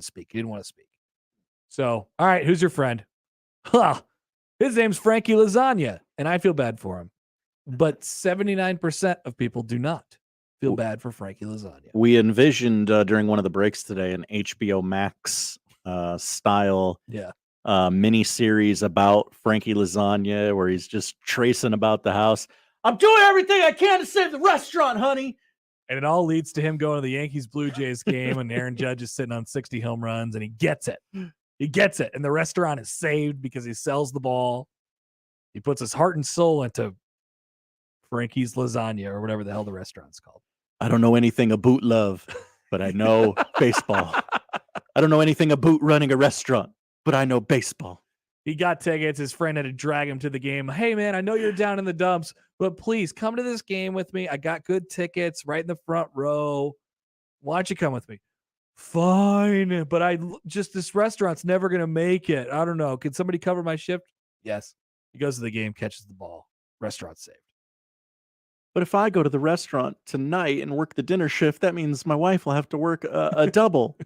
speak. He didn't want to speak. So, all right, who's your friend? His name's Frankie Lasagna, and I feel bad for him. But 79% of people do not feel bad for Frankie Lasagna. We envisioned during one of the breaks today an HBO Max style mini series about Frankie Lasagna where he's just tracing about the house. I'm doing everything I can to save the restaurant, honey. And it all leads to him going to the Yankees-Blue Jays game, and Aaron Judge is sitting on 60 home runs, and he gets it. He gets it, and the restaurant is saved because he sells the ball. He puts his heart and soul into Frankie's Lasagna or whatever the hell the restaurant's called. I don't know anything about love, but I know baseball. I don't know anything about running a restaurant, but I know baseball. He got tickets. His friend had to drag him to the game. Hey, man, I know you're down in the dumps, but please come to this game with me. I got good tickets right in the front row. Why don't you come with me? Fine, but this restaurant's never going to make it. I don't know. Can somebody cover my shift? Yes. He goes to the game, catches the ball. Restaurant saved. But if I go to the restaurant tonight and work the dinner shift, that means my wife will have to work a double.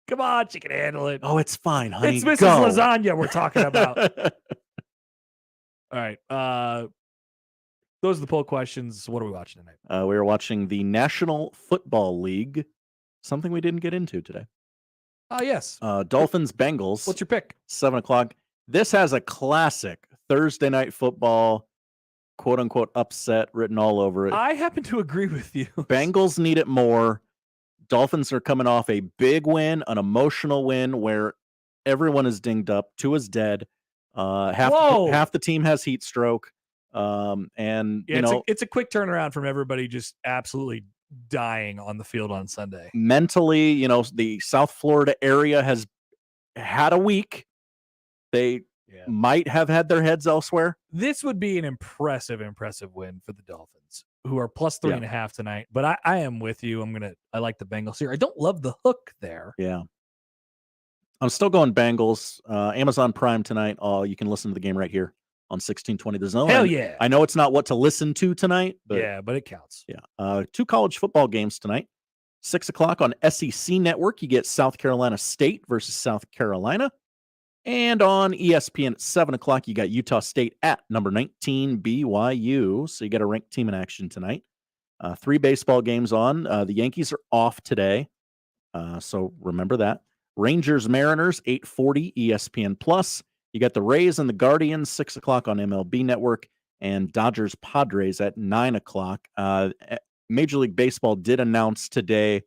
Come on, she can handle it. Oh, it's fine, honey. It's Mrs. Go. Lasagna we're talking about. All right. Those are the poll questions. What are we watching tonight? We are watching the National Football League, something we didn't get into today. Yes. Dolphins, Bengals. What's your pick? 7 o'clock. This has a classic Thursday night football, quote unquote, upset written all over it. I happen to agree with you. Bengals need it more. Dolphins are coming off a big win, an emotional win where everyone is dinged up. Tua's dead. Half the team has heat stroke. It's a quick turnaround from everybody just absolutely dying on the field on Sunday. Mentally, the South Florida area has had a week. They might have had their heads elsewhere. This would be an impressive win for the Dolphins, who are plus 3.5 tonight. But I am with you. I like the Bengals here. I don't love the hook there. Yeah. I'm still going Bengals. Amazon Prime tonight. You can listen to the game right here on 1620 The Zone. Hell yeah. I know it's not what to listen to tonight. But but it counts. Yeah. 2 college football games tonight. 6 o'clock on SEC Network, you get South Carolina State versus South Carolina. And on ESPN at 7 o'clock, you got Utah State at number 19 BYU. So you got a ranked team in action tonight. 3 baseball games on. The Yankees are off today. So remember that. Rangers Mariners, 8:40 ESPN Plus. You got the Rays and the Guardians, 6 o'clock on MLB Network. And Dodgers Padres at 9 o'clock. Major League Baseball did announce today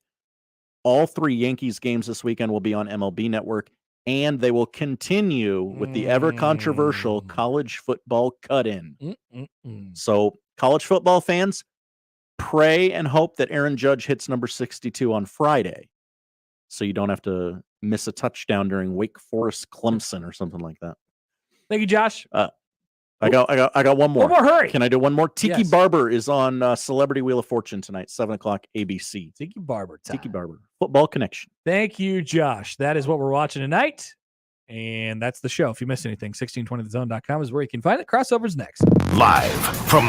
all 3 Yankees games this weekend will be on MLB Network. And they will continue with the ever controversial college football cut-in. So, college football fans, pray and hope that Aaron Judge hits number 62 on Friday, so you don't have to miss a touchdown during Wake Forest Clemson or something like that. Thank you, Josh. I got one more. One more, hurry. Can I do one more? Tiki Yes. Barber is on Celebrity Wheel of Fortune tonight, 7 o'clock ABC. Tiki Barber time. Tiki Barber. Football Connection. Thank you, Josh. That is what we're watching tonight. And that's the show. If you missed anything, 1620thezone.com is where you can find it. Crossovers next. Live from the